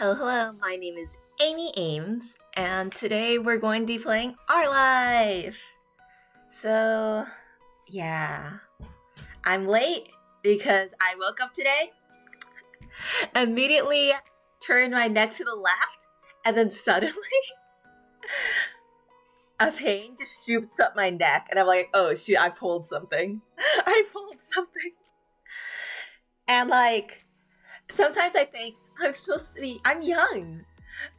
Hello, hello. My name is Amy Ames, and today we're going to be playing Our Life. So, yeah, I'm late because I woke up today, immediately turned my neck to the left, and then suddenly a pain just shoots up my neck, and I'm like, oh shoot, I pulled something. I pulled something. And sometimes I think I'm young.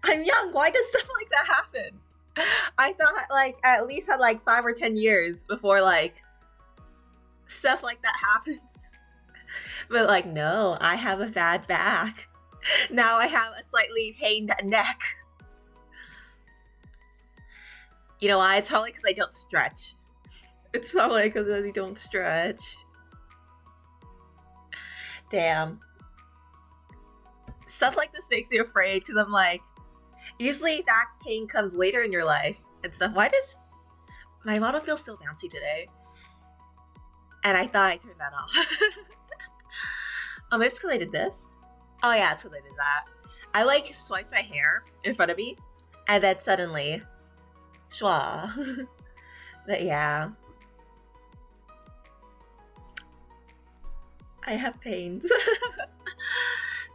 I'm young. Why does stuff like that happen? I thought at least had 5 or 10 years before stuff like that happens. But no, I have a bad back. Now I have a slightly pained neck. You know why? It's probably because I don't stretch. It's probably because I don't stretch. Damn. Stuff like this makes me afraid because I'm usually back pain comes later in your life and stuff. Why does my model feel so bouncy today? And I thought I turned that off. Oh, maybe it's because I did this? Oh yeah, it's because I did that. I swiped my hair in front of me and then suddenly, schwa. But yeah. I have pains.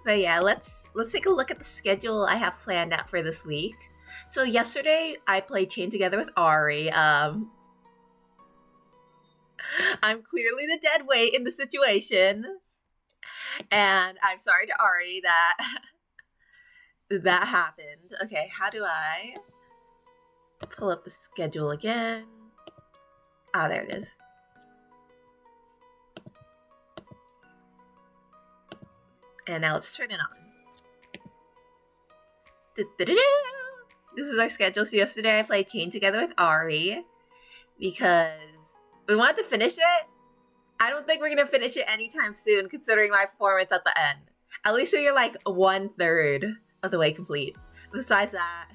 But yeah, let's take a look at the schedule I have planned out for this week. So yesterday I played Chain Together with Ari. I'm clearly the dead weight in the situation. And I'm sorry to Ari that that happened. Okay, how do I pull up the schedule again? Ah, there it is. And now let's turn it on. This is our schedule. So yesterday I played Chain Together with Ari because we wanted to finish it. I don't think we're going to finish it anytime soon considering my performance at the end. At least we're 1/3 of the way complete. Besides that,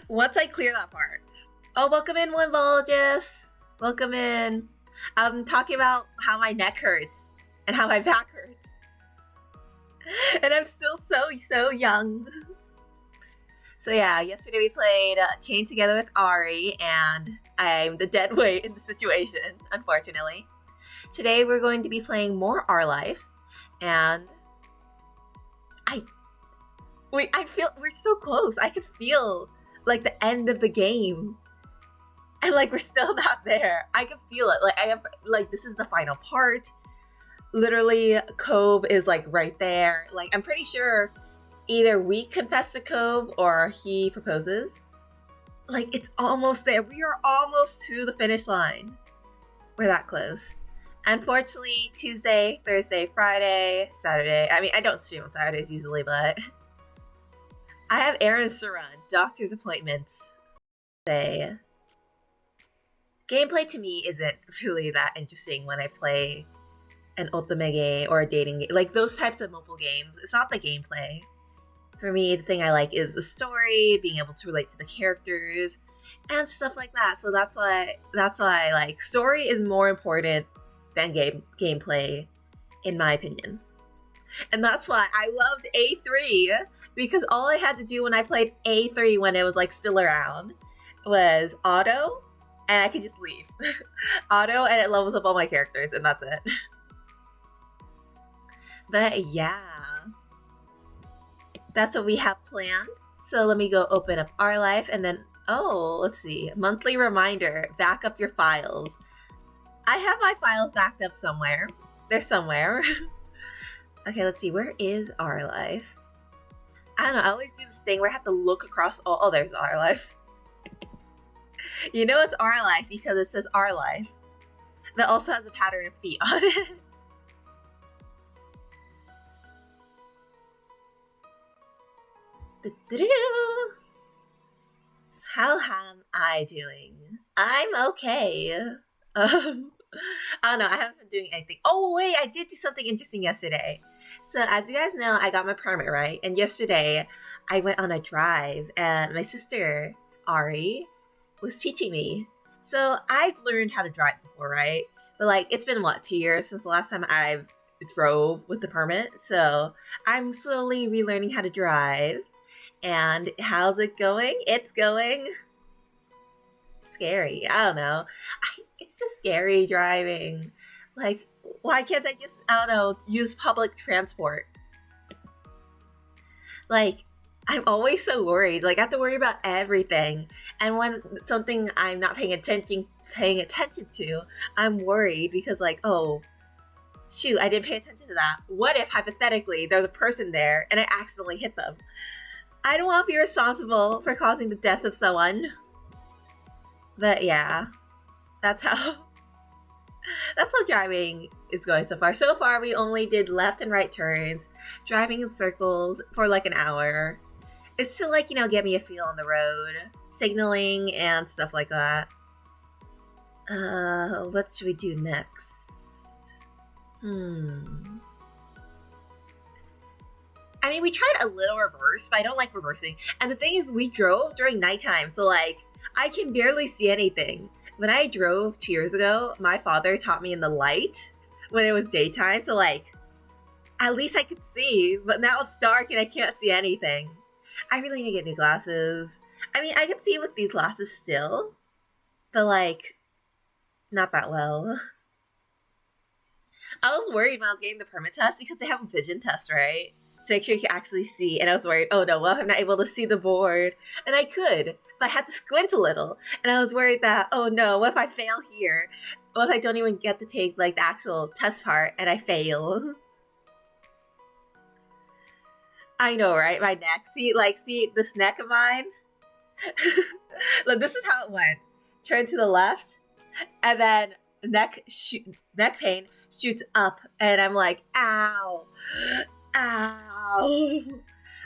once I clear that part. Oh, welcome in, Wimbologist. Welcome in. I'm talking about how my neck hurts and how my back hurts. And I'm still so young. So yeah, yesterday we played Chain Together with Ari, and I'm the dead weight in the situation, unfortunately. Today we're going to be playing more Our Life, and I feel we're so close. I can feel the end of the game. And we're still not there. I can feel it. This is the final part. Literally, Cove is right there. I'm pretty sure either we confess to Cove or he proposes. It's almost there. We are almost to the finish line. We're that close. Unfortunately, Tuesday, Thursday, Friday, Saturday. I mean, I don't stream on Saturdays usually, but I have errands to run, doctor's appointments. Gameplay to me isn't really that interesting when I play an otome game or a dating game. Those types of mobile games, it's not the gameplay. For me, the thing I like is the story, being able to relate to the characters, and stuff like that. So that's why story is more important than gameplay, in my opinion. And that's why I loved A3, because all I had to do when I played A3 when it was still around was auto, and I could just leave. Auto, and it levels up all my characters, and that's it. But yeah. That's what we have planned. So let me go open up Our Life, and then, let's see. Monthly reminder, back up your files. I have my files backed up somewhere. They're somewhere. Okay, let's see. Where is Our Life? I don't know. I always do this thing where I have to look across all... Oh, there's Our Life. You know it's Our Life because it says Our Life. That also has a pattern of feet on it. How am I doing? I'm okay. I don't know. I haven't been doing anything. Oh, wait. I did do something interesting yesterday. So as you guys know, I got my permit, right? And yesterday, I went on a drive, and my sister, Ari, was teaching me. So I've learned how to drive before, right? But it's been 2 years since the last time I've drove with the permit, so I'm slowly relearning how to drive. And how's it going? It's going scary. I don't know. It's just scary driving. Like, why can't I just, I don't know, use public transport? Like, I'm always so worried. Like, I have to worry about everything. And when something I'm not paying attention to, I'm worried because like, oh, shoot, I didn't pay attention to that. What if hypothetically there's a person there and I accidentally hit them? I don't want to be responsible for causing the death of someone. But yeah, that's how that's how driving is going so far. So far we only did left and right turns, driving in circles for like an hour. It's to like, get me a feel on the road, signaling and stuff like that. What should we do next? I mean, we tried a little reverse, but I don't like reversing. And the thing is, we drove during nighttime, so like, I can barely see anything. When I drove 2 years ago, my father taught me in the light when it was daytime, so like, at least I could see, but now it's dark and I can't see anything. I really need to get new glasses. I mean, I can see with these glasses still, but like, not that well. I was worried when I was getting the permit test because they have a vision test, right? To make sure you can actually see. And I was worried, oh no, well, I'm not able to see the board. And I could, but I had to squint a little. And I was worried that, oh no, what if I fail here? What if I don't even get to take like the actual test part and I fail? I know, right? My neck. See this neck of mine? Look, this is how it went. Turn to the left, and then neck pain shoots up, and I'm like, ow, ow.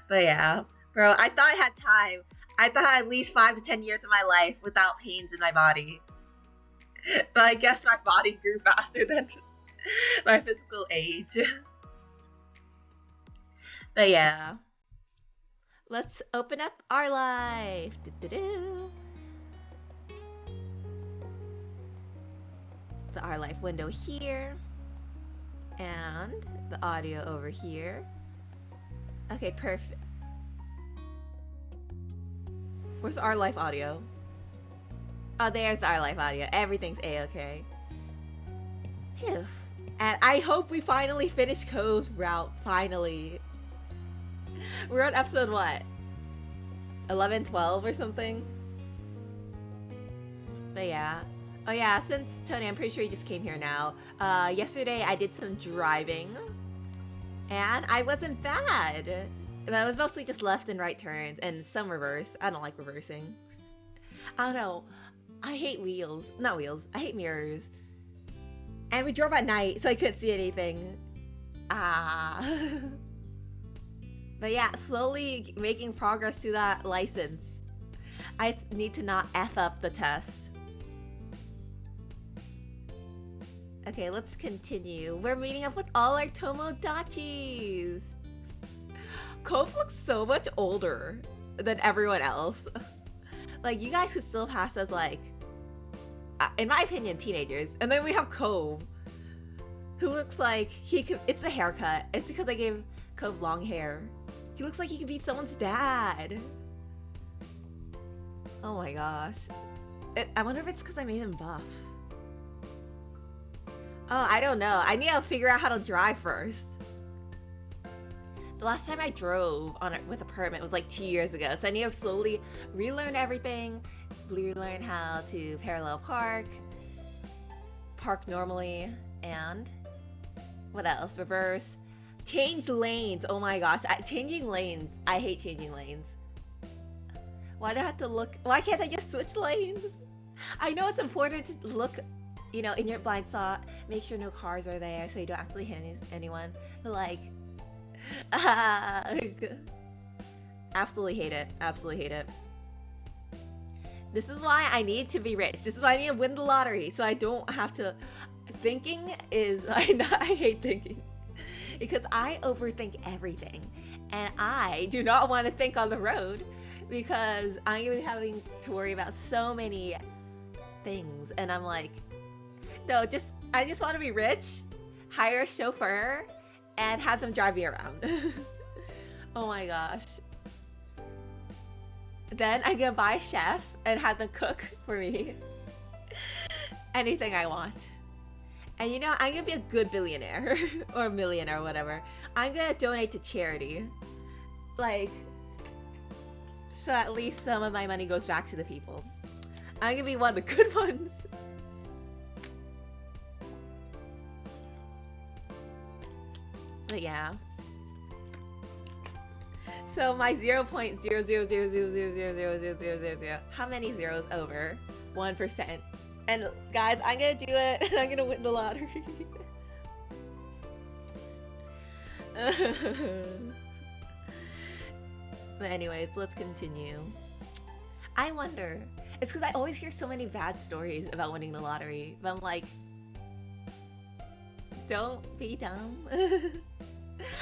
But yeah, bro, I thought I had time. I thought I had at least 5 to 10 years of my life without pains in my body. But I guess my body grew faster than my physical age. But yeah, let's open up our life. The our life window here, and the audio over here. Okay, perfect. Where's our life audio? Oh, there's our life audio. Everything's a-okay. Phew. And I hope we finally finish Cove's route. Finally. We're on episode what? 11, 12 or something? But yeah. Oh yeah, since Tony, I'm pretty sure you just came here now. Yesterday I did some driving, and I wasn't bad. But it was mostly just left and right turns, and some reverse. I don't like reversing. I don't know. I hate wheels. Not wheels. I hate mirrors. And we drove at night, so I couldn't see anything. But yeah, slowly making progress to that license. I just need to not F up the test. Okay, let's continue. We're meeting up with all our Tomodachis. Cove looks so much older than everyone else. Like, you guys could still pass as, like, in my opinion, teenagers. And then we have Cove, who looks like he could. It's the haircut. It's because I gave Cove long hair. He looks like he could be someone's dad. Oh my gosh. I wonder if it's because I made him buff. Oh, I don't know. I need to figure out how to drive first. The last time I drove with a permit was like 2 years ago, so I need to slowly relearn everything, relearn how to parallel park normally, and what else? Reverse. Change lanes. Oh my gosh. Changing lanes. I hate changing lanes. Why do I have to look? Why can't I just switch lanes? I know it's important to look, in your blind spot, make sure no cars are there so you don't actually hit anyone. But like, absolutely hate it. Absolutely hate it. This is why I need to be rich. This is why I need to win the lottery so I don't have to. Thinking is, I hate thinking. Because I overthink everything. And I do not want to think on the road because I'm going to be having to worry about so many things. And I'm like, no, I just want to be rich, hire a chauffeur, and have them drive me around. Oh my gosh. Then I'm gonna buy a chef and have them cook for me. Anything I want. And you know, I'm gonna be a good billionaire or millionaire or whatever. I'm gonna donate to charity. Like, so at least some of my money goes back to the people. I'm gonna be one of the good ones. But yeah. So my 0.000000000, how many zeros over 1%? And guys, I'm gonna do it. I'm gonna win the lottery. But anyways, let's continue. I wonder. It's because I always hear so many bad stories about winning the lottery. But I'm like, don't be dumb.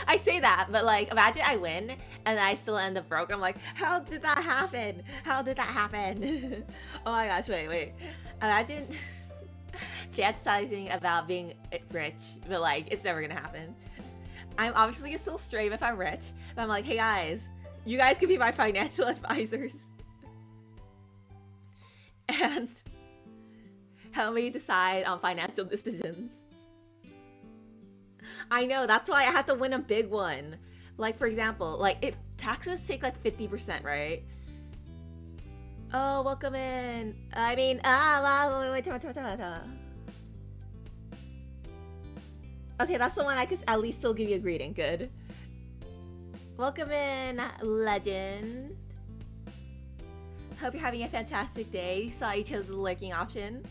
I say that, but like, imagine I win and I still end up broke. I'm like, how did that happen? How did that happen? Oh my gosh, wait. Imagine fantasizing about being rich, but like, it's never gonna happen. I'm obviously gonna still stream if I'm rich, but I'm like, hey guys, you guys can be my financial advisors. And help me decide on financial decisions. I know, that's why I have to win a big one. Like, for example, like, if taxes take like 50%, right? Oh, welcome in. I mean, wait. Okay, that's the one I could at least still give you a greeting. Good. Welcome in, legend. Hope you're having a fantastic day. Saw you chose the lurking option.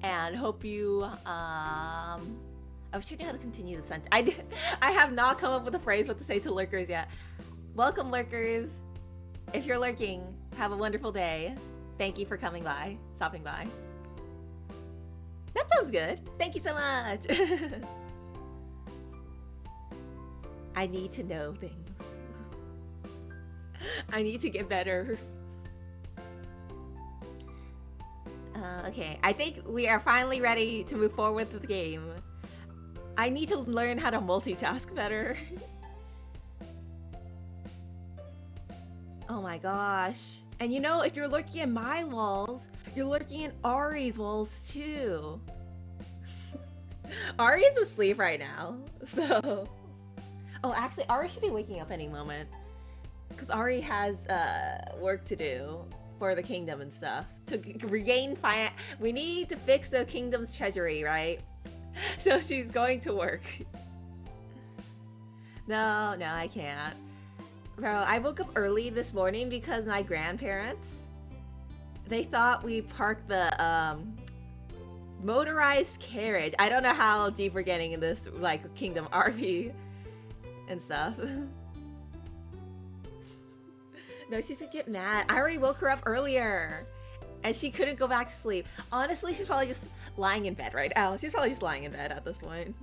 And hope you, I was trying how to continue the sentence. I have not come up with a phrase what to say to lurkers yet. Welcome, lurkers. If you're lurking, have a wonderful day. Thank you for coming by, stopping by. That sounds good. Thank you so much. I need to know things. I need to get better. Okay, I think we are finally ready to move forward with the game. I need to learn how to multitask better. Oh my gosh. And you know, if you're lurking at my walls, you're lurking at Ari's walls too. Ari is asleep right now, so... Oh, actually, Ari should be waking up any moment. Because Ari has work to do for the kingdom and stuff. To regain finance, we need to fix the kingdom's treasury, right? So she's going to work. No, I can't. Bro, I woke up early this morning because my grandparents, they thought we parked the motorized carriage. I don't know how deep we're getting in this, like, kingdom RV and stuff. No, she's gonna get mad. I already woke her up earlier and she couldn't go back to sleep. Honestly, she's probably just lying in bed right now. She's probably just lying in bed at this point.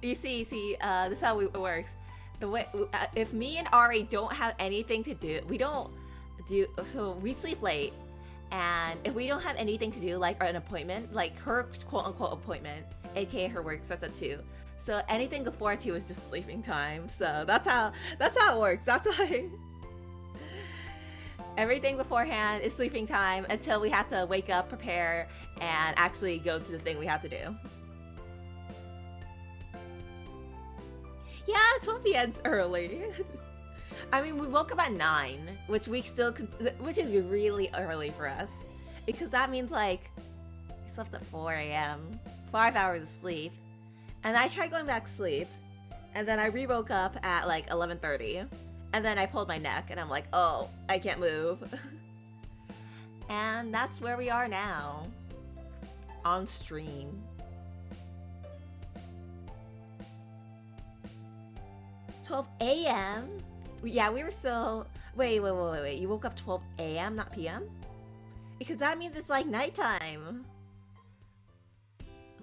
You see, this is how it works. The way, if me and Ari don't have anything to do, so we sleep late. And if we don't have anything to do, like an appointment, like her quote-unquote appointment, aka her work starts at 2. So anything before 2 is just sleeping time. So that's how it works. That's why everything beforehand is sleeping time until we have to wake up, prepare, and actually go to the thing we have to do. Yeah, 12 p.m.'s early. I mean, we woke up at 9, which is really early for us. Because that means, like, we slept at 4 a.m. 5 hours of sleep. And I tried going back to sleep. And then I re-woke up at, like, 11:30. And then I pulled my neck, and I'm like, oh, I can't move. And that's where we are now. On stream. "12 a.m.? Yeah, we were still... Wait. You woke up 12 a.m., not p.m.? Because that means it's like nighttime.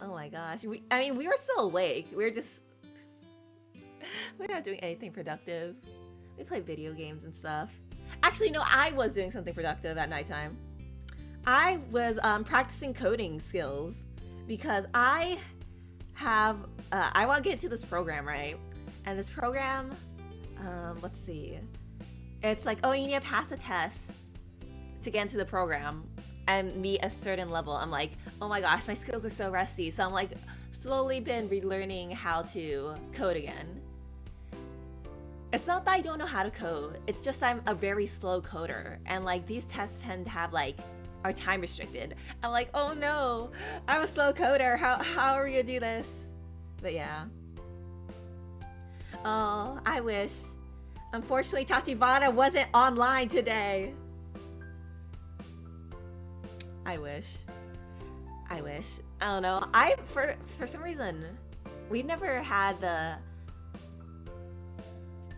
Oh my gosh. We were still awake. We're not doing anything productive. We play video games and stuff. Actually, no, I was doing something productive at nighttime. I was practicing coding skills because I have I want to get into this program, right? And this program, let's see, it's like, oh, you need to pass a test to get into the program and meet a certain level. I'm like, oh my gosh, my skills are so rusty. So I'm like slowly been relearning how to code again. It's not that I don't know how to code, it's just I'm a very slow coder, and like these tests tend to have like are time restricted. I'm like, oh no, I'm a slow coder. How are we gonna do this? But yeah. Oh, I wish. Unfortunately, Tachibana wasn't online today. I wish. I wish. I don't know. For some reason, we've never had the.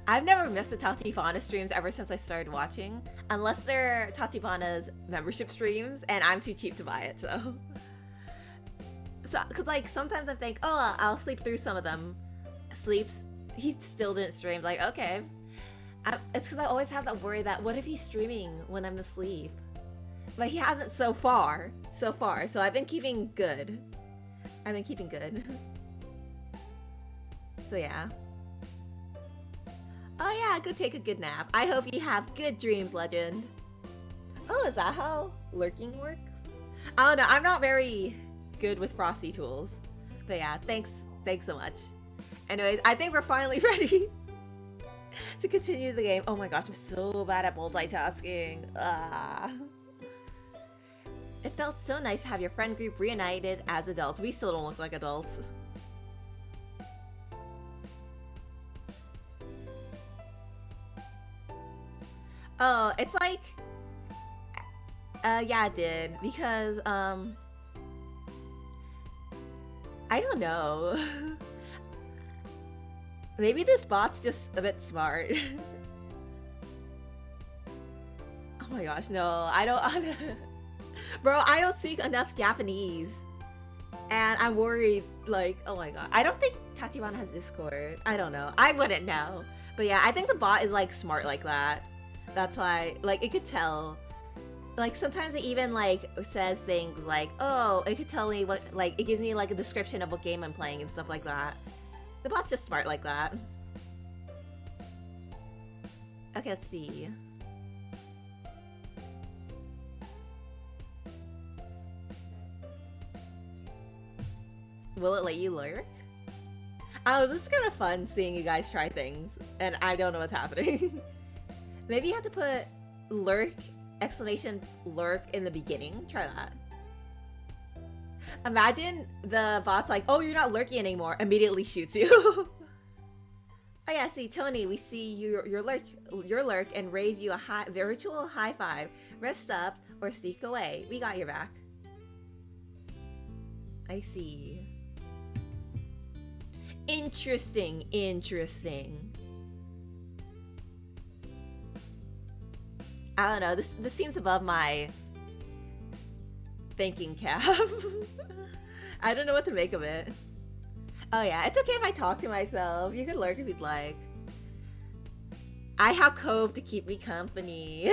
I've never missed the Tachibana streams ever since I started watching, unless they're Tachibana's membership streams, and I'm too cheap to buy it. So, cause like sometimes I think, oh, I'll sleep through some of them. Sleeps. He still didn't stream. Like, okay. It's because I always have that worry that what if he's streaming when I'm asleep? But he hasn't so far. So I've been keeping good. So yeah. Oh yeah, go take a good nap. I hope you have good dreams, Legend. Oh, is that how lurking works? I don't know. I'm not very good with Frosty tools. But yeah, thanks so much. Anyways, I think we're finally ready to continue the game. Oh my gosh, I'm so bad at multitasking. It felt so nice to have your friend group reunited as adults. We still don't look like adults. Oh, it's like... yeah, it did. Because, I don't know. Maybe this bot's just a bit smart. Oh my gosh, no. I don't... Bro, I don't speak enough Japanese. And I'm worried, like, oh my god. I don't think Tachibana has Discord. I don't know. I wouldn't know. But yeah, I think the bot is, like, smart like that. That's why, like, it could tell. Like, sometimes it even, like, says things like, oh, it could tell me what, like, it gives me, like, a description of what game I'm playing and stuff like that. The bot's just smart like that. Okay, let's see. Will it let you lurk? Oh, this is kind of fun seeing you guys try things, and I don't know what's happening. Maybe you have to put lurk, exclamation lurk in the beginning. Try that. Imagine the bot's like, oh, you're not lurking anymore, immediately shoots you. Oh yeah, see, Tony, we see your lurk and raise you a virtual high five. Rest up or sneak away. We got your back. I see. Interesting. I don't know, this seems above my thinking caps. I don't know what to make of it. Oh yeah, it's okay if I talk to myself. You can lurk if you'd like. I have Cove to keep me company.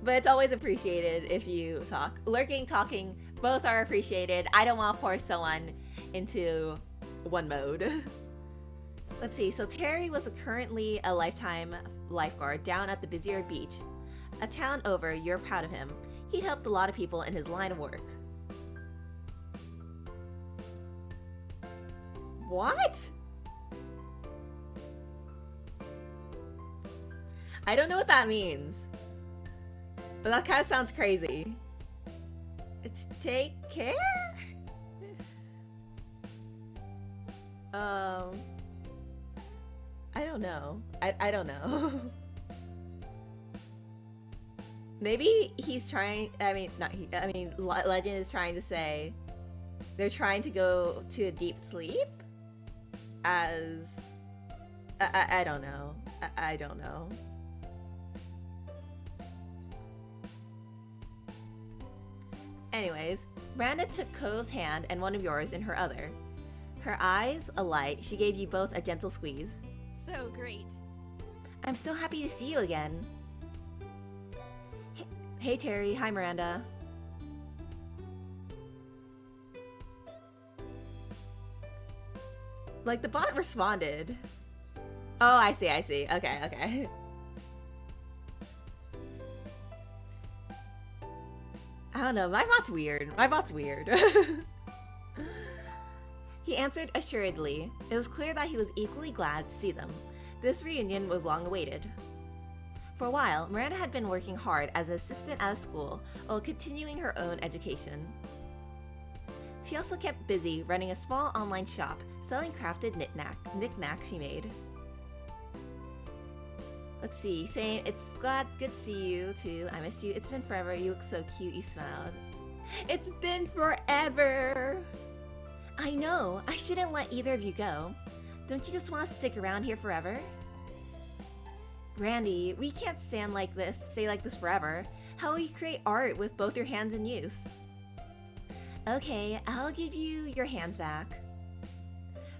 But it's always appreciated if you talk. Lurking, talking, both are appreciated. I don't want to force someone into one mode. Let's see, so Terry was currently a lifetime lifeguard down at the Busier Beach. A town over, you're proud of him. He'd helped a lot of people in his line of work. What? I don't know what that means. But that kind of sounds crazy. It's take care? I don't know. I don't know. Maybe he's trying, Legend is trying to say they're trying to go to a deep sleep as, I don't know. I don't know. Anyways, Miranda took Ko's hand and one of yours in her other. Her eyes alight, she gave you both a gentle squeeze. So great. I'm so happy to see you again. Hey Terry, hi Miranda. Like the bot responded. Oh, I see, I see. Okay, okay. I don't know, my bot's weird. My bot's weird. He answered assuredly. It was clear that he was equally glad to see them. This reunion was long awaited. For a while, Miranda had been working hard as an assistant at a school while continuing her own education. She also kept busy running a small online shop selling crafted knickknacks she made. Let's see, saying, it's good to see you too. I missed you. It's been forever. You look so cute. You smiled. It's been forever! I know. I shouldn't let either of you go. Don't you just want to stick around here forever? Randy, we can't stay like this forever. How will you create art with both your hands in use? Okay, I'll give you your hands back.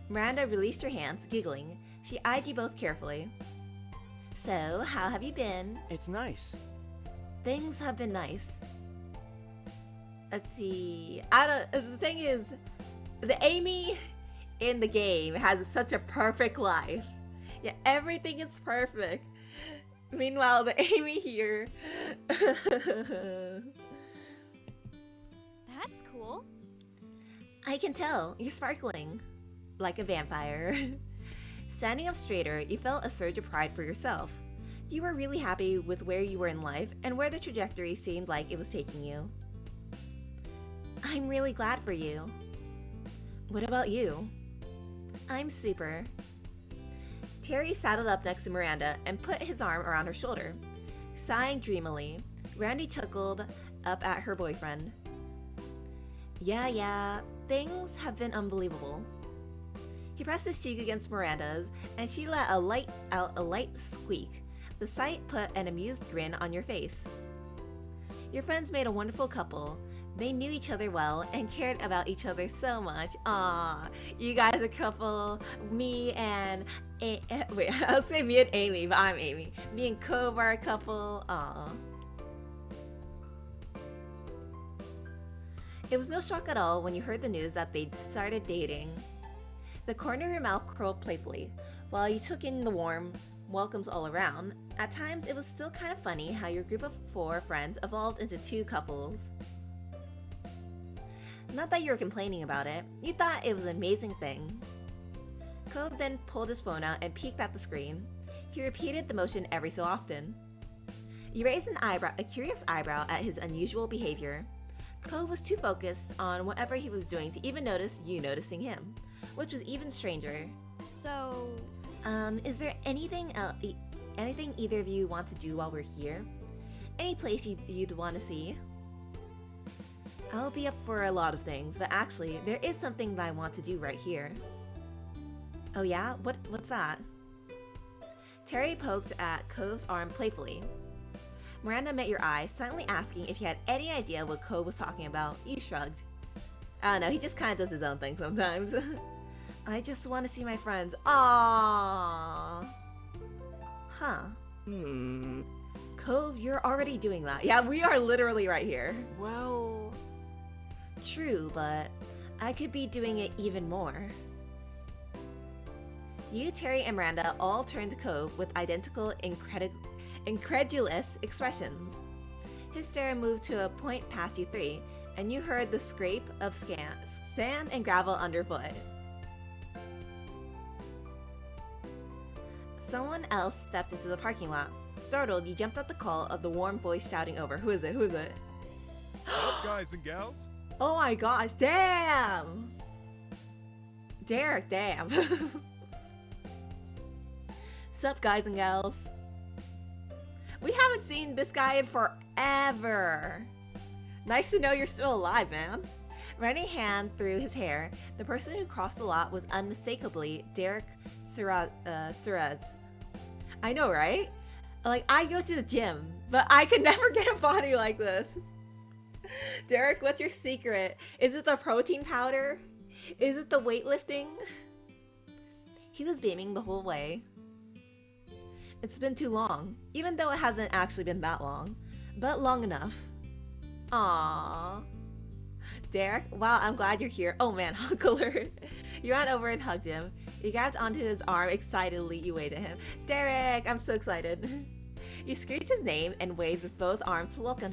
Miranda released her hands, giggling. She eyed you both carefully. So, how have you been? It's nice. Things have been nice. Let's see. The thing is, the Amy in the game has such a perfect life. Yeah, everything is perfect. Meanwhile, the Amy here. That's cool. I can tell. You're sparkling. Like a vampire. Standing up straighter, you felt a surge of pride for yourself. You were really happy with where you were in life and where the trajectory seemed like it was taking you. I'm really glad for you. What about you? I'm super. Terry saddled up next to Miranda and put his arm around her shoulder. Sighing dreamily, Randy chuckled up at her boyfriend. Yeah, things have been unbelievable. He pressed his cheek against Miranda's, and she let out a light squeak. The sight put an amused grin on your face. Your friends made a wonderful couple. They knew each other well and cared about each other so much. Aww, you guys are a couple. Me and wait, I'll say me and Amy, but I'm Amy. Me and Cove are a couple. Aww. It was no shock at all when you heard the news that they'd started dating. The corner of your mouth curled playfully, while you took in the warm welcomes all around. At times, it was still kind of funny how your group of 4 friends evolved into 2 couples. Not that you were complaining about it, you thought it was an amazing thing. Cove then pulled his phone out and peeked at the screen. He repeated the motion every so often. You raised a curious eyebrow at his unusual behavior. Cove was too focused on whatever he was doing to even notice you noticing him, which was even stranger. So... is there anything either of you want to do while we're here? Any place you'd want to see? I'll be up for a lot of things, but actually, there is something that I want to do right here. Oh yeah? What's that? Terry poked at Cove's arm playfully. Miranda met your eyes, silently asking if you had any idea what Cove was talking about. You shrugged. I don't know, he just kind of does his own thing sometimes. I just want to see my friends. Aww. Huh. Cove, you're already doing that. Yeah, we are literally right here. Well... True, but I could be doing it even more. You, Terry, and Miranda all turned to Cove with identical, incredulous expressions. His stare moved to a point past you 3, and you heard the scrape of sand and gravel underfoot. Someone else stepped into the parking lot. Startled, you jumped at the call of the warm voice shouting over. Who is it? Who is it? What up, guys and gals? Oh my gosh, damn! Derek, damn. Sup, guys and gals? We haven't seen this guy in forever. Nice to know you're still alive, man. Running a hand through his hair, the person who crossed the lot was unmistakably Derek Suarez. I know, right? Like, I go to the gym, but I could never get a body like this. Derek, what's your secret? Is it the protein powder? Is it the weightlifting? He was beaming the whole way. It's been too long, even though it hasn't actually been that long. but long enough. Aww. Derek, wow, I'm glad you're here. Oh man, hug alert. You ran over and hugged him. You grabbed onto his arm excitedly. You waved at him. Derek, I'm so excited. You screeched his name and waved with both arms to welcome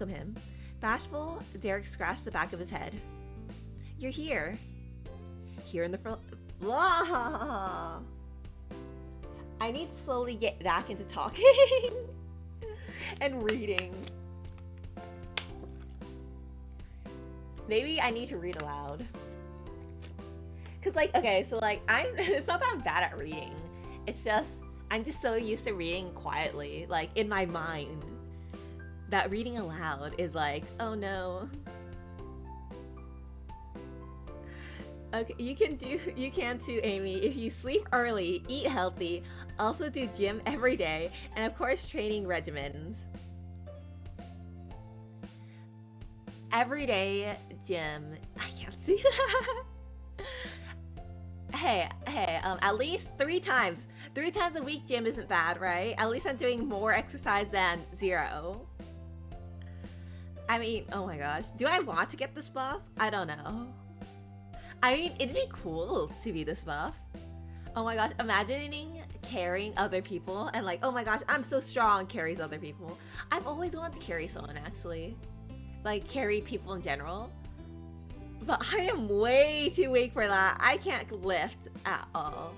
him. Bashful, Derek scratched the back of his head. You're here. Here in the front. Blah. I need to slowly get back into talking and reading. Maybe I need to read aloud. Cause like, okay, so like it's not that I'm bad at reading. It's just, I'm just so used to reading quietly, like in my mind, that reading aloud is like, oh no. Okay, you can too, Amy. If you sleep early, eat healthy, also do gym every day, and of course training regimens. Everyday gym. I can't see that. Hey, at least 3 times. 3 times a week gym isn't bad, right? At least I'm doing more exercise than 0. I mean, oh my gosh. Do I want to get this buff? I don't know. I mean, it'd be cool to be this buff. Oh my gosh, imagining carrying other people and like, oh my gosh, I'm so strong, carries other people. I've always wanted to carry someone, actually. Like, carry people in general. But I am way too weak for that. I can't lift at all.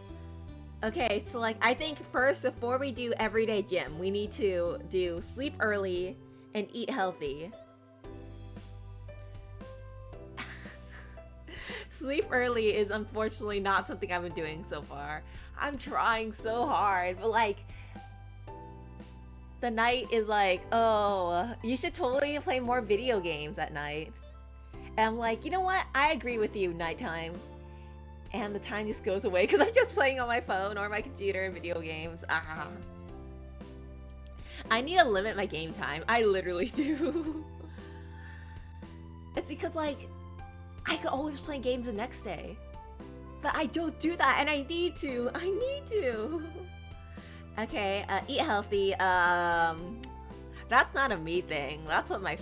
Okay, so like, I think first, before we do everyday gym, we need to do sleep early and eat healthy. Sleep early is unfortunately not something I've been doing so far. I'm trying so hard, but like, the night is like, oh, you should totally play more video games at night. And I'm like, you know what? I agree with you, nighttime. And the time just goes away because I'm just playing on my phone or my computer video games. Ah. I need to limit my game time. I literally do. It's because like, I could always play games the next day. But I don't do that and I need to. I need to. Okay, eat healthy. That's not a me thing. That's what my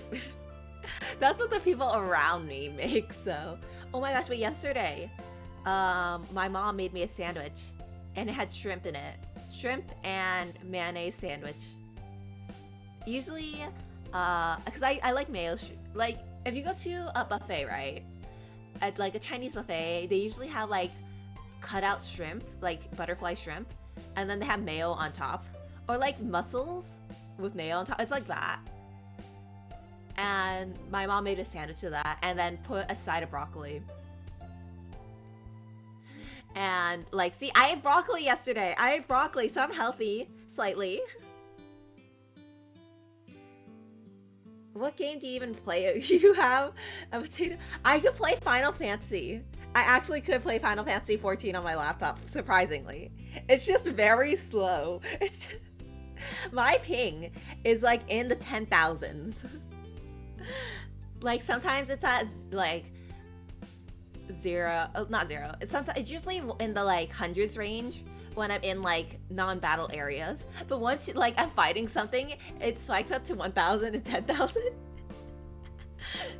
that's what the people around me make. So, oh my gosh! But yesterday, my mom made me a sandwich, and it had shrimp in it. Shrimp and mayonnaise sandwich. Usually, because I like mayo. Like, if you go to a buffet, right? At like a Chinese buffet, they usually have like cut out shrimp, like butterfly shrimp. And then they have mayo on top. Or like mussels with mayo on top. It's like that. And my mom made a sandwich of that and then put a side of broccoli. And like, see, I ate broccoli yesterday. I ate broccoli, so I'm healthy, slightly. What game do you even play? You have a potato? I could play Final Fantasy. I actually could play Final Fantasy 14 on my laptop, surprisingly. It's just very slow. It's just... My ping is like in the 10,000s. Like sometimes it's at like 0, not 0. It's usually in the like hundreds range when I'm in like non-battle areas. But once like I'm fighting something, it spikes up to 1,000 and 10,000.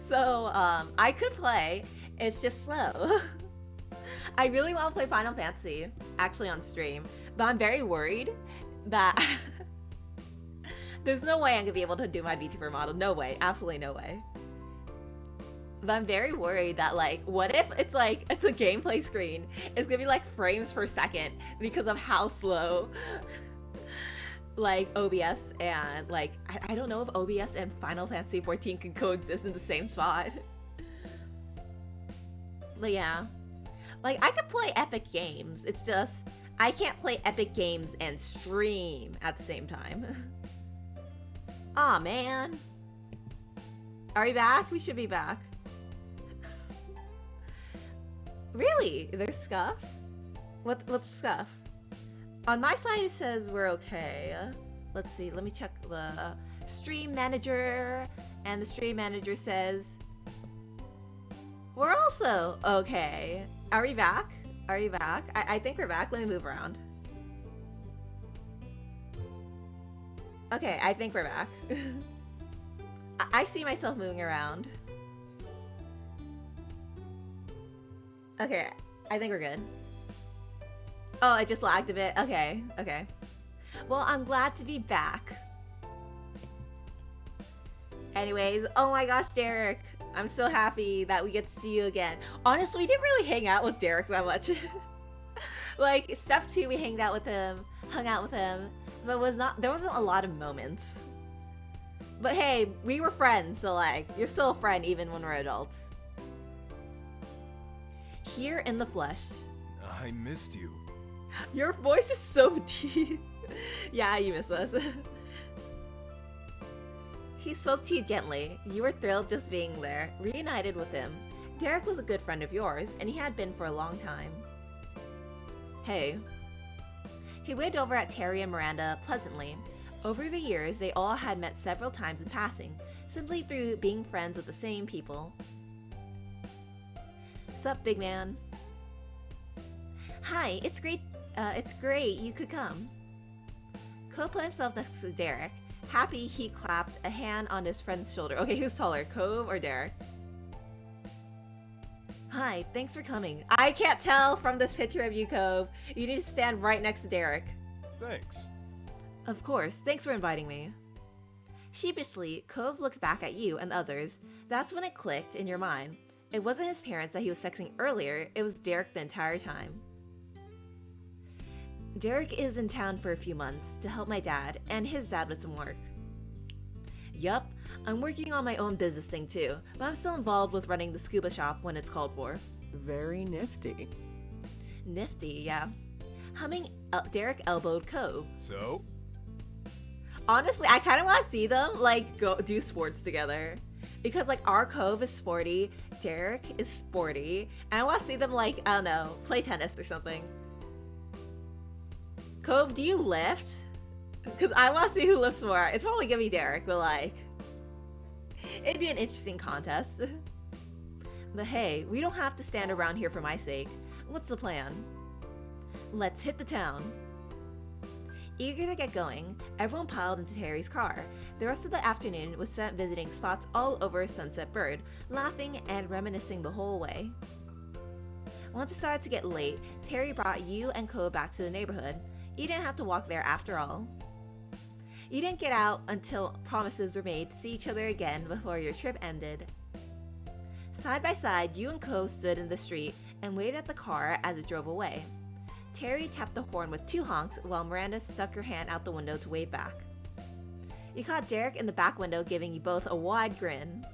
So I could play. It's just slow. I really want to play Final Fantasy, actually on stream, but I'm very worried that there's no way I'm gonna be able to do my VTuber model. No way, absolutely no way. But I'm very worried that like, what if it's like, it's a gameplay screen, it's gonna be like frames per second because of how slow like OBS and like, I don't know if OBS and Final Fantasy 14 can coexist in the same spot. But yeah, like I could play epic games. It's just, I can't play epic games and stream at the same time. Aw, man. Are we back? We should be back. Really? There's scuff? What's scuff? On my side it says we're okay. Let's see, let me check the stream manager. And the stream manager says we're also okay. Are we back? Are we back? I think we're back. Let me move around. Okay, I think we're back. I see myself moving around. Okay, I think we're good. Oh, I just lagged a bit. Okay, okay. Well, I'm glad to be back. Anyways, oh my gosh, Derek. I'm so happy that we get to see you again. Honestly, we didn't really hang out with Derek that much. Like, step 2, we hung out with him, but there wasn't a lot of moments. But hey, we were friends, so like, you're still a friend even when we're adults. Here in the flesh. I missed you. Your voice is so deep. Yeah, you miss us. He spoke to you gently. You were thrilled just being there, reunited with him. Derek was a good friend of yours, and he had been for a long time. Hey. He waved over at Terry and Miranda pleasantly. Over the years, they all had met several times in passing, simply through being friends with the same people. Sup, big man? Hi, it's great you could come. Cove put himself next to Derek. Happy, he clapped a hand on his friend's shoulder. Okay, who's taller, Cove or Derek? Hi, thanks for coming. I can't tell from this picture of you, Cove. You need to stand right next to Derek. Thanks. Of course, thanks for inviting me. Sheepishly, Cove looked back at you and the others. That's when it clicked in your mind. It wasn't his parents that he was texting earlier, it was Derek the entire time. Derek is in town for a few months to help my dad and his dad with some work. Yup, I'm working on my own business thing too, but I'm still involved with running the scuba shop when it's called for. Very nifty. Nifty, yeah. Humming, Derek elbowed Cove. So? Honestly, I kind of want to see them like go do sports together, because like our Cove is sporty, Derek is sporty, and I want to see them like, I don't know, play tennis or something. Cove, do you lift? Because I want to see who lifts more. It's probably gonna be Derek, but like, it'd be an interesting contest. But hey, we don't have to stand around here for my sake. What's the plan? Let's hit the town. Eager to get going, everyone piled into Terry's car. The rest of the afternoon was spent visiting spots all over Sunset Bird, laughing and reminiscing the whole way. Once it started to get late, Terry brought you and Cove back to the neighborhood. You didn't have to walk there after all. You didn't get out until promises were made to see each other again before your trip ended. Side by side, you and Cove stood in the street and waved at the car as it drove away. Terry tapped the horn with 2 honks while Miranda stuck her hand out the window to wave back. You caught Derek in the back window giving you both a wide grin.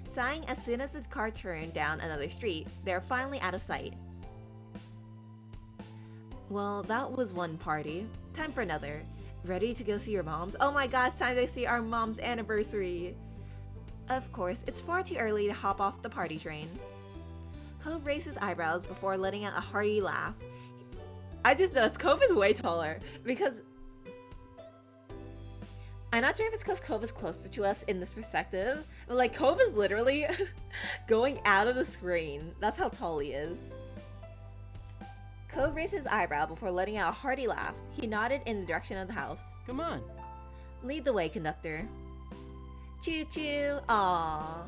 Sighing as soon as the car turned down another street, they were finally out of sight. Well, that was one party. Time for another. Ready to go see your moms? Oh my god, it's time to see our mom's anniversary! Of course, it's far too early to hop off the party train. Cove raised his eyebrows before letting out a hearty laugh. I just noticed Cove is way taller because... I'm not sure if it's because Cove is closer to us in this perspective, but like Cove is literally going out of the screen. That's how tall he is. Cove raised his eyebrow before letting out a hearty laugh. He nodded in the direction of the house. Come on. Lead the way, conductor. Choo-choo! Aww.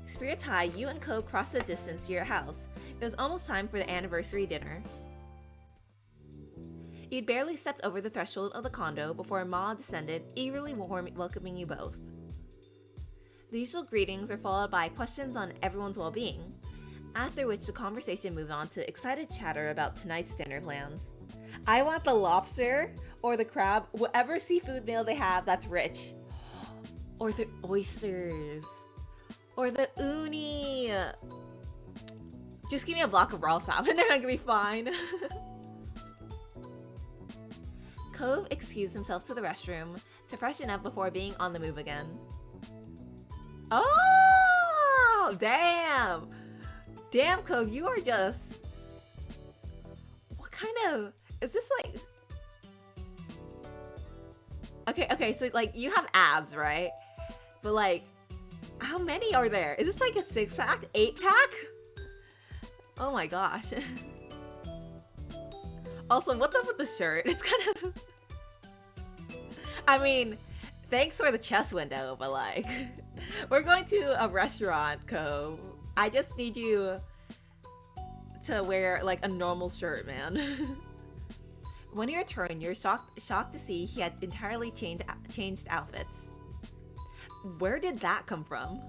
Spirits high, you and Cove crossed the distance to your house. It was almost time for the anniversary dinner. You'd barely stepped over the threshold of the condo before Ma descended, eagerly welcoming you both. The usual greetings are followed by questions on everyone's well-being, after which the conversation moved on to excited chatter about tonight's dinner plans. I want the lobster or the crab, whatever seafood meal they have that's rich. Or the oysters. Or the uni. Just give me a block of raw salmon and I'm gonna be fine. Cove excused himself to the restroom to freshen up before being on the move again. Oh, damn! Damn, Cove, you are just... What kind of... Is this like... Okay, so like you have abs, right? But like, how many are there? Is this like a 6-pack? 8-pack? Oh my gosh. Also, what's up with the shirt? It's kind of... I mean, thanks for the chess window, but like, we're going to a restaurant, Ko. I just need you to wear like a normal shirt, man. When you return, you're shocked to see he had entirely changed outfits. Where did that come from?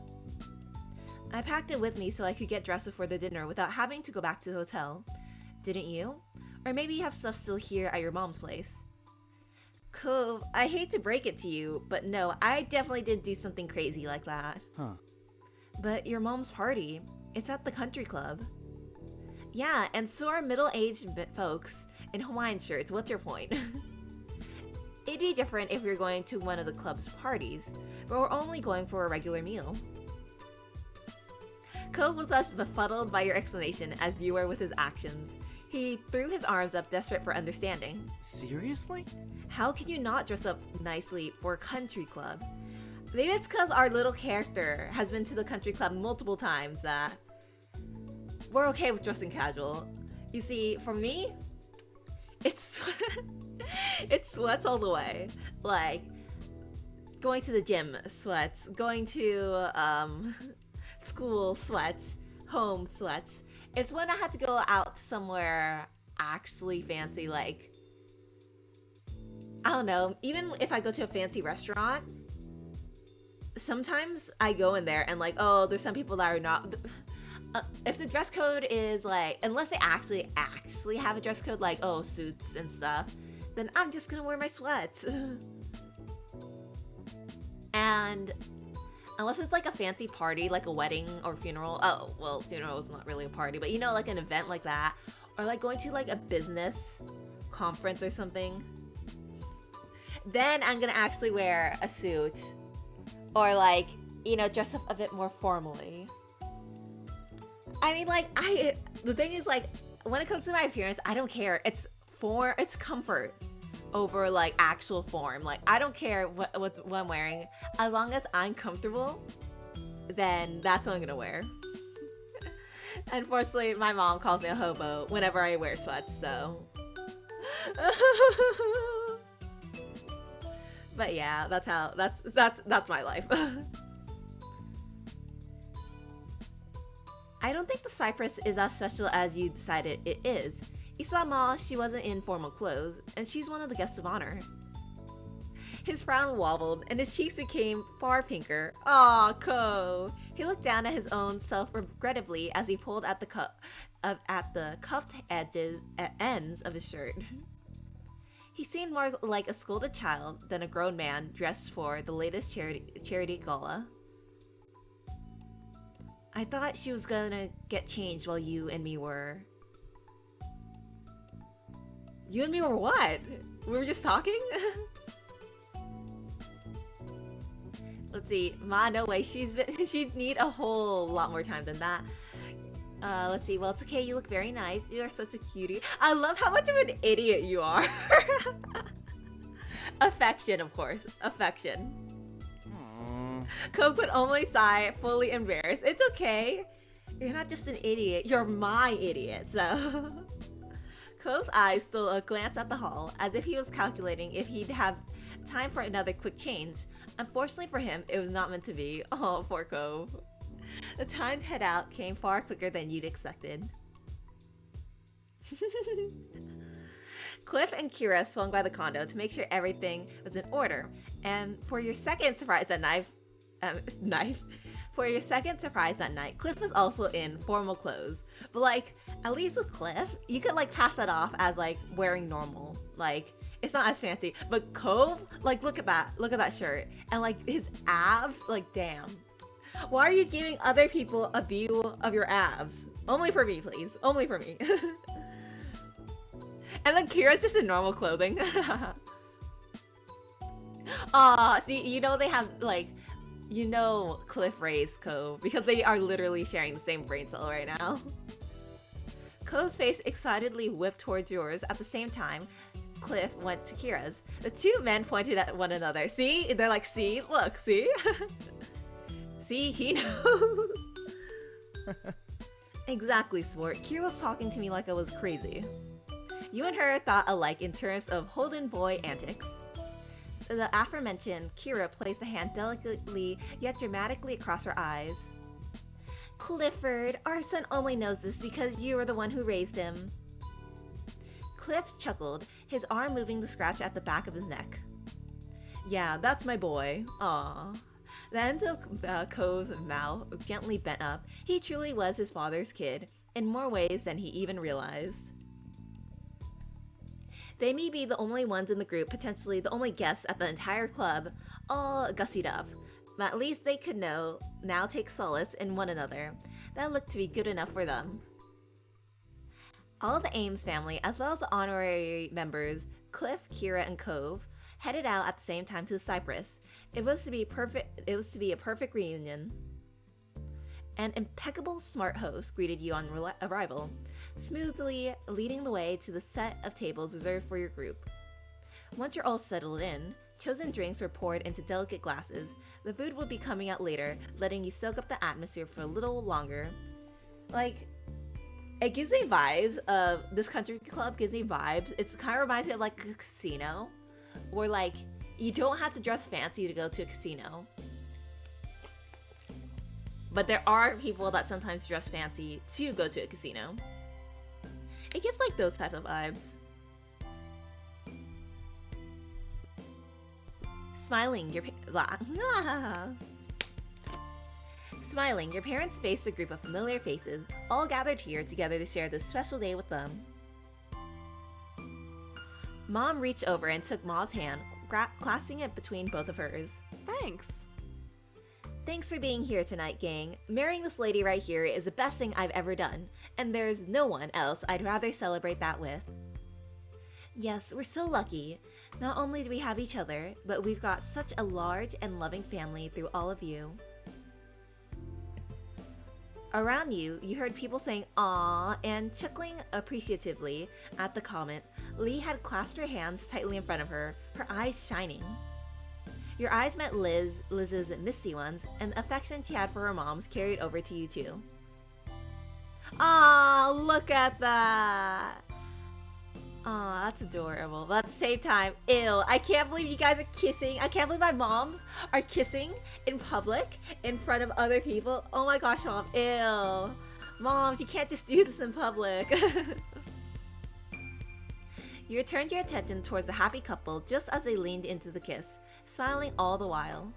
I packed it with me so I could get dressed before the dinner without having to go back to the hotel. Didn't you? Or maybe you have stuff still here at your mom's place. Cool. I hate to break it to you, but no, I definitely didn't do something crazy like that. Huh. But your mom's party, it's at the country club. Yeah, and so are middle-aged folks in Hawaiian shirts. What's your point? It'd be different if you're going to one of the club's parties, but we're only going for a regular meal. Cove was as befuddled by your explanation as you were with his actions. He threw his arms up, desperate for understanding. Seriously? How can you not dress up nicely for a country club? Maybe it's because our little character has been to the country club multiple times that we're okay with dressing casual. You see, for me, it's it's sweats all the way. Like going to the gym, sweats. Going to school, sweats. Home, sweats. It's when I had to go out somewhere actually fancy, like, I don't know, even if I go to a fancy restaurant, sometimes I go in there and like, oh, there's some people that are not, if the dress code is like, unless they actually have a dress code, like, oh, suits and stuff, then I'm just gonna wear my sweats. And unless it's like a fancy party, like a wedding or funeral. Oh, well, funeral is not really a party, but you know, like an event like that. Or like going to like a business conference or something. Then I'm gonna actually wear a suit. Or like, you know, dress up a bit more formally. I mean, like, the thing is, like, when it comes to my appearance, I don't care. It's comfort over like actual form. Like, I don't care what I'm wearing, as long as I'm comfortable, then that's what I'm gonna wear. Unfortunately, my mom calls me a hobo whenever I wear sweats, so but yeah, that's my life. I don't think the Cypress is as special as you decided it is. You saw Ma, she wasn't in formal clothes, and she's one of the guests of honor. His frown wobbled, and his cheeks became far pinker. Aw, Ko! He looked down at his own self regrettably as he pulled at the cuffed ends of his shirt. He seemed more like a scolded child than a grown man dressed for the latest charity gala. I thought she was gonna get changed while you and me were... You and me were what? We were just talking? Let's see. Ma, no way. She'd need a whole lot more time than that. Let's see. Well, it's okay. You look very nice. You are such a cutie. I love how much of an idiot you are. Affection, of course. Affection. Ko could only sigh, fully embarrassed. It's okay. You're not just an idiot. You're my idiot, so... Ko's eyes stole a glance at the hall, as if he was calculating if he'd have time for another quick change. Unfortunately for him, it was not meant to be. Oh, poor Ko. The time to head out came far quicker than you'd expected. Cliff and Kira swung by the condo to make sure everything was in order, and for your second surprise that night, Cliff was also in formal clothes. But like, at least with Cliff, you could like pass that off as like wearing normal. Like, it's not as fancy. But Cove, like, look at that shirt. And like his abs, like, damn. Why are you giving other people a view of your abs? Only for me, please. Only for me. And then Kira's just in normal clothing. Aw, see, you know they have like, you know Cliff raised Cove because they are literally sharing the same brain cell right now. Cove's face excitedly whipped towards yours. At the same time, Cliff went to Kira's. The two men pointed at one another. See? They're like, see? Look, see? See? He knows. Exactly, sport. Kira was talking to me like I was crazy. You and her thought alike in terms of Holden boy antics. the aforementioned Kira placed a hand delicately yet dramatically across her eyes. Clifford, our son only knows this because you were the one who raised him. Cliff chuckled, his arm moving to scratch at the back of his neck. Yeah, that's my boy. Aww. The ends of Cove's mouth gently bent up. He truly was his father's kid, in more ways than he even realized. They may be the only ones in the group, potentially the only guests at the entire club, all gussied up. But at least they could now take solace in one another. That looked to be good enough for them. All of the Ames family, as well as the honorary members, Cliff, Kira, and Cove, headed out at the same time to the Cypress. It was to be a perfect reunion. An impeccable smart host greeted you on arrival, smoothly leading the way to the set of tables reserved for your group. Once you're all settled in, chosen drinks were poured into delicate glasses. The food would be coming out later, letting you soak up the atmosphere for a little longer. Like, it gives me vibes of this country club. Gives me vibes. It kind of reminds me of like a casino, where like you don't have to dress fancy to go to a casino. But there are people that sometimes dress fancy to go to a casino. It gives like those type of vibes. Smiling, your parents faced a group of familiar faces, all gathered here together to share this special day with them. Mom reached over and took Mom's hand, clasping it between both of hers. Thanks. Thanks for being here tonight, gang. Marrying this lady right here is the best thing I've ever done, and there's no one else I'd rather celebrate that with. Yes, we're so lucky. Not only do we have each other, but we've got such a large and loving family through all of you. Around you, you heard people saying "aww" and chuckling appreciatively at the comment. Lee had clasped her hands tightly in front of her, her eyes shining. Your eyes met Liz's misty ones, and the affection she had for her moms carried over to you too. Aw, look at that! Aw, that's adorable. But at the same time, ew, I can't believe you guys are kissing. I can't believe my moms are kissing in public in front of other people. Oh my gosh, Mom, ew. Moms, you can't just do this in public. You turned your attention towards the happy couple just as they leaned into the kiss, smiling all the while.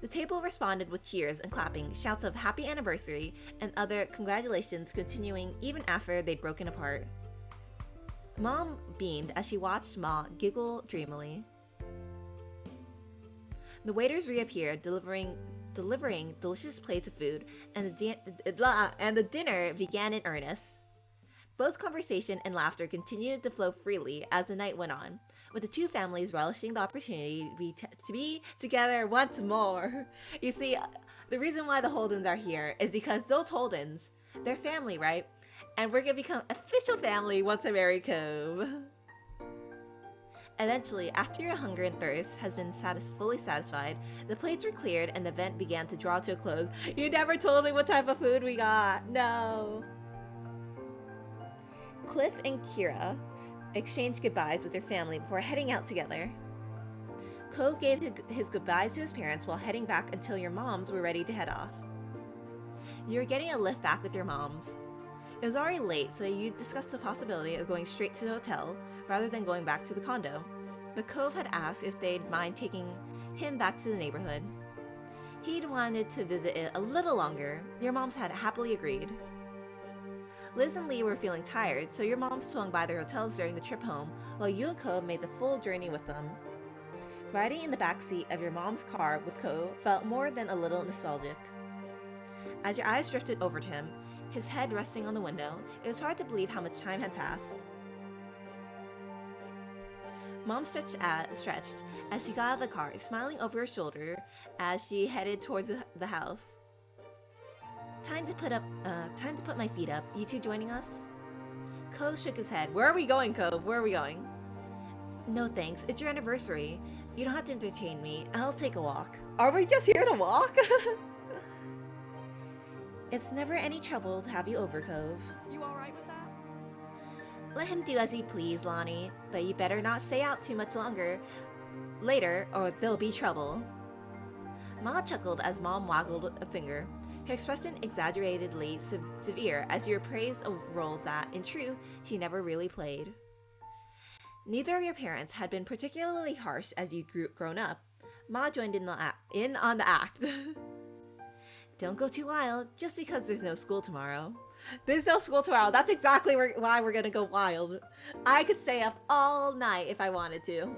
The table responded with cheers and clapping, shouts of happy anniversary, and other congratulations continuing even after they'd broken apart. Mom beamed as she watched Ma giggle dreamily. The waiters reappeared, delivering delicious plates of food, and the dinner began in earnest. Both conversation and laughter continued to flow freely as the night went on, with the two families relishing the opportunity to be together once more. You see, the reason why the Holdens are here is because those Holdens, they're family, right? And we're gonna become official family once I marry Cove. Eventually, after your hunger and thirst has been fully satisfied, the plates were cleared and the event began to draw to a close. You never told me what type of food we got. No. Cliff and Kira exchanged goodbyes with their family before heading out together. Cove gave his goodbyes to his parents while heading back until your moms were ready to head off. You were getting a lift back with your moms. It was already late, so you discussed the possibility of going straight to the hotel rather than going back to the condo, but Cove had asked if they'd mind taking him back to the neighborhood. He'd wanted to visit it a little longer. Your moms had happily agreed. Liz and Lee were feeling tired, so your moms swung by their hotels during the trip home, while you and Cove made the full journey with them. Riding in the backseat of your mom's car with Cove felt more than a little nostalgic. As your eyes drifted over to him, his head resting on the window, it was hard to believe how much time had passed. Mom stretched as she got out of the car, smiling over her shoulder as she headed towards the house. Time to put my feet up. You two joining us? Cove shook his head. Where are we going, Cove? Where are we going? No thanks. It's your anniversary. You don't have to entertain me. I'll take a walk. Are we just here to walk? It's never any trouble to have you over, Cove. You alright with that? Let him do as he please, Lonnie, but you better not stay out too much longer. later, or there'll be trouble. Ma chuckled as Mom waggled a finger, her expression exaggeratedly severe as you appraised a role that, in truth, she never really played. Neither of your parents had been particularly harsh as you'd grown up. Ma joined in on the act. Don't go too wild just because there's no school tomorrow. There's no school tomorrow. That's exactly why we're gonna go wild. I could stay up all night if I wanted to.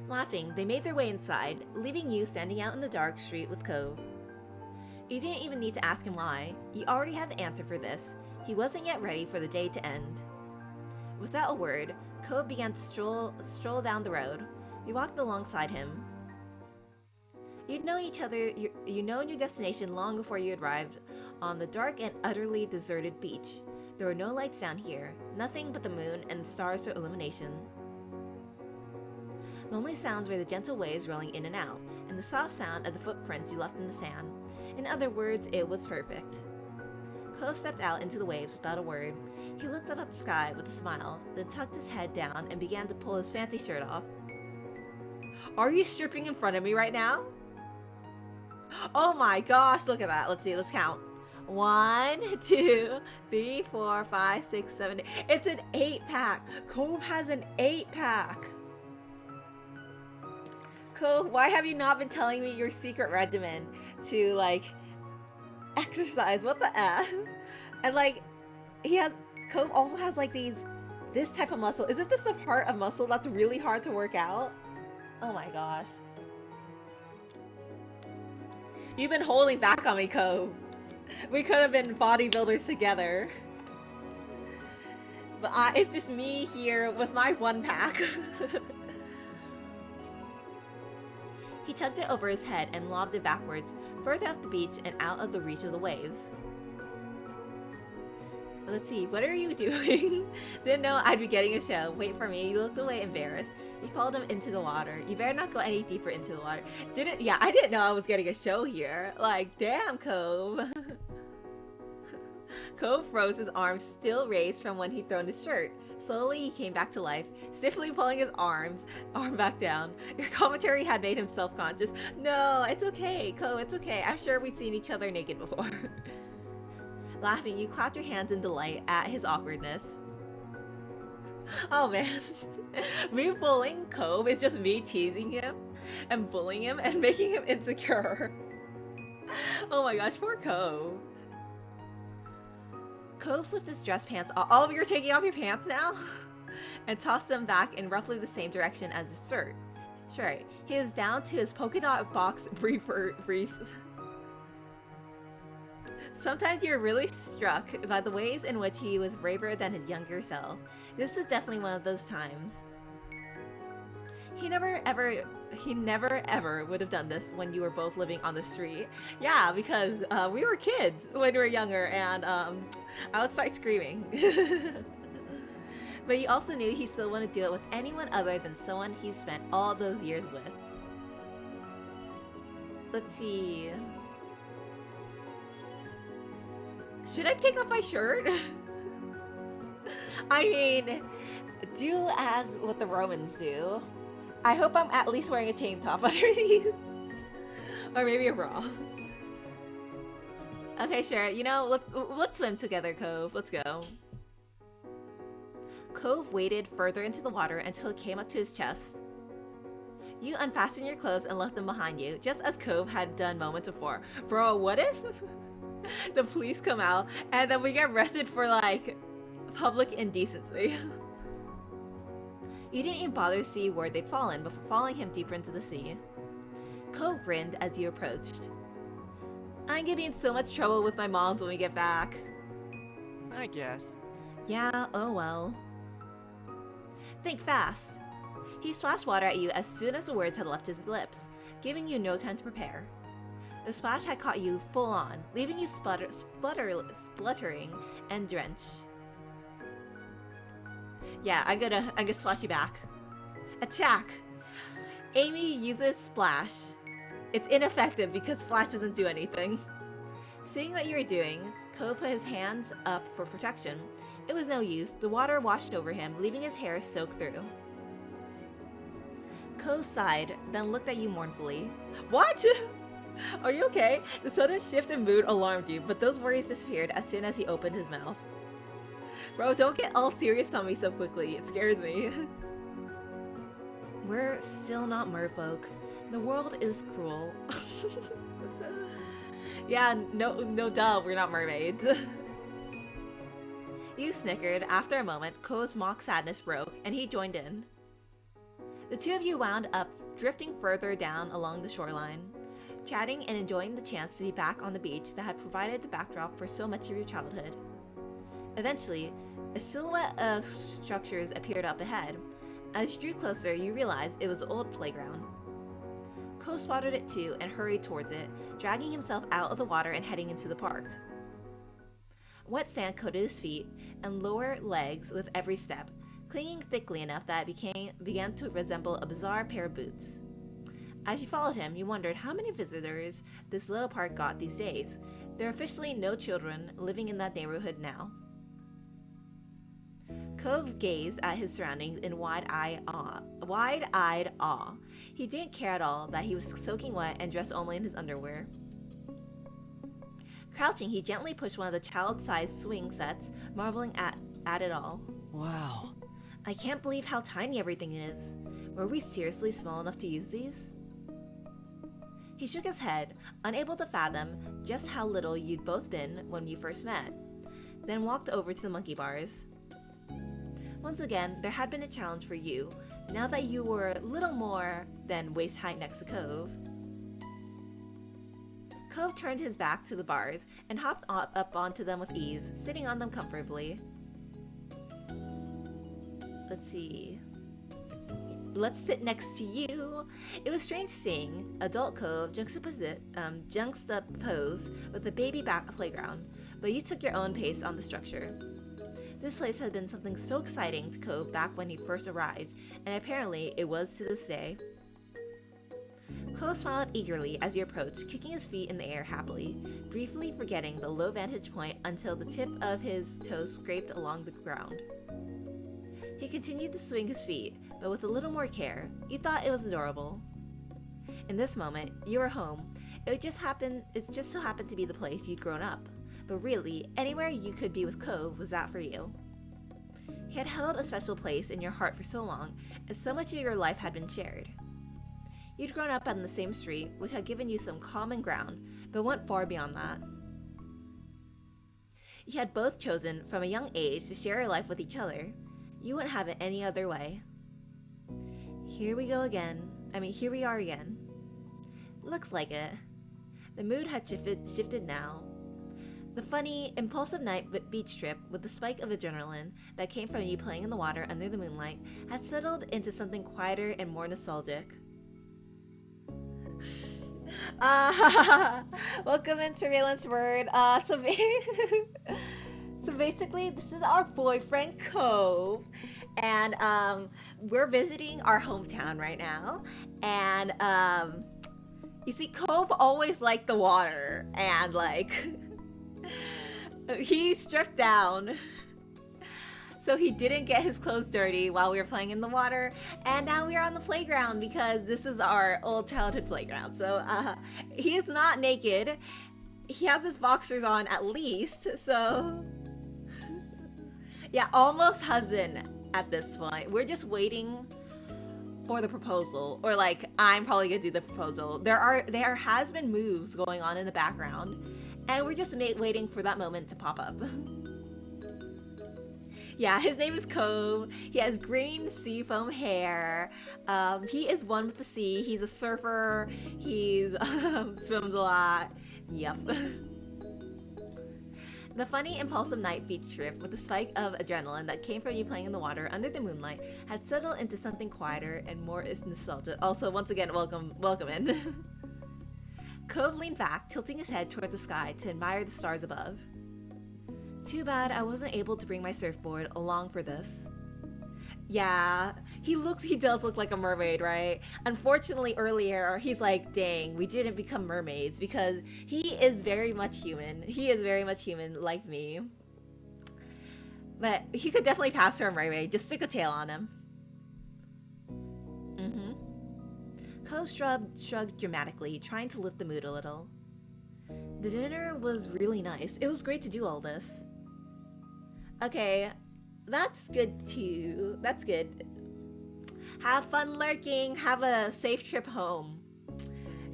Laughing, they made their way inside, leaving you standing out in the dark street with Cove. You didn't even need to ask him why. You already had the answer for this. He wasn't yet ready for the day to end. Without a word, Cove began to stroll down the road. You walked alongside him. You'd known each other, you known your destination long before you arrived on the dark and utterly deserted beach. There were no lights down here, nothing but the moon and the stars for illumination. The only sounds were the gentle waves rolling in and out, and the soft sound of the footprints you left in the sand. In other words, it was perfect. Cove stepped out into the waves without a word. He looked up at the sky with a smile, then tucked his head down and began to pull his fancy shirt off. Are you stripping in front of me right now? Oh my gosh, look at that. Let's see, let's count. 1, 2, 3, 4, 5, 6, 7, 8. It's an 8-pack. Cove has an 8-pack. Cove, why have you not been telling me your secret regimen to, like, exercise? What the F? And, like, Cove also has, like, this type of muscle. Isn't this the part of muscle that's really hard to work out? Oh my gosh. You've been holding back on me, Cove. We could have been bodybuilders together. But it's just me here with my 1-pack. He tucked it over his head and lobbed it backwards, further up the beach and out of the reach of the waves. Let's see, what are you doing? Didn't know I'd be getting a show. Wait for me. You looked away embarrassed. You followed him into the water. You better not go any deeper into the water. I didn't know I was getting a show here. Like, damn, Cove. Cove froze, his arms still raised from when he'd thrown his shirt. Slowly, he came back to life, stiffly pulling his arm back down. Your commentary had made him self-conscious. No, it's okay, Cove, it's okay. I'm sure we've seen each other naked before. Laughing, you clapped your hands in delight at his awkwardness. Oh man. Me bullying Cove is just me teasing him and bullying him and making him insecure. Oh my gosh, poor Cove. Cove slipped his dress pants off. Oh, you're taking off your pants now? And tossed them back in roughly the same direction as his shirt. Sure, he was down to his polka dot box briefs. Sometimes you're really struck by the ways in which he was braver than his younger self. This was definitely one of those times. He never ever would have done this when you were both living on the street. Yeah, because we were kids when we were younger, and I would start screaming. But he also knew he still wanted to do it with anyone other than someone he spent all those years with. Let's see. Should I take off my shirt? I mean, do as what the Romans do. I hope I'm at least wearing a tank top underneath. Or maybe a bra. Okay, sure. You know, let's swim together, Cove. Let's go. Cove waded further into the water until it came up to his chest. You unfastened your clothes and left them behind you, just as Cove had done moments before. Bro, what if the police come out and then we get arrested for, like, public indecency? You didn't even bother to see where they'd fallen before following him deeper into the sea. Cove grinned as you approached. I'm gonna be in so much trouble with my moms when we get back. I guess. Yeah, oh well. Think fast. He splashed water at you as soon as the words had left his lips, giving you no time to prepare. The splash had caught you full on, leaving you spluttering and drenched. Yeah, I'm gonna splash you back. Attack! Amy uses splash. It's ineffective because splash doesn't do anything. Seeing what you were doing, Cove put his hands up for protection. It was no use. The water washed over him, leaving his hair soaked through. Ko sighed, then looked at you mournfully. What? Are you okay? The sudden shift in mood alarmed you, but those worries disappeared as soon as he opened his mouth. Bro, don't get all serious on me so quickly. It scares me. We're still not merfolk. The world is cruel. Yeah, no duh, we're not mermaids. You snickered. After a moment, Ko's mock sadness broke, and he joined in. The two of you wound up drifting further down along the shoreline, chatting and enjoying the chance to be back on the beach that had provided the backdrop for so much of your childhood. Eventually, a silhouette of structures appeared up ahead. As you drew closer, you realized it was an old playground. Ko spotted it too and hurried towards it, dragging himself out of the water and heading into the park. Wet sand coated his feet and lower legs with every step, clinging thickly enough that it began to resemble a bizarre pair of boots. As you followed him, you wondered how many visitors this little park got these days. There are officially no children living in that neighborhood now. Cove gazed at his surroundings in wide-eyed awe. He didn't care at all that he was soaking wet and dressed only in his underwear. Crouching, he gently pushed one of the child-sized swing sets, marveling at it all. Wow. I can't believe how tiny everything is. Were we seriously small enough to use these? He shook his head, unable to fathom just how little you'd both been when you first met, then walked over to the monkey bars. Once again, there had been a challenge for you, now that you were little more than waist height next to Cove. Cove turned his back to the bars and hopped up onto them with ease, sitting on them comfortably. Let's see. Let's sit next to you. It was strange seeing adult Cove juxtaposed with the baby back playground, but you took your own pace on the structure. This place had been something so exciting to Cove back when he first arrived, and apparently it was to this day. Cove smiled eagerly as you approached, kicking his feet in the air happily, briefly forgetting the low vantage point until the tip of his toes scraped along the ground. He continued to swing his feet, but with a little more care. You thought it was adorable. In this moment, you were home. It just so happened to be the place you'd grown up. But really, anywhere you could be with Cove was that for you. He had held a special place in your heart for so long, and so much of your life had been shared. You'd grown up on the same street, which had given you some common ground, but went far beyond that. You had both chosen from a young age to share your life with each other. You wouldn't have it any other way. Here we are again. Looks like it. The mood had shifted now. The funny, impulsive night beach trip with the spike of adrenaline that came from you playing in the water under the moonlight had settled into something quieter and more nostalgic. Welcome in, Surveillance Bird. So basically, this is our boyfriend Cove, and we're visiting our hometown right now. And you see, Cove always liked the water, and like he stripped down so he didn't get his clothes dirty while we were playing in the water, and now we are on the playground because this is our old childhood playground. So he is not naked. He has his boxers on at least, so yeah, almost husband at this point. We're just waiting for the proposal, or like I'm probably gonna do the proposal. There has been moves going on in the background, and we're just waiting for that moment to pop up. Yeah, his name is Cove. He has green seafoam hair. He is one with the sea. He's a surfer. He's swims a lot. Yep. The funny, impulsive night beach trip with the spike of adrenaline that came from you playing in the water under the moonlight had settled into something quieter and more nostalgic. Also, once again, welcome in. Cove leaned back, tilting his head toward the sky to admire the stars above. Too bad I wasn't able to bring my surfboard along for this. Yeah, he does look like a mermaid, right? Unfortunately, earlier, he's like, dang, we didn't become mermaids, because he is very much human. He is very much human, like me. But he could definitely pass for a mermaid. Just stick a tail on him. Ko shrugged dramatically, trying to lift the mood a little. The dinner was really nice. It was great to do all this. Okay, that's good too. That's good. Have fun lurking. Have a safe trip home.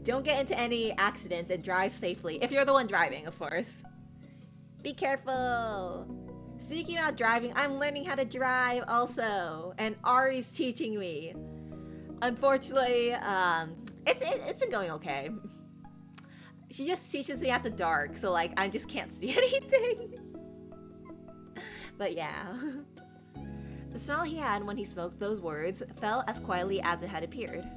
Don't get into any accidents and drive safely. If you're the one driving, of course. Be careful. Speaking about driving, I'm learning how to drive also. And Ari's teaching me. Unfortunately, it's been going okay. She just teaches me at the dark, so like I just can't see anything. But yeah. The smile he had when he spoke those words fell as quietly as it had appeared.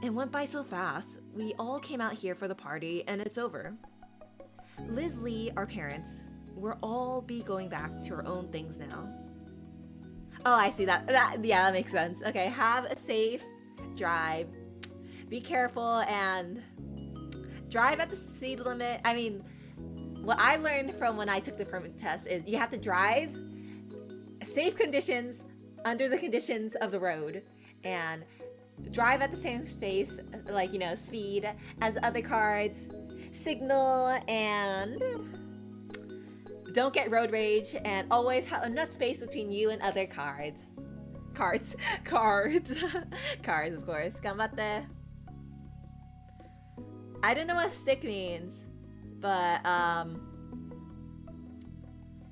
It went by so fast. We all came out here for the party and it's over. Liz Lee, our parents, we'll all be going back to our own things now. Oh, I see that. Yeah, that makes sense. Okay, have a safe drive. Be careful and drive at the speed limit. I mean, what I learned from when I took the permit test is you have to drive safe conditions under the conditions of the road and drive at the same space, like, you know, speed as other cars, signal, and don't get road rage, and always have enough space between you and other cars, of course. Ganbatte. I don't know what stick means, but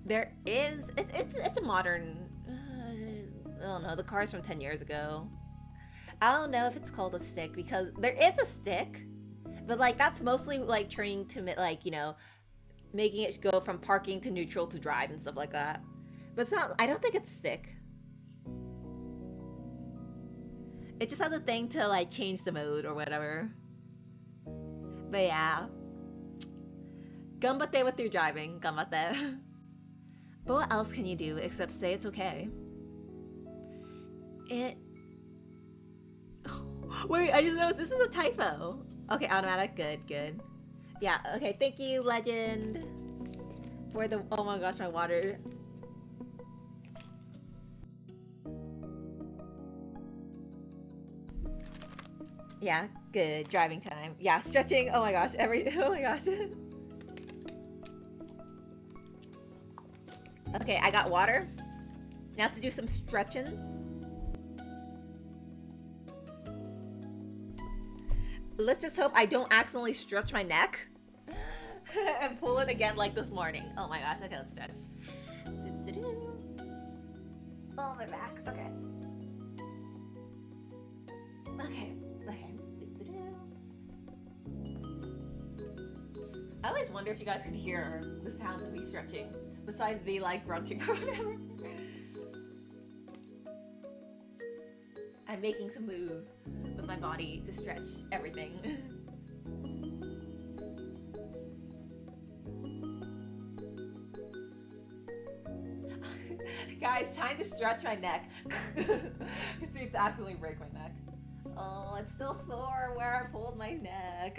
there is it's a modern. I don't know, the car's from 10 years ago. I don't know if it's called a stick because there is a stick, but like that's mostly like turning to like, you know, making it go from parking to neutral to drive and stuff like that. But it's not. I don't think it's stick. It just has a thing to like change the mode or whatever. But yeah. Ganbatte with your driving. Ganbatte. But what else can you do except say it's okay? Wait, I just noticed this is a typo. Okay, automatic. Good. Yeah, okay, thank you, Legend, for the... Oh my gosh, my water. Yeah, good. Driving time. Yeah, stretching. Oh my gosh, oh my gosh. Okay, I got water. Now to do some stretching. Let's just hope I don't accidentally stretch my neck and pull it again like this morning. Oh my gosh, okay, let's stretch. Oh, my back, okay. Okay. I always wonder if you guys could hear the sounds of me stretching, besides me like grunting or whatever. I'm making some moves with my body to stretch everything. Guys, time to stretch my neck. Because it's absolutely break my neck. Oh, it's still sore where I pulled my neck.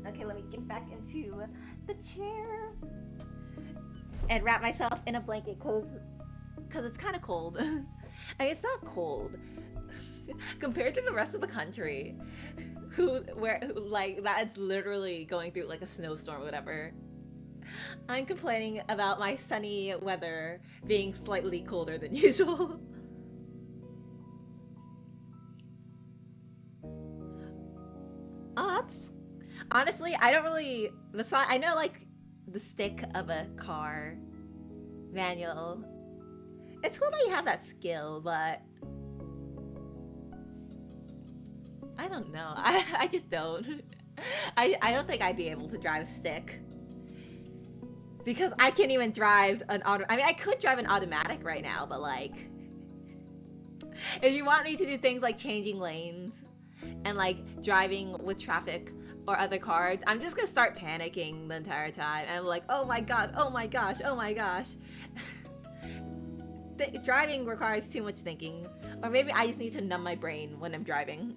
Okay, let me get back into the chair and wrap myself in a blanket because it's kind of cold. I mean, it's not cold compared to the rest of the country, who like that's literally going through like a snowstorm or whatever. I'm complaining about my sunny weather being slightly colder than usual. Oh, that's honestly, I don't really. I know like the stick of a car manual. It's cool that you have that skill, but I don't know. I just don't. I don't think I'd be able to drive a stick. Because I can't even drive an auto. I mean, I could drive an automatic right now, but like, if you want me to do things like changing lanes and like driving with traffic or other cars, I'm just gonna start panicking the entire time. And I'm like, oh my god, oh my gosh, oh my gosh. Driving requires too much thinking, or maybe I just need to numb my brain when I'm driving.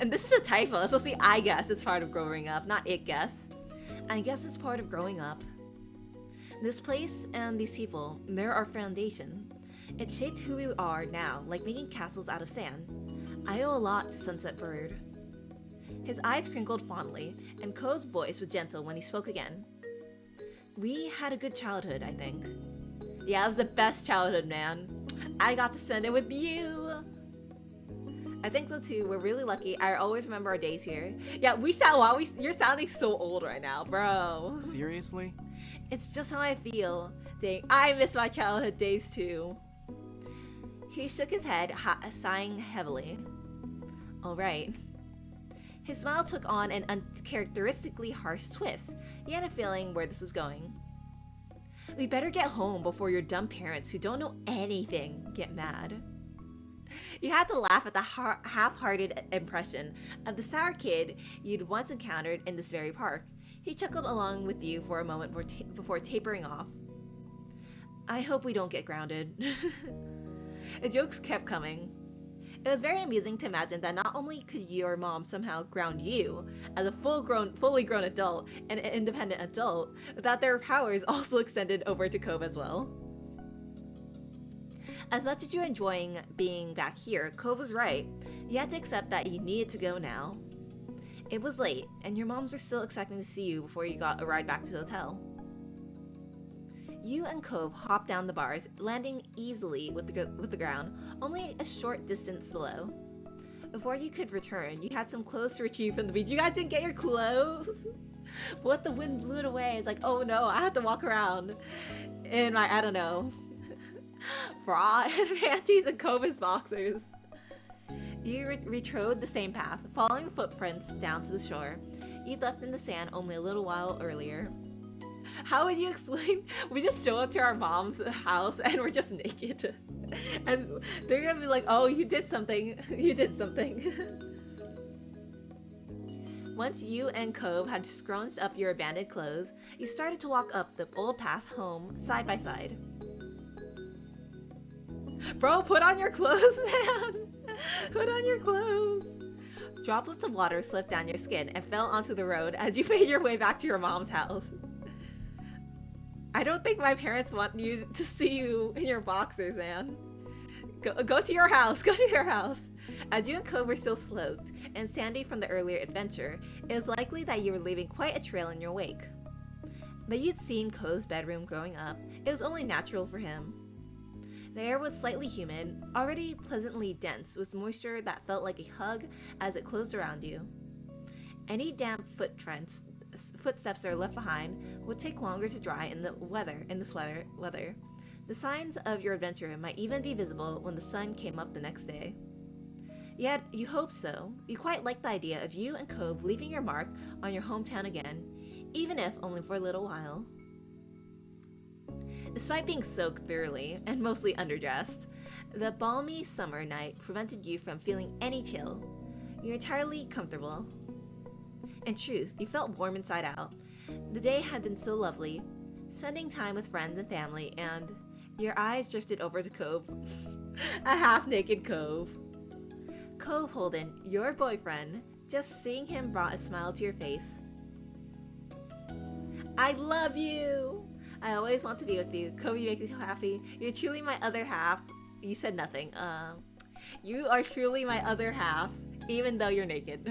And this is a typo. It's supposed to be I guess it's part of growing up, not it guess. I guess it's part of growing up. This place and these people, they're our foundation. It shaped who we are now, like making castles out of sand. I owe a lot to Sunset Bird. His eyes crinkled fondly, and Ko's voice was gentle when he spoke again. We had a good childhood, I think. Yeah, it was the best childhood, man. I got to spend it with you. I think so too. We're really lucky. I always remember our days here. Yeah, you're sounding so old right now, bro. Seriously? It's just how I feel. Dang, I miss my childhood days too. He shook his head, sighing heavily. All right. His smile took on an uncharacteristically harsh twist. He had a feeling where this was going. We better get home before your dumb parents who don't know anything get mad. You had to laugh at the half-hearted impression of the sour kid you'd once encountered in this very park. He chuckled along with you for a moment before tapering off. I hope we don't get grounded. The jokes kept coming. It was very amusing to imagine that not only could your mom somehow ground you as a fully grown adult and an independent adult, but that their powers also extended over to Cove as well. As much as you're enjoying being back here, Cove was right. You had to accept that you needed to go now. It was late, and your moms were still expecting to see you before you got a ride back to the hotel. You and Cove hopped down the bars, landing easily with the ground, only a short distance below. Before you could return, you had some clothes to retrieve from the beach. You guys didn't get your clothes? But the wind blew it away. It's like, oh no, I have to walk around in my, I don't know, bra and panties and Cove's boxers. You retrode the same path, following the footprints down to the shore you'd left in the sand only a little while earlier. How would you explain? We just show up to our mom's house and we're just naked. And they're gonna be like, oh, you did something. You did something. Once you and Cove had scrunched up your abandoned clothes, you started to walk up the old path home side by side. Bro, put on your clothes, man! Put on your clothes! Droplets of water slipped down your skin and fell onto the road as you made your way back to your mom's house. I don't think my parents want you to see you in your boxers, man. Go to your house. Go to your house. As you and Cove were still soaked and sandy from the earlier adventure, it was likely that you were leaving quite a trail in your wake. But you'd seen Cove's bedroom growing up. It was only natural for him. The air was slightly humid, already pleasantly dense with moisture that felt like a hug as it closed around you. Any damp footsteps that are left behind would take longer to dry in the weather. The signs of your adventure might even be visible when the sun came up the next day. Yet, you hoped so. You quite liked the idea of you and Cove leaving your mark on your hometown again, even if only for a little while. Despite being soaked thoroughly and mostly underdressed, the balmy summer night prevented you from feeling any chill. You're entirely comfortable. In truth, you felt warm inside out. The day had been so lovely, spending time with friends and family, and your eyes drifted over to Cove. A half-naked Cove. Cove Holden, your boyfriend. Just seeing him brought a smile to your face. I love you! I always want to be with you. Cove, you make me so happy. You're truly my other half. You said nothing. You are truly my other half, even though you're naked.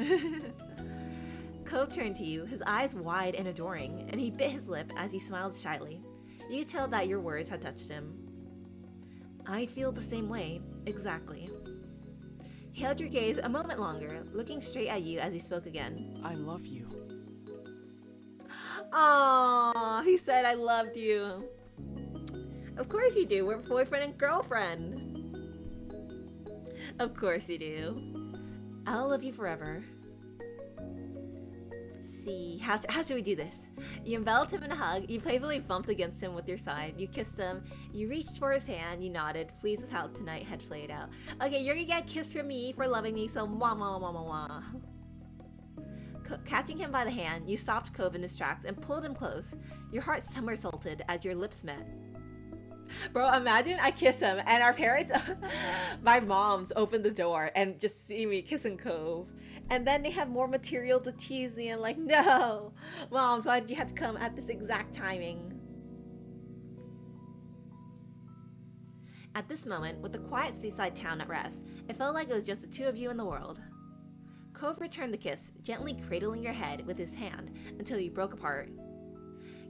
Cove turned to you, his eyes wide and adoring, and he bit his lip as he smiled shyly. You could tell that your words had touched him. I feel the same way, exactly. He held your gaze a moment longer, looking straight at you as he spoke again. I love you. Aww, he said I loved you. Of course you do, we're boyfriend and girlfriend. Of course you do. I'll love you forever. Let's see, how should we do this? You enveloped him in a hug, you playfully bumped against him with your side, you kissed him, you reached for his hand, you nodded, pleased with how tonight had played out. Okay, you're gonna get a kiss from me for loving me, so mwah mwah mwah mwah mwah. Catching him by the hand, you stopped Cove in his tracks and pulled him close. Your heart somersaulted as your lips met. Bro, imagine I kiss him and our parents, my moms open the door and just see me kissing Cove. And then they have more material to tease me. I'm like, no, moms, why did you have to come at this exact timing? At this moment, with the quiet seaside town at rest, it felt like it was just the two of you in the world. Cove returned the kiss, gently cradling your head with his hand until you broke apart.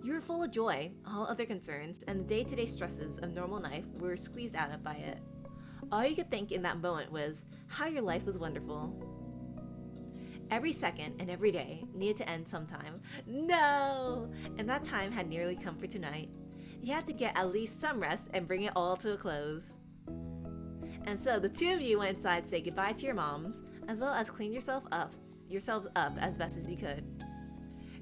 You were full of joy, all other concerns, and the day-to-day stresses of normal life were squeezed out of by it. All you could think in that moment was how your life was wonderful. Every second and every day needed to end sometime. No! And that time had nearly come for tonight. You had to get at least some rest and bring it all to a close. And so the two of you went inside to say goodbye to your moms, as well as clean yourselves up as best as you could.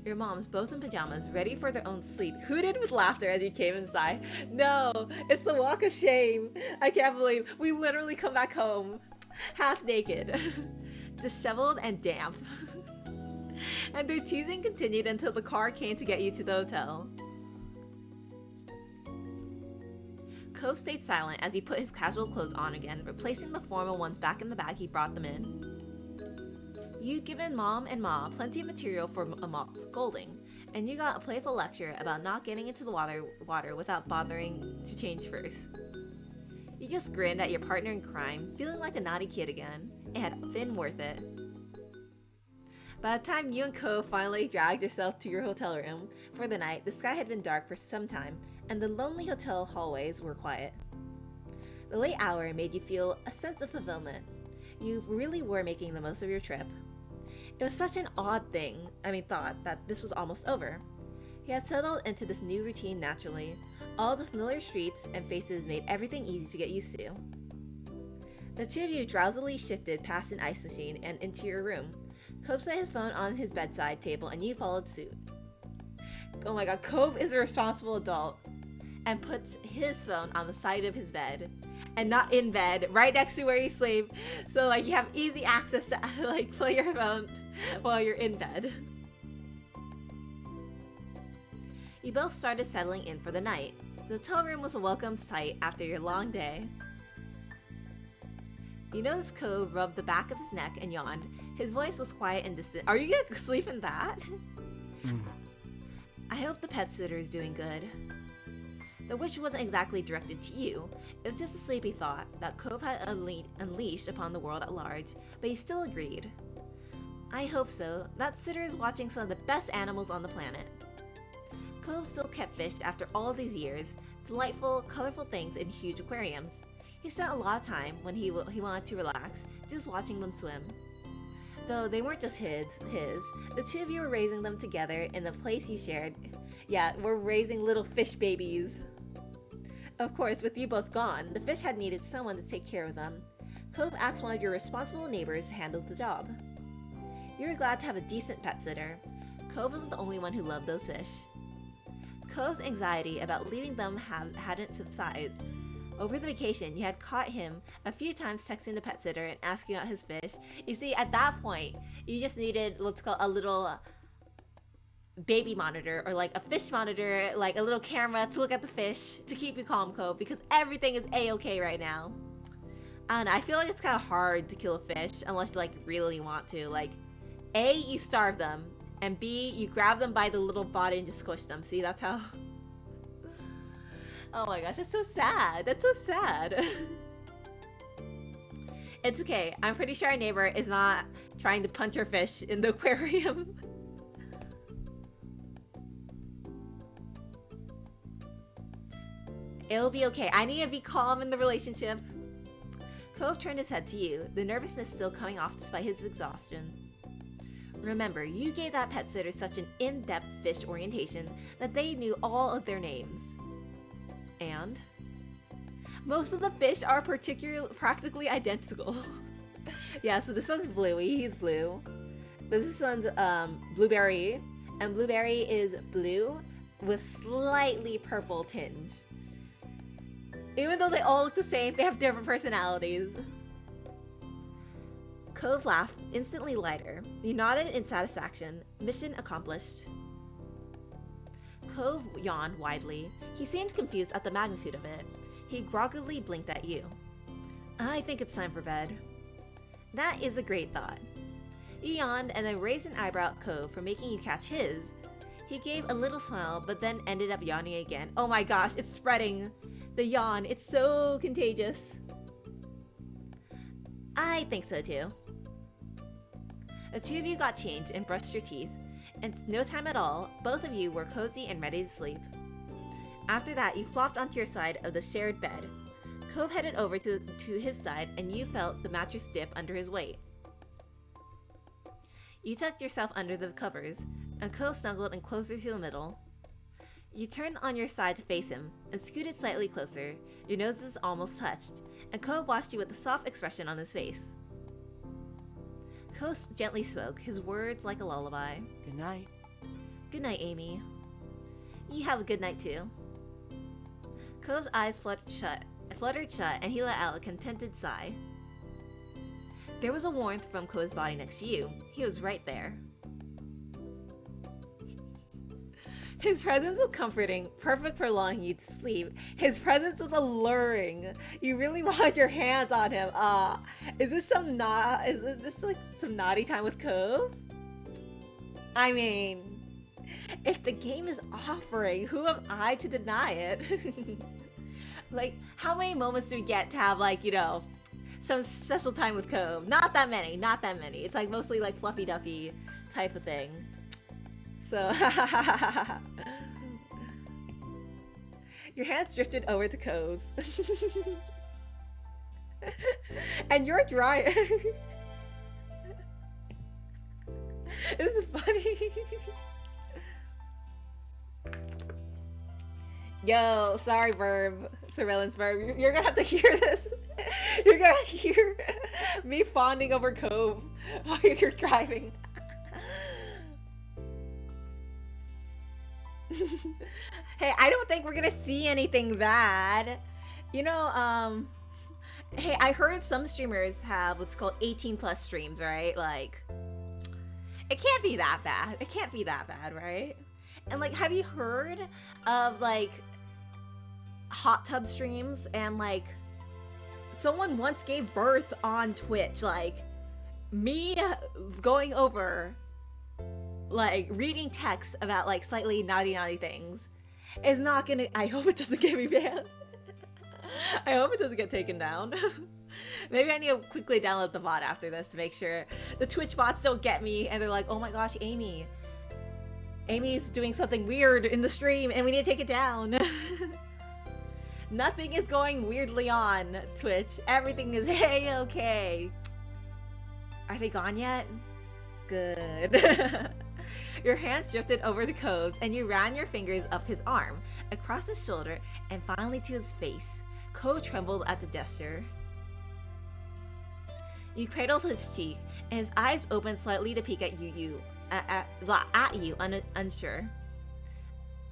Your moms, both in pajamas, ready for their own sleep, hooted with laughter as you came inside. No, it's the walk of shame. I can't believe we literally come back home, half naked, disheveled and damp. And their teasing continued until the car came to get you to the hotel. Cove stayed silent as he put his casual clothes on again, replacing the formal ones back in the bag he brought them in. You'd given Mom and Ma plenty of material for a mock scolding, and you got a playful lecture about not getting into the water without bothering to change first. You just grinned at your partner in crime, feeling like a naughty kid again. It had been worth it. By the time you and Cove finally dragged yourself to your hotel room for the night, the sky had been dark for some time, and the lonely hotel hallways were quiet. The late hour made you feel a sense of fulfillment. You really were making the most of your trip. It was such an odd thought that this was almost over. He had settled into this new routine naturally. All the familiar streets and faces made everything easy to get used to. The two of you drowsily shifted past an ice machine and into your room. Cove set his phone on his bedside table and you followed suit. Oh my god, Cove is a responsible adult and puts his phone on the side of his bed. And not in bed, right next to where you sleep. So like you have easy access to like play your phone while you're in bed. You both started settling in for the night. The hotel room was a welcome sight after your long day. You noticed Cove rubbed the back of his neck and yawned. His voice was quiet and distant. Are you gonna sleep in that? I hope the pet sitter is doing good. The wish wasn't exactly directed to you. It was just a sleepy thought that Cove had unleashed upon the world at large, but he still agreed. I hope so. That sitter is watching some of the best animals on the planet. Cove still kept fish after all these years, delightful, colorful things in huge aquariums. He spent a lot of time when he wanted to relax, just watching them swim. Though they weren't just his, the two of you were raising them together in the place you shared. Yeah, we're raising little fish babies. Of course, with you both gone, the fish had needed someone to take care of them. Cove asked one of your responsible neighbors to handle the job. You were glad to have a decent pet sitter. Cove wasn't the only one who loved those fish. Cove's anxiety about leaving them hadn't subsided. Over the vacation, you had caught him a few times texting the pet sitter and asking about his fish. You see, at that point, you just needed, let's call it a little baby monitor or like a fish monitor, like a little camera to look at the fish to keep you calm, Cove, because everything is a-okay right now. I don't know, I feel like it's kind of hard to kill a fish unless you like really want to. Like, A, you starve them, and B, you grab them by the little body and just squish them. See, that's how... Oh my gosh, that's so sad. That's so sad. It's okay. I'm pretty sure our neighbor is not trying to punch her fish in the aquarium. It'll be okay. I need to be calm in the relationship. Cove turned his head to you, the nervousness still coming off despite his exhaustion. Remember, you gave that pet sitter such an in-depth fish orientation that they knew all of their names. And most of the fish are practically identical. Yeah, so this one's Bluey, he's blue. But this one's Blueberry, and Blueberry is blue with slightly purple tinge. Even though they all look the same, they have different personalities. Cove laughed, instantly lighter. You nodded in satisfaction. Mission accomplished. Cove yawned widely. He seemed confused at the magnitude of it. He groggily blinked at you. I think it's time for bed. That is a great thought. He yawned and then raised an eyebrow at Cove for making you catch his. He gave a little smile but then ended up yawning again. Oh my gosh, it's spreading. The yawn, it's so contagious. I think so too. The two of you got changed and brushed your teeth. In no time at all, both of you were cozy and ready to sleep. After that, you flopped onto your side of the shared bed. Cove headed over to his side, and you felt the mattress dip under his weight. You tucked yourself under the covers, and Cove snuggled in closer to the middle. You turned on your side to face him, and scooted slightly closer. Your noses almost touched, and Cove watched you with a soft expression on his face. Cove gently spoke, his words like a lullaby. Good night. Good night, Amy. You have a good night too. Cove's eyes fluttered shut, and he let out a contented sigh. There was a warmth from Cove's body next to you. He was right there. His presence was comforting, perfect for lulling you to sleep. His presence was alluring. You really wanted your hands on him. Is this like some naughty time with Cove? I mean, if the game is offering, who am I to deny it? Like, how many moments do we get to have, like, you know, some special time with Cove? Not that many, not that many. It's like mostly like fluffy duffy type of thing. So, your hands drifted over to Cove's. And you're dry. This is funny. Yo, sorry, Verb. Surveillance Verb. You're gonna have to hear this. You're gonna hear me fawning over Cove while you're driving. Hey, I don't think we're gonna see anything bad. You know, hey, I heard some streamers have what's called 18+ streams, right? Like, it can't be that bad. It can't be that bad, right? And like, have you heard of like hot tub streams? And like, someone once gave birth on Twitch. Like, me going over, like, reading texts about like slightly naughty things is not gonna. I hope it doesn't get me banned. I hope it doesn't get taken down. Maybe I need to quickly download the bot after this to make sure the Twitch bots don't get me and they're like, oh my gosh, Amy's doing something weird in the stream and we need to take it down. Nothing is going weirdly on Twitch. Everything is A-okay. Are they gone yet? Good. Your hands drifted over the Cove's and you ran your fingers up his arm, across his shoulder, and finally to his face. Cove trembled at the gesture. You cradled his cheek, and his eyes opened slightly to peek at you, unsure.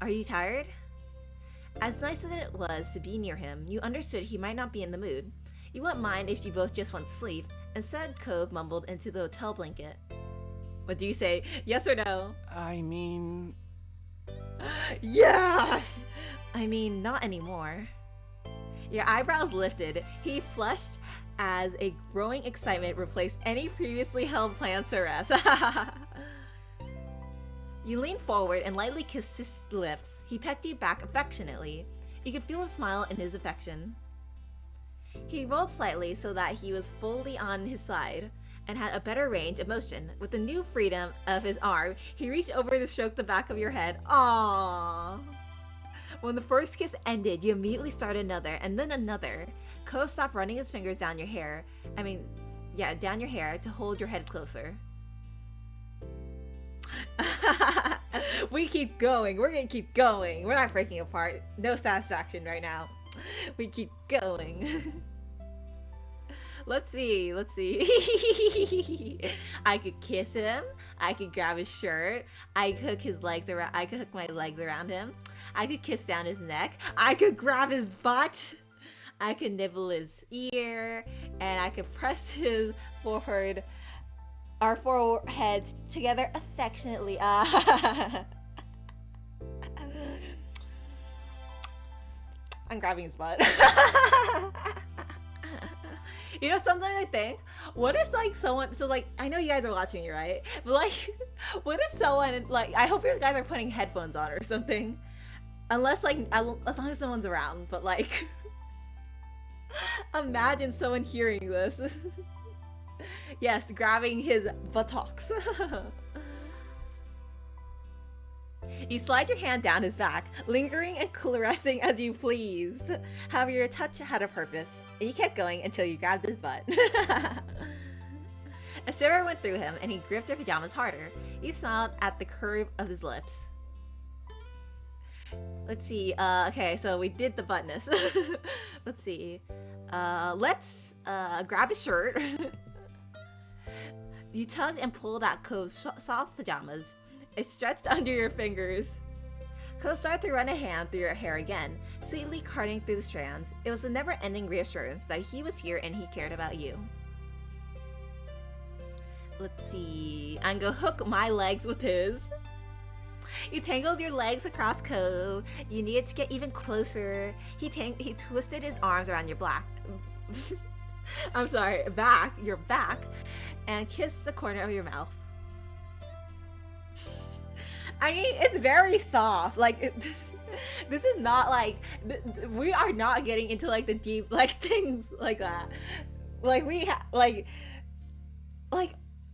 Are you tired? As nice as it was to be near him, you understood he might not be in the mood. You wouldn't mind if you both just went to sleep. Instead, Cove mumbled into the hotel blanket. What do you say? Yes or no? I mean... Yes! I mean, not anymore. Your eyebrows lifted. He flushed as a growing excitement replaced any previously held plans to rest. You leaned forward and lightly kissed his lips. He pecked you back affectionately. You could feel a smile in his affection. He rolled slightly so that he was fully on his side and had a better range of motion. With the new freedom of his arm, he reached over to stroke the back of your head. Aww. When the first kiss ended, you immediately started another, and then another. Cove stopped running his fingers down your hair. Down your hair to hold your head closer. We keep going. We're gonna keep going. We're not breaking apart. No satisfaction right now. We keep going. Let's see. I could kiss him. I could grab his shirt. I could hook my legs around him. I could kiss down his neck. I could grab his butt. I could nibble his ear, and I could press his forehead, our foreheads together affectionately. I'm grabbing his butt. You know, sometimes I think, what if like someone, so like, I know you guys are watching me, right? But like, what if someone, like, I hope you guys are putting headphones on or something. Unless, like, as long as someone's around, but, like... Imagine someone hearing this. Yes, grabbing his buttocks. You slide your hand down his back, lingering and caressing as you please. However, your touch had a purpose, and you kept going until you grabbed his butt. A shiver went through him, and he gripped your pajamas harder. You smiled at the curve of his lips. Let's see, okay, so we did the buttness. Let's see. Let's grab his shirt. You tugged and pulled at Cove's soft pajamas. It stretched under your fingers. Cove started to run a hand through your hair again, sweetly cutting through the strands. It was a never-ending reassurance that he was here and he cared about you. Let's see. I'm gonna hook my legs with his. You tangled your legs across Cove. You needed to get even closer. He twisted his arms around your back, your back, and kissed the corner of your mouth. I mean, it's very soft. Like, this is not like, we are not getting into like the deep, like things like that. Like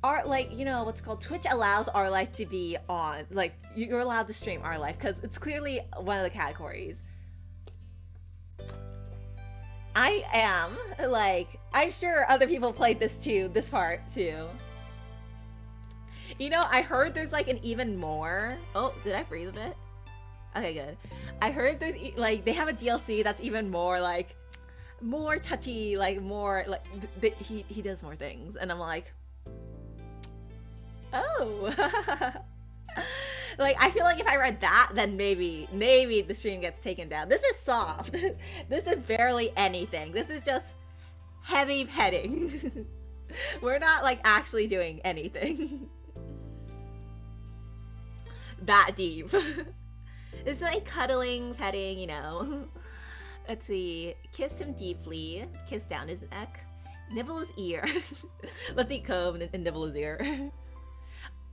our, like, you know, what's called Twitch allows our life to be on, like, you're allowed to stream our life because it's clearly one of the categories. I am, like, I'm sure other people played this too, this part too. You know, I heard there's like an even more. Oh, did I freeze a bit? Okay, good. I heard there's like they have a DLC that's even more like more touchy, like more like he does more things, and I'm like, oh. Like, I feel like if I read that, then maybe the stream gets taken down. This is soft. This is barely anything. This is just heavy petting. We're not like actually doing anything that deep. It's like cuddling, petting, you know. Let's see. Kiss him deeply. Kiss down his neck. Nibble his ear. Let's eat Cove and nibble his ear.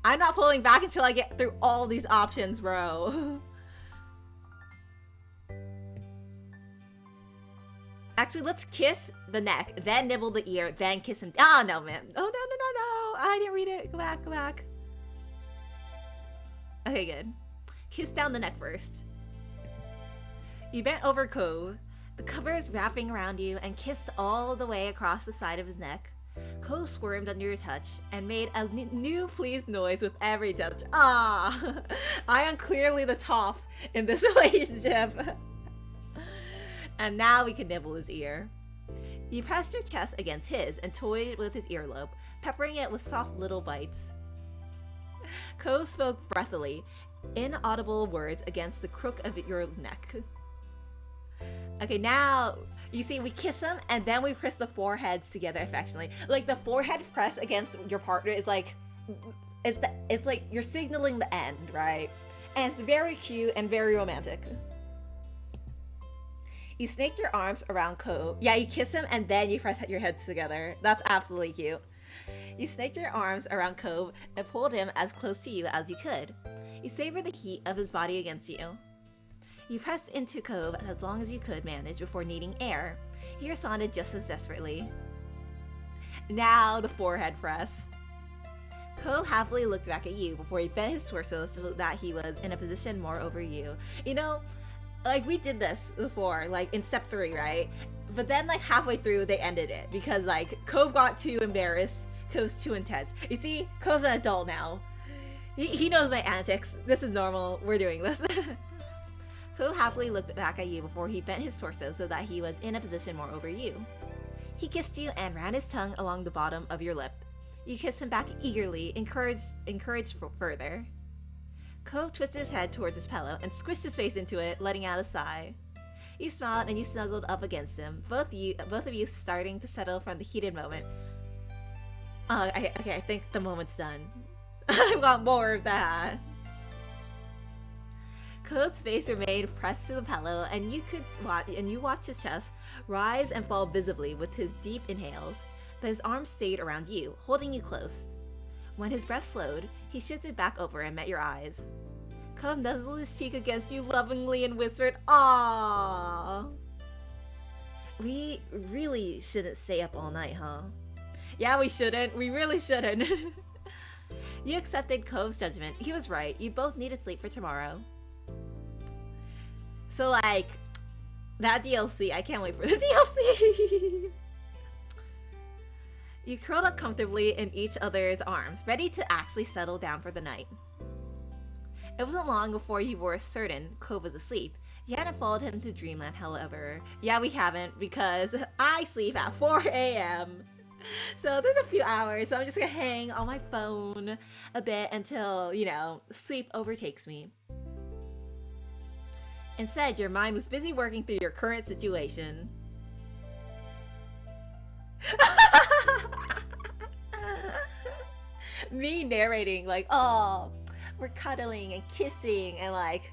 I'm not pulling back until I get through all these options, bro. Actually, let's kiss the neck, then nibble the ear, then kiss him. Oh, no, man. Oh, no. I didn't read it. Go back. Okay, good. Kiss down the neck first. You bent over Cove. The covers wrapping around you and kissed all the way across the side of his neck. Cove squirmed under your touch and made a new pleased noise with every touch. Ah, I am clearly the top in this relationship. And now we can nibble his ear. You pressed your chest against his and toyed with his earlobe, peppering it with soft little bites. Cove spoke breathily, inaudible words against the crook of your neck. Okay, now, you see, we kiss him, and then we press the foreheads together affectionately. Like, the forehead press against your partner is like, it's like you're signaling the end, right? And it's very cute and very romantic. You snaked your arms around Cove. Yeah, you kiss him, and then you press your heads together. That's absolutely cute. You snaked your arms around Cove and pulled him as close to you as you could. You savored the heat of his body against you. You pressed into Cove as long as you could manage before needing air. He responded just as desperately. Now the forehead press. Cove happily looked back at you before he bent his torso so that he was in a position more over you. You know, like, we did this before, like, in step 3, right? But then, like, halfway through, they ended it because, like, Cove got too embarrassed. Cove's too intense. You see, Cove's an adult now. He knows my antics. This is normal. We're doing this. Cove happily looked back at you before he bent his torso so that he was in a position more over you. He kissed you and ran his tongue along the bottom of your lip. You kissed him back eagerly, encouraged further. Cove twisted his head towards his pillow and squished his face into it, letting out a sigh. You smiled and you snuggled up against him, both of you starting to settle from the heated moment. Okay, I think the moment's done. I want more of that. Cove's face remained pressed to the pillow, and you watched his chest rise and fall visibly with his deep inhales, but his arms stayed around you, holding you close. When his breath slowed, he shifted back over and met your eyes. Cove nuzzled his cheek against you lovingly and whispered, "Aww." We really shouldn't stay up all night, huh? Yeah, we shouldn't. We really shouldn't. You accepted Cove's judgment. He was right. You both needed sleep for tomorrow. So, like, that DLC, I can't wait for the DLC. You curled up comfortably in each other's arms, ready to actually settle down for the night. It wasn't long before you were certain Cove was asleep. You hadn't followed him to Dreamland, however. Yeah, we haven't, because I sleep at 4 a.m. So there's a few hours, so I'm just gonna hang on my phone a bit until, you know, sleep overtakes me. Instead, your mind was busy working through your current situation. Me narrating like, oh, we're cuddling and kissing and like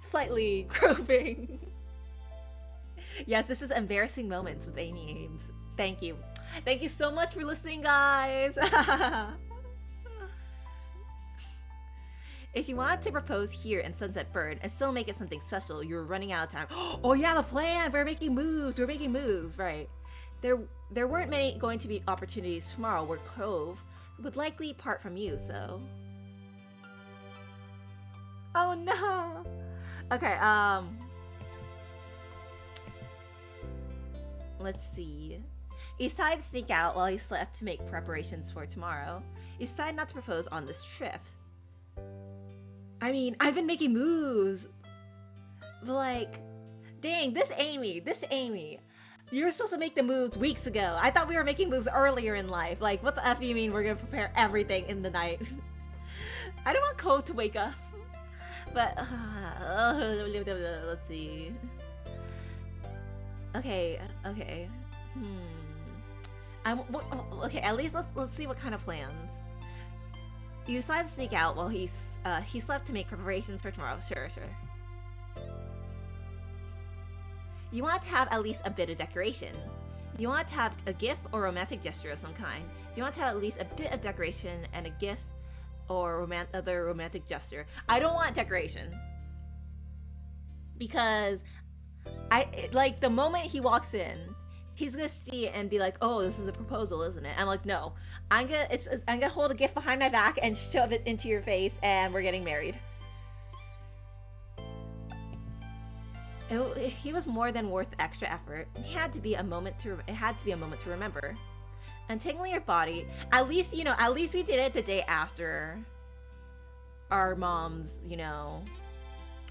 slightly groping. Yes, this is embarrassing moments with Amy Ames. Thank you. Thank you so much for listening, guys. If you wanted to propose here in Sunset Bird and still make it something special, you're running out of time. Oh yeah, the plan! We're making moves! We're making moves, right. There weren't many going to be opportunities tomorrow where Cove would likely part from you, so... Oh no! Okay, let's see. You decided to sneak out while he slept to make preparations for tomorrow. You decided not to propose on this trip. I mean, I've been making moves! But like, dang, this Amy! You were supposed to make the moves weeks ago. I thought we were making moves earlier in life. Like, what the F you mean we're gonna prepare everything in the night? I don't want Cove to wake us. But, let's see. Okay. Okay, at least let's see what kind of plans. You decided to sneak out while he slept to make preparations for tomorrow. Sure. You want to have at least a bit of decoration. You want to have a gift or romantic gesture of some kind. You want to have at least a bit of decoration and a gift or other romantic gesture. I don't want decoration. Because like the moment he walks in, he's gonna see it and be like, "Oh, this is a proposal, isn't it?" I'm like, "No, I'm gonna hold a gift behind my back and shove it into your face, and we're getting married." He was more than worth the extra effort. It had to be a moment to remember. Untangling your body. At least we did it the day after our mom's,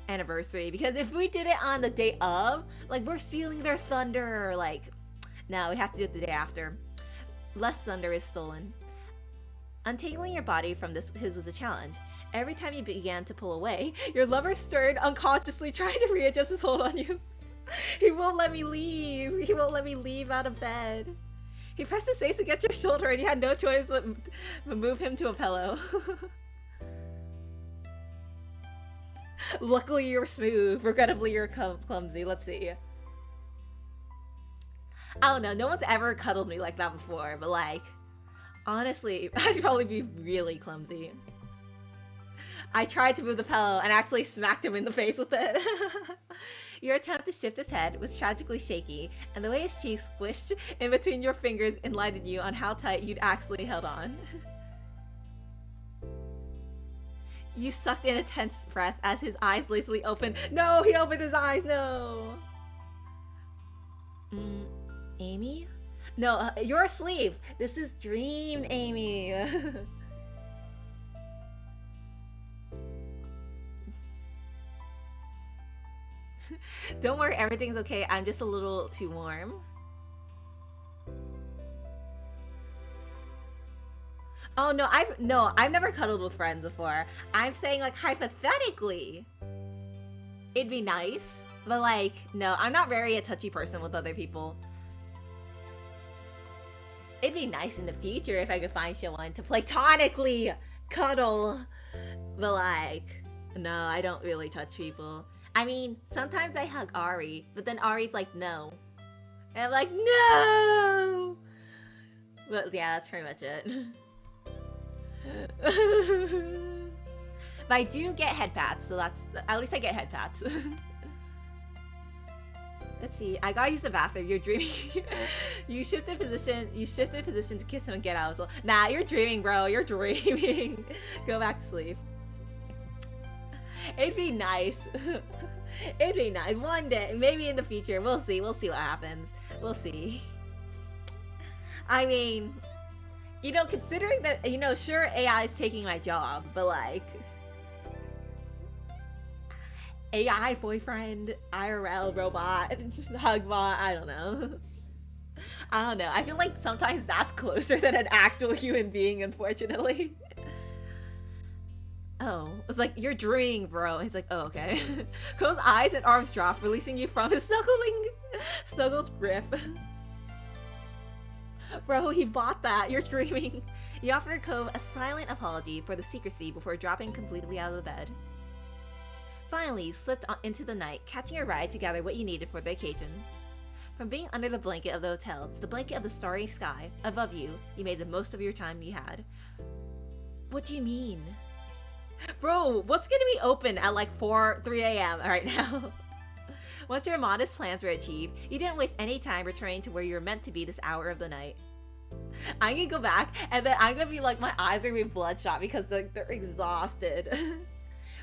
anniversary. Because if we did it on the day of, like, we're stealing their thunder. Like, no, we have to do it the day after. Less thunder is stolen. Untangling your body from his was a challenge. Every time you began to pull away, your lover stirred, unconsciously trying to readjust his hold on you. He won't let me leave. He won't let me leave out of bed. He pressed his face against your shoulder and you had no choice but move him to a pillow. Luckily you're smooth. Regrettably you're clumsy. Let's see. I don't know. No one's ever cuddled me like that before, but like, honestly, I'd probably be really clumsy. I tried to move the pillow and actually smacked him in the face with it. Your attempt to shift his head was tragically shaky, and the way his cheeks squished in between your fingers enlightened you on how tight you'd actually held on. You sucked in a tense breath as his eyes lazily opened. No, he opened his eyes, no! Amy? No, you're asleep. This is Dream Amy. Don't worry, everything's okay. I'm just a little too warm. Oh no, I've never cuddled with friends before. I'm saying, like, hypothetically, it'd be nice, but like, no, I'm not very a touchy person with other people. It'd be nice in the future if I could find someone to platonically cuddle, but like, no, I don't really touch people. I mean, sometimes I hug Ari, but then Ari's like, no. And I'm like, no! But yeah, that's pretty much it. But I do get head pats, so that's at least I get head pats. Let's see. I gotta use the bathroom. You're dreaming. You shifted position. You shifted position to kiss him and get out. So, nah, you're dreaming, bro. You're dreaming. Go back to sleep. It'd be nice. It'd be nice. One day, maybe in the future. We'll see. We'll see what happens. We'll see. I mean, you know, considering that, you know, sure, AI is taking my job, but like, AI boyfriend, IRL robot, hug bot, I don't know. I don't know. I feel like sometimes that's closer than an actual human being, unfortunately. Oh, it's like, you're dreaming, bro. He's like, oh, okay. Cole's eyes and arms drop, releasing you from his snuggled grip. Bro, he bought that. You're dreaming. You offered Cove a silent apology for the secrecy before dropping completely out of the bed. Finally, you slipped into the night, catching a ride to gather what you needed for the occasion. From being under the blanket of the hotel to the blanket of the starry sky above you, you made the most of your time you had. What do you mean? Bro, what's gonna be open at like 3 a.m. right now? Once your modest plans were achieved, you didn't waste any time returning to where you were meant to be this hour of the night. I'm gonna go back, and then I'm gonna be like, my eyes are gonna be bloodshot because they're exhausted.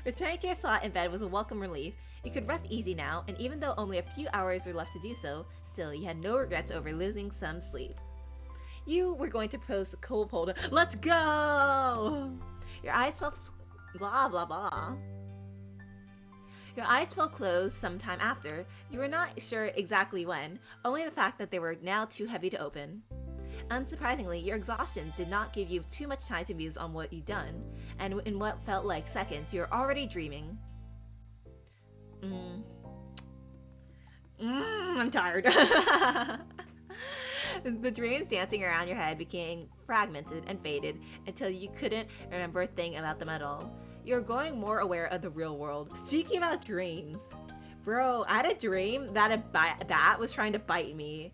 Returning to your spot in bed was a welcome relief. You could rest easy now, and even though only a few hours were left to do so, still you had no regrets over losing some sleep. You were going to post Cove Holder. Let's go! Your eyes felt blah blah blah. Your eyes fell closed sometime after. You were not sure exactly when, only the fact that they were now too heavy to open. Unsurprisingly, your exhaustion did not give you too much time to muse on what you'd done, and in what felt like seconds, you were already dreaming. I'm tired. The dreams dancing around your head became fragmented and faded until you couldn't remember a thing about them at all. You're growing more aware of the real world. Speaking about dreams, bro, I had a dream that a bat was trying to bite me.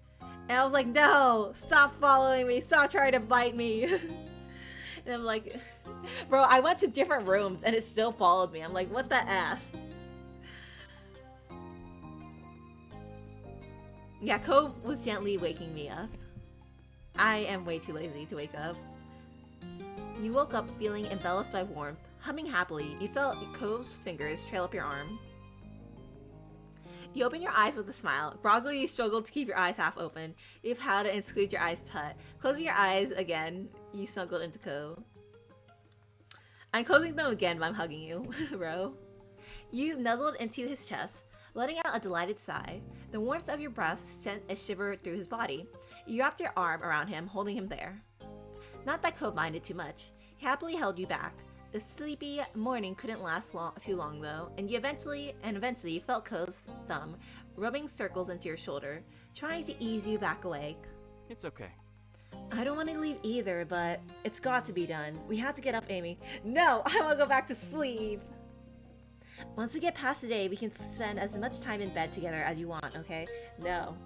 And I was like, no, stop following me, stop trying to bite me. And I'm like, bro, I went to different rooms and it still followed me. I'm like, what the F? Yeah, Cove was gently waking me up. I am way too lazy to wake up. You woke up feeling enveloped by warmth. Humming happily, you felt Cove's fingers trail up your arm. You open your eyes with a smile. Groggily, you struggled to keep your eyes half open. You held it and squeezed your eyes tight. Closing your eyes again, you snuggled into Cove. I'm closing them again, but I'm hugging you, bro. You nuzzled into his chest, letting out a delighted sigh. The warmth of your breath sent a shiver through his body. You wrapped your arm around him, holding him there. Not that Cove minded too much. He happily held you back. The sleepy morning couldn't last too long though, and eventually you felt Cove's thumb rubbing circles into your shoulder, trying to ease you back awake. It's okay. I don't want to leave either, but it's got to be done. We have to get up, Amy. No, I want to go back to sleep. Once we get past today, we can spend as much time in bed together as you want, okay? No.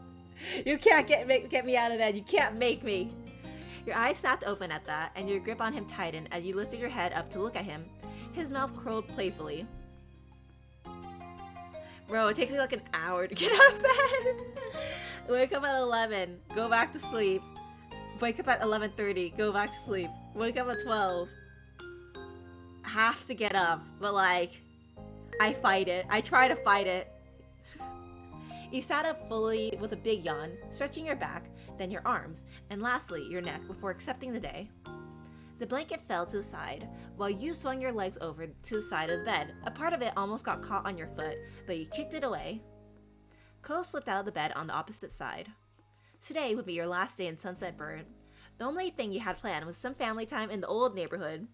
You can't get me out of bed. You can't make me. Your eyes snapped open at that, and your grip on him tightened as you lifted your head up to look at him. His mouth curled playfully. Bro, it takes me like an hour to get out of bed. Wake up at 11. Go back to sleep. Wake up at 11:30. Go back to sleep. Wake up at 12. Have to get up, but like, I fight it. I try to fight it. You sat up fully with a big yawn, stretching your back, then your arms, and lastly, your neck before accepting the day. The blanket fell to the side, while you swung your legs over to the side of the bed. A part of it almost got caught on your foot, but you kicked it away. Cove slipped out of the bed on the opposite side. Today would be your last day in Sunset Bird. The only thing you had planned was some family time in the old neighborhood.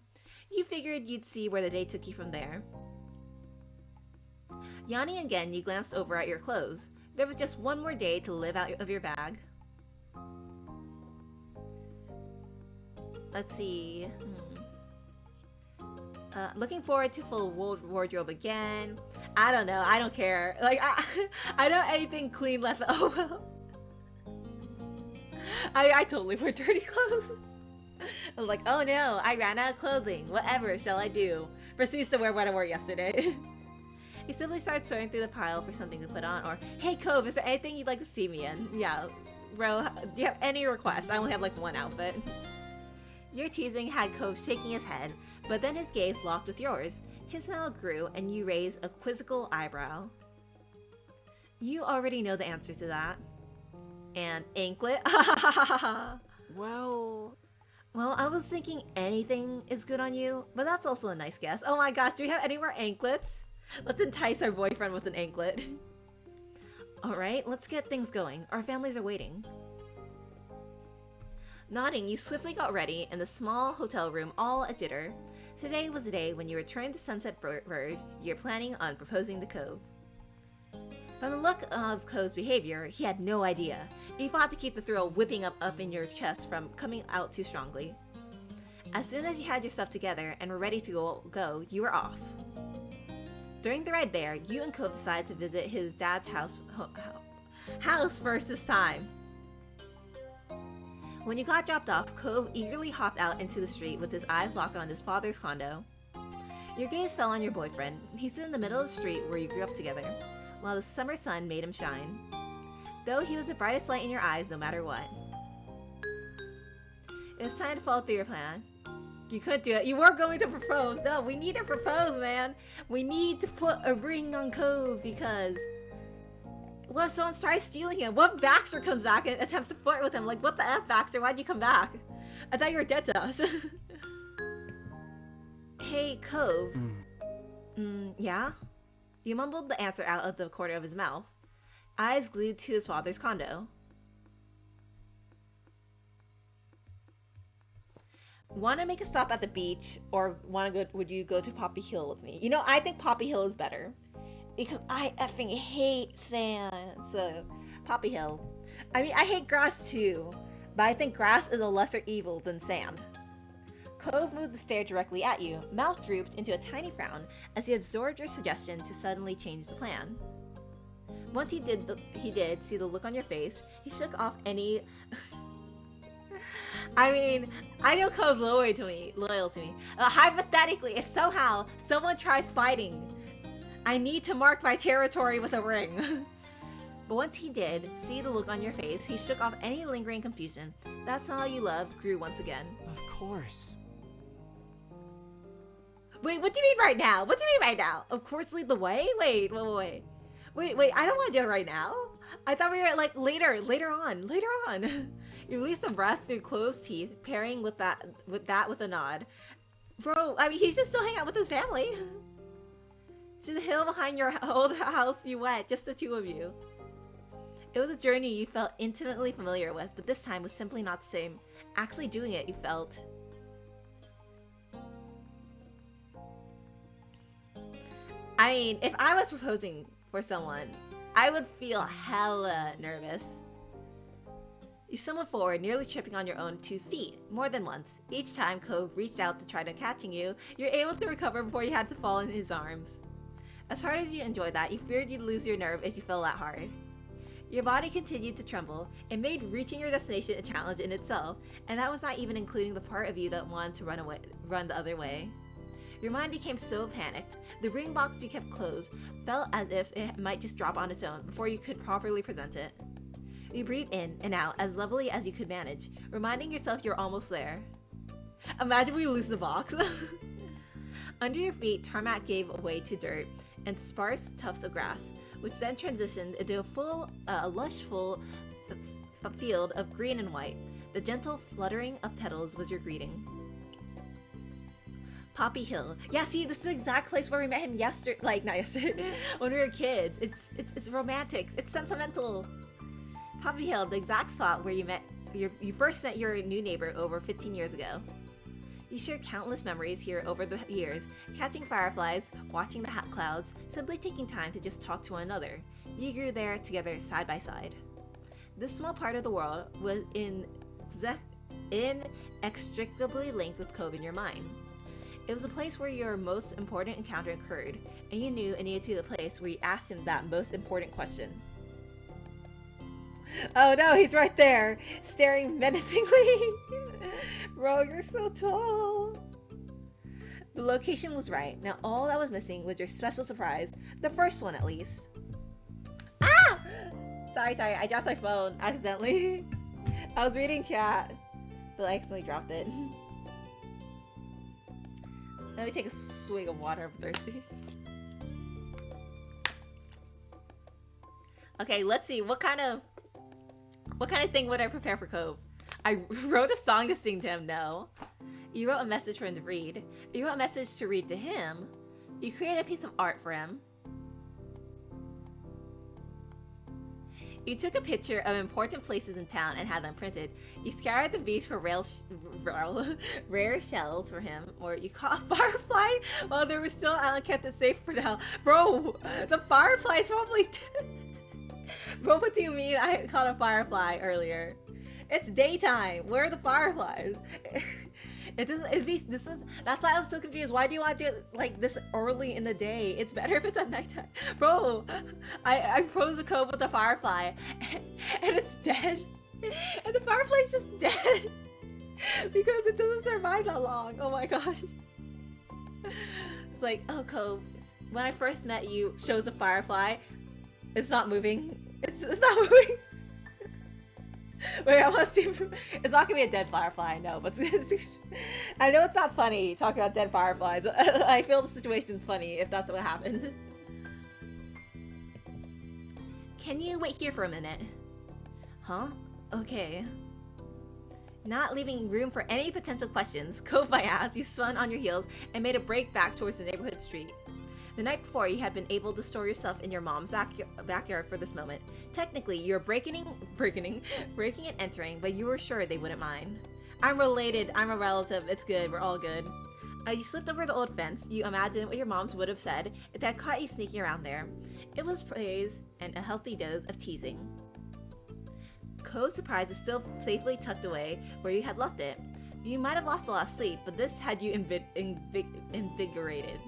You figured you'd see where the day took you from there. Yawning again, you glanced over at your clothes. There was just one more day to live out of your bag. Let's see. Looking forward to full wardrobe again. I don't know. I don't care. Like, I don't have anything clean left. Oh, well. I totally wear dirty clothes. I was like, oh no, I ran out of clothing. Whatever shall I do? proceeds to wear what I wore yesterday. He simply starts sorting through the pile for something to put on, or, hey Cove, is there anything you'd like to see me in? Yeah, bro, do you have any requests? I only have like one outfit. Your teasing had Cove shaking his head, but then his gaze locked with yours. His smile grew, and you raised a quizzical eyebrow. You already know the answer to that. An anklet? Well, Well, I was thinking anything is good on you, but that's also a nice guess. Oh my gosh, do we have any more anklets? Let's entice our boyfriend with an anklet. Alright, let's get things going. Our families are waiting. Nodding, you swiftly got ready in the small hotel room, all a jitter. Today was the day when you returned to Sunset Bird. You're planning on proposing to Cove. From the look of Cove's behavior, he had no idea. He fought to keep the thrill whipping up in your chest from coming out too strongly. As soon as you had your stuff together and were ready to go, you were off. During the ride there, you and Cove decided to visit his dad's house first this time. When you got dropped off, Cove eagerly hopped out into the street with his eyes locked on his father's condo. Your gaze fell on your boyfriend. He stood in the middle of the street where you grew up together, while the summer sun made him shine. Though he was the brightest light in your eyes no matter what. It was time to follow through your plan. You couldn't do it. You were going to propose. No, we need to propose, man. We need to put a ring on Cove because... What if someone tries stealing him? What if Baxter comes back and attempts to flirt with him? Like, what the F, Baxter? Why'd you come back? I thought you were dead to us. Hey, Cove. Yeah? You mumbled the answer out of the corner of his mouth, eyes glued to his father's condo. Want to make a stop at the beach, or would you go to Poppy Hill with me? You know, I think Poppy Hill is better. Because I effing hate sand. So, Poppy Hill. I mean, I hate grass too, but I think grass is a lesser evil than sand. Cove moved to stare directly at you, mouth drooped into a tiny frown as he absorbed your suggestion to suddenly change the plan. Once he did see the look on your face, he shook off any... I mean, I know Cove's loyal to me. Hypothetically, if somehow someone tries fighting, I need to mark my territory with a ring. But once he did see the look on your face, he shook off any lingering confusion. That smile you loved grew once again. of course. Wait, what do you mean right now? What do you mean right now? Of course, lead the way? Wait, I don't want to do it right now. I thought we were like later on. You released a breath through closed teeth, pairing with a nod. Bro, I mean, he's just still hanging out with his family. To the hill behind your old house you went, just the two of you. It was a journey you felt intimately familiar with, but this time was simply not the same. Actually doing it, you felt... I mean, if I was proposing for someone, I would feel hella nervous. You stumbled forward, nearly tripping on your own 2 feet, more than once. Each time Cove reached out to try to catching you, you're able to recover before you had to fall in his arms. As hard as you enjoyed that, you feared you'd lose your nerve if you fell that hard. Your body continued to tremble. It made reaching your destination a challenge in itself, and that was not even including the part of you that wanted to run the other way. Your mind became so panicked. The ring box you kept closed felt as if it might just drop on its own before you could properly present it. You breathed in and out as levelly as you could manage, reminding yourself you're almost there. Imagine we lose the box. Under your feet, tarmac gave way to dirt and sparse tufts of grass, which then transitioned into a lush field of green and white. The gentle fluttering of petals was your greeting. Poppy Hill. Yeah, see, this is the exact place where we met him not yesterday, when we were kids. It's romantic. It's sentimental. Poppy Hill, the exact spot where you first met your new neighbor over 15 years ago. You shared countless memories here over the years, catching fireflies, watching the clouds, simply taking time to just talk to one another. You grew there together side by side. This small part of the world was inextricably linked with Cove in your mind. It was a place where your most important encounter occurred, and you knew it needed to be the place where you asked him that most important question. Oh no, he's right there, staring menacingly. Bro, you're so tall. The location was right. Now all that was missing was your special surprise. The first one, at least. Ah! Sorry, I dropped my phone accidentally. I was reading chat, but I accidentally dropped it. Let me take a swig of water, I'm thirsty. Okay, let's see, what kind of thing would I prepare for Cove? I wrote a song to sing to him, no. You wrote a message for him to read. You wrote a message to read to him. You created a piece of art for him. You took a picture of important places in town and had them printed. You scoured the beach for rare shells for him, or you caught a firefly while they were still out and kept it safe for now. Bro, the firefly's probably dead. Bro, what do you mean I caught a firefly earlier? It's daytime. Where are the fireflies? It doesn't. That's why I was so confused. Why do you want to do it like this early in the day? It's better if it's at nighttime, bro. I froze a cove with a firefly, and it's dead, and the firefly's just dead because it doesn't survive that long. Oh my gosh. It's like, oh, Cove, when I first met you, shows a firefly. It's not moving. It's not moving. Wait, I must do. It's not gonna be a dead firefly, I know, but I know it's not funny talking about dead fireflies. I feel the situation's funny if that's what happened. Can you wait here for a minute? Huh? Okay. Not leaving room for any potential questions, Cove my ass, you spun on your heels and made a break back towards the neighborhood street. The night before, you had been able to store yourself in your mom's backyard for this moment. Technically, you were breaking and entering, but you were sure they wouldn't mind. I'm related, I'm a relative, it's good, we're all good. You slipped over the old fence. You imagined what your moms would have said if they had caught you sneaking around there. It was praise and a healthy dose of teasing. Cove's surprise is still safely tucked away where you had left it. You might have lost a lot of sleep, but this had you invigorated.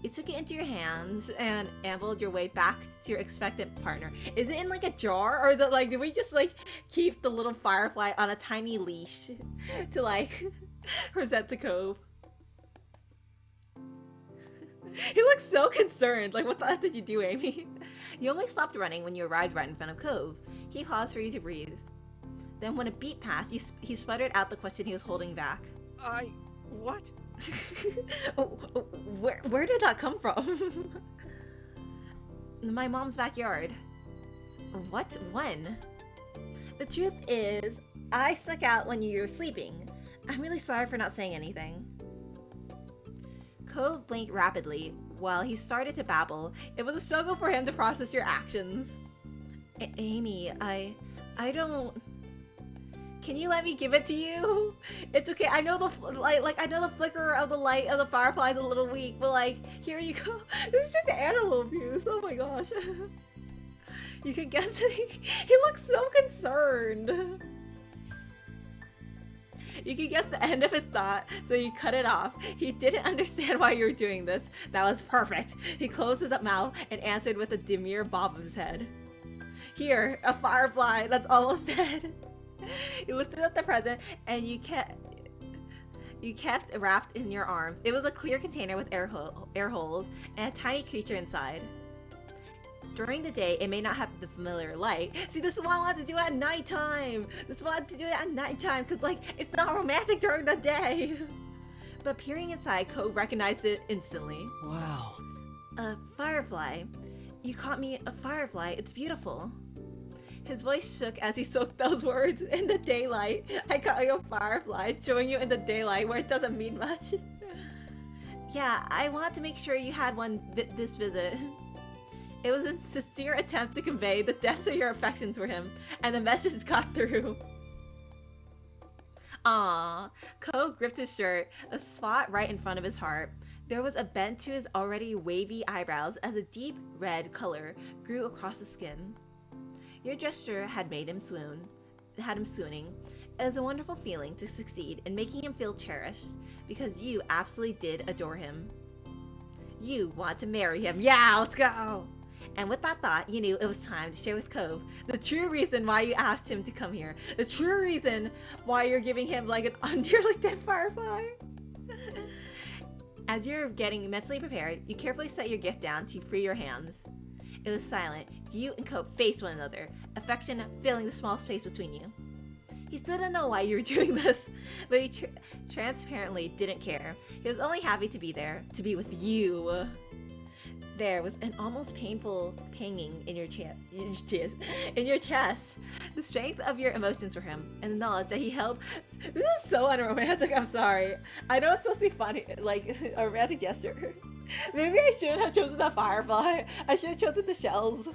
You took it into your hands and ambled your way back to your expectant partner. Is it in like a jar, or did we just like keep the little firefly on a tiny leash to like present to Cove? He looks so concerned. Like, what the heck did you do, Amy? You only stopped running when you arrived right in front of Cove. He paused for you to breathe. Then when a beat passed, he sputtered out the question he was holding back. What? Where did that come from? My mom's backyard. What? When? The truth is, I snuck out when you were sleeping. I'm really sorry for not saying anything. Cove blinked rapidly while he started to babble. It was a struggle for him to process your actions. Amy, I don't... Can you let me give it to you? It's okay. I know the I know the flicker of the light of the firefly is a little weak, but like, here you go. This is just animal abuse. Oh my gosh. You can guess it. He looks so concerned. You can guess the end of his thought, so you cut it off. He didn't understand why you were doing this. That was perfect. He closed his mouth and answered with a demure bob of his head. Here, a firefly that's almost dead. You lifted up the present and you kept wrapped in your arms. It was a clear container with air holes and a tiny creature inside. During the day, it may not have the familiar light. See, this is why I wanted to do it at nighttime. Because like, it's not romantic during the day. But peering inside, Cove recognized it instantly. Wow. A firefly. You caught me a firefly. It's beautiful. His voice shook as he spoke those words. In the daylight. I caught you a firefly. Showing you in the daylight where it doesn't mean much. Yeah, I wanted to make sure you had one this visit. It was a sincere attempt to convey the depths of your affections for him, and the message got through. Aww. Cove gripped his shirt, a spot right in front of his heart. There was a bend to his already wavy eyebrows as a deep red color grew across the skin. Your gesture had made him swooning. It was a wonderful feeling to succeed in making him feel cherished, because you absolutely did adore him. You want to marry him. Yeah, let's go! And with that thought, you knew it was time to share with Cove the true reason why you asked him to come here. The true reason why you're giving him like an nearly dead firefly. As you're getting mentally prepared, you carefully set your gift down to free your hands. It was silent. You and Cope faced one another, affection filling the small space between you. He still didn't know why you were doing this, but he transparently didn't care. He was only happy to be there, to be with you. There was an almost painful panging in your chest. The strength of your emotions for him, and the knowledge that he held. This is so unromantic. I'm sorry. I know it's supposed to be funny, like a romantic gesture. Maybe I shouldn't have chosen the firefly. I should have chosen the shells.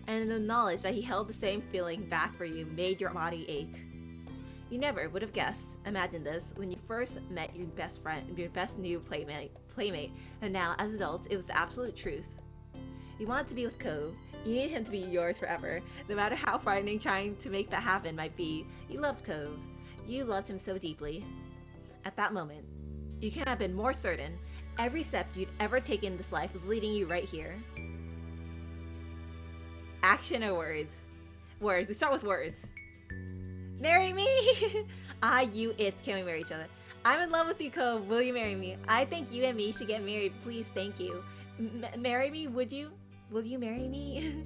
And the knowledge that he held the same feeling back for you made your body ache. You never would have imagined this when you first met your best friend, your best new playmate, and now as adults, it was the absolute truth. You wanted to be with Cove. You needed him to be yours forever, no matter how frightening trying to make that happen might be. You loved Cove. You loved him so deeply. At that moment, you can't have been more certain. Every step you'd ever taken in this life was leading you right here. Action or words? Words. We start with words. Marry me! You, it's, can we marry each other? I'm in love with you, Cove. Will you marry me? I think you and me should get married. Please, thank you. Marry me, would you? Will you marry me?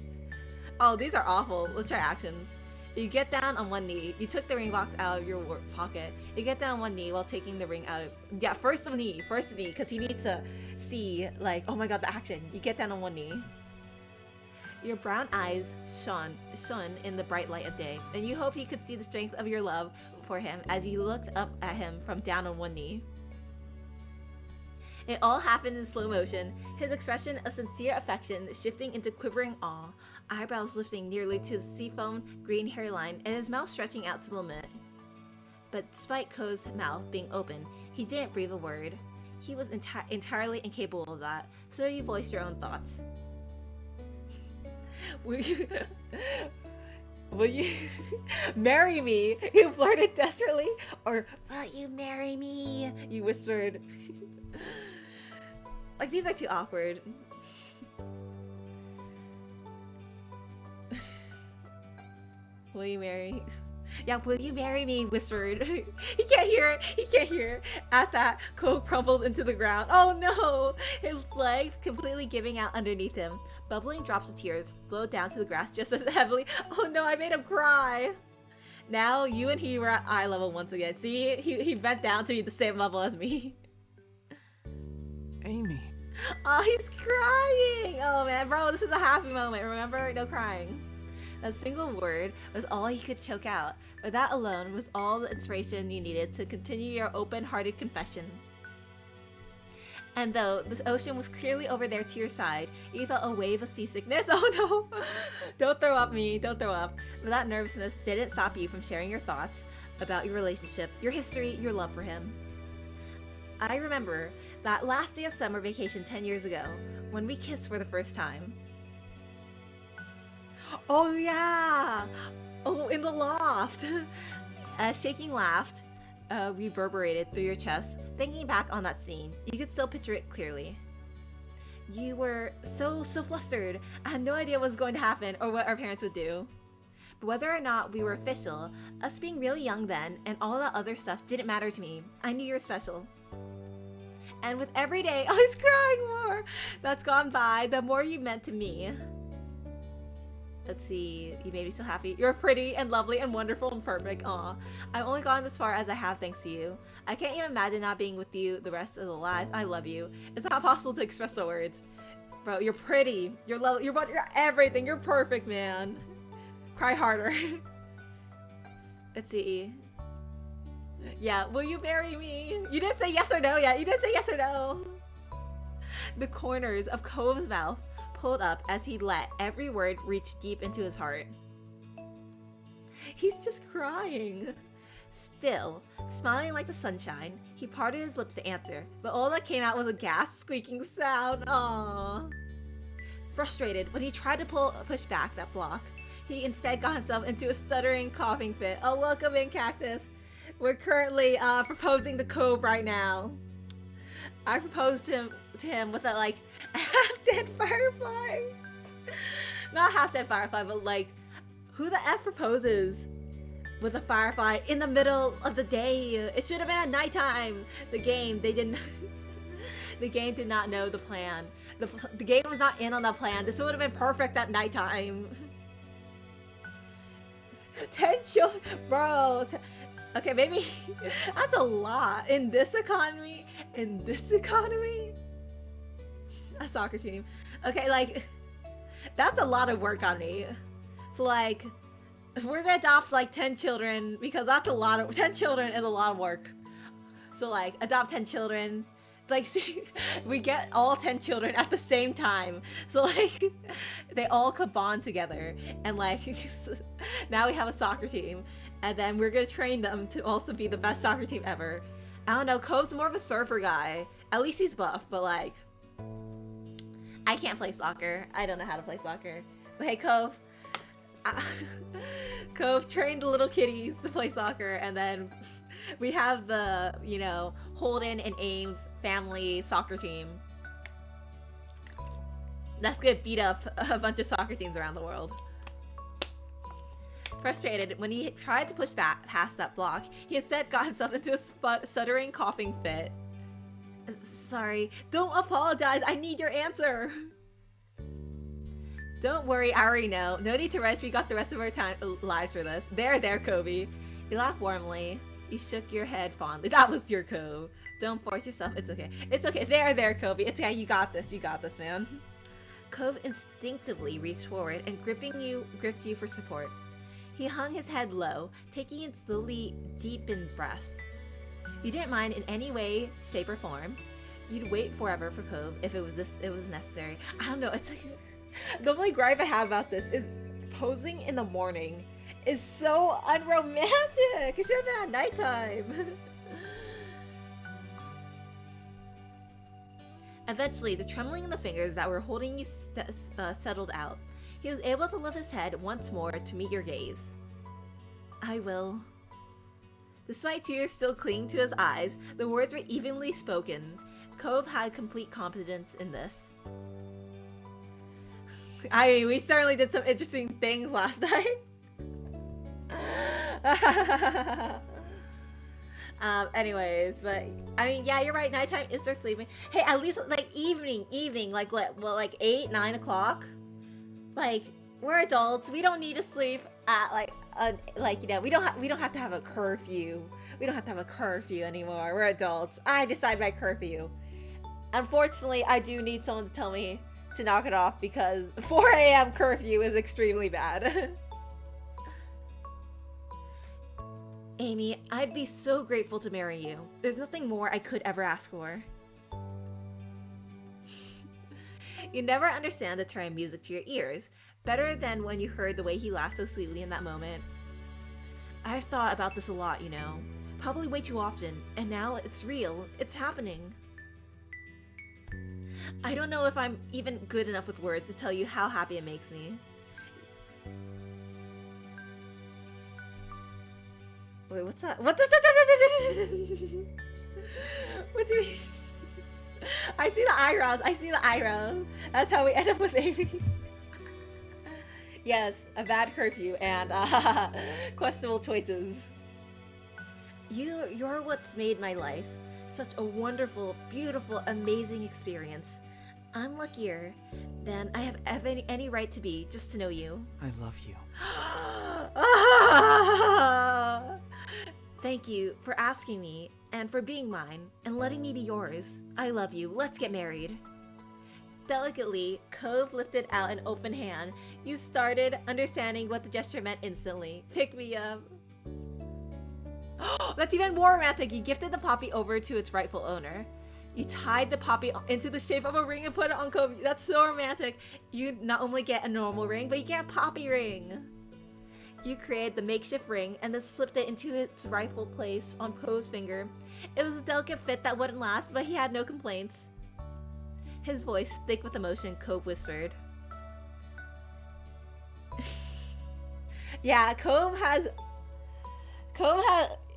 Oh, these are awful. Let's try actions. You get down on one knee. You took the ring box out of your pocket. You get down on one knee while taking the ring out of... Yeah, first knee, because he needs to see, like, oh my god, the action. You get down on one knee. Your brown eyes shone in the bright light of day, and you hoped you could see the strength of your love for him as you looked up at him from down on one knee. It all happened in slow motion, his expression of sincere affection shifting into quivering awe, eyebrows lifting nearly to his seafoam green hairline and his mouth stretching out to the limit. But despite Ko's mouth being open, he didn't breathe a word. He was entirely incapable of that, so you voiced your own thoughts. Will you marry me? You flirted desperately. Or, will you marry me? You whispered. Like, these are too awkward. Will you marry? Yeah, will you marry me? Whispered. He can't hear it. He can't hear it. At that, Cole crumpled into the ground. Oh no! His legs completely giving out underneath him. Bubbling drops of tears flowed down to the grass just as heavily. Oh no, I made him cry. Now you and he were at eye level once again. See, he bent down to be the same level as me. Amy. Oh, he's crying. Oh man, bro, this is a happy moment. Remember? No crying. That single word was all he could choke out, but that alone was all the inspiration you needed to continue your open-hearted confession. And though the ocean was clearly over there to your side, you felt a wave of seasickness. Oh no! Don't throw up me, don't throw up. But that nervousness didn't stop you from sharing your thoughts about your relationship, your history, your love for him. I remember that last day of summer vacation 10 years ago, when we kissed for the first time. Oh yeah! Oh, in the loft! A shaking laugh reverberated through your chest. Thinking back on that scene, you could still picture it clearly. You were so flustered. I had no idea what was going to happen or what our parents would do. But whether or not we were official, us being really young then and all that other stuff didn't matter to me. I knew you were special. And with every day, oh, he's crying more, that's gone by, the more you meant to me. Let's see, you made me so happy. You're pretty and lovely and wonderful and perfect. Aw, I've only gone this far as I have thanks to you. I can't even imagine not being with you the rest of the lives. I love you. It's not possible to express the words. Bro, you're pretty. You're lovely. You're everything. You're perfect, man. Cry harder. Let's see. Yeah, will you marry me? You didn't say yes or no yet. You didn't say yes or no. The corners of Cove's mouth pulled up as he let every word reach deep into his heart. He's just crying. Still, smiling like the sunshine, he parted his lips to answer, but all that came out was a gasp squeaking sound. Aww. Frustrated, when he tried to push back that block, he instead got himself into a stuttering coughing fit. Oh, welcome in, Cactus. We're currently proposing to Cove right now. I proposed to him with a like half-dead firefly. Not half-dead firefly, but like, who the F proposes? with a firefly in the middle of the day. It should have been at nighttime. The game, they didn't. The game did not know the plan. The game was not in on the plan. This would have been perfect at nighttime. 10 children, bro. Okay, maybe that's a lot in this economy. In this economy, a soccer team. Okay, like that's a lot of work on me. So like, if we're gonna adopt like 10 children, because that's a lot of 10 children is a lot of work. So like, adopt 10 children. Like, see, we get all 10 children at the same time. So like, they all could bond together, and like, now we have a soccer team, and then we're gonna train them to also be the best soccer team ever. I don't know, Cove's more of a surfer guy. At least he's buff, but like, I can't play soccer. I don't know how to play soccer. But hey, Cove. Cove trained the little kitties to play soccer, and then we have the, you know, Holden and Ames family soccer team. That's gonna beat up a bunch of soccer teams around the world. Frustrated, when he tried to push back past that block, he instead got himself into a stuttering, coughing fit. Sorry, don't apologize, I need your answer. Don't worry, I already know. No need to rush, we got the rest of our lives for this. There, Kobe. He laughed warmly. You shook your head fondly. That was your Cove. Don't force yourself. It's okay. It's okay. There, Kobe. It's okay. You got this. You got this, man. Cove instinctively reached forward and gripped you for support. He hung his head low, taking in slowly deepened breaths. You didn't mind in any way, shape, or form. You'd wait forever for Cove if it was necessary. I don't know. It's like, the only gripe I have about this is posing in the morning is so unromantic. It should have been at nighttime. Eventually, the trembling in the fingers that were holding you settled out. He was able to lift his head once more to meet your gaze. I will. Despite tears still clinging to his eyes, the words were evenly spoken. Cove had complete confidence in this. I mean, we certainly did some interesting things last night. Anyways, but I mean, yeah, you're right. Nighttime is start sleeping. Hey, at least like evening, like 8, 9 o'clock. Like, we're adults. We don't need to sleep at like you know, we don't have to have a curfew. We don't have to have a curfew anymore. We're adults. I decide my curfew. Unfortunately, I do need someone to tell me to knock it off because 4 a.m. curfew is extremely bad. Amy, I'd be so grateful to marry you. There's nothing more I could ever ask for. You never understand the term music to your ears, better than when you heard the way he laughed so sweetly in that moment. I've thought about this a lot, you know. Probably way too often, and now it's real. It's happening. I don't know if I'm even good enough with words to tell you how happy it makes me. Wait, what's that? What the? What do you mean? I see the eyebrows. That's how we end up with Amy. Yes, a bad curfew and questionable choices. You're what's made my life such a wonderful, beautiful, amazing experience. I'm luckier than I have any right to be just to know you. I love you. Thank you for asking me and for being mine and letting me be yours. I love you. Let's get married. Delicately, Cove lifted out an open hand. You started understanding what the gesture meant instantly. Pick me up. That's even more romantic. You gifted the poppy over to its rightful owner. You tied the poppy into the shape of a ring and put it on Cove. That's so romantic. You not only get a normal ring, but you get a poppy ring. You created the makeshift ring and then slipped it into its rightful place on Cove's finger. It was a delicate fit that wouldn't last, but he had no complaints. His voice thick with emotion, Cove whispered. Yeah, Cove has,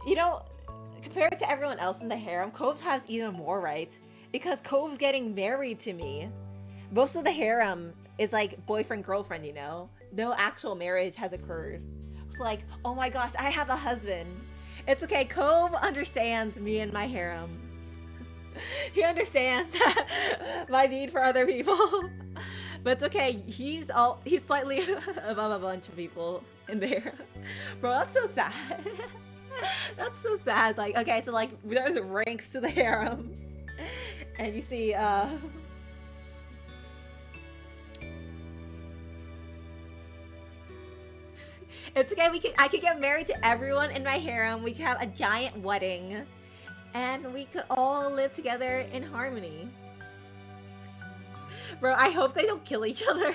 you know, compared to everyone else in the harem, Cove has even more rights because Cove's getting married to me. Most of the harem is like boyfriend, girlfriend, you know? No actual marriage has occurred. It's like, oh my gosh, I have a husband. It's okay, Cove understands me and my harem. He understands my need for other people. But it's okay, he's slightly above a bunch of people in there. Bro, that's so sad. That's so sad. Like, okay, so like there's ranks to the harem. And you see, it's okay, I could get married to everyone in my harem. We could have a giant wedding. And we could all live together in harmony. Bro, I hope they don't kill each other.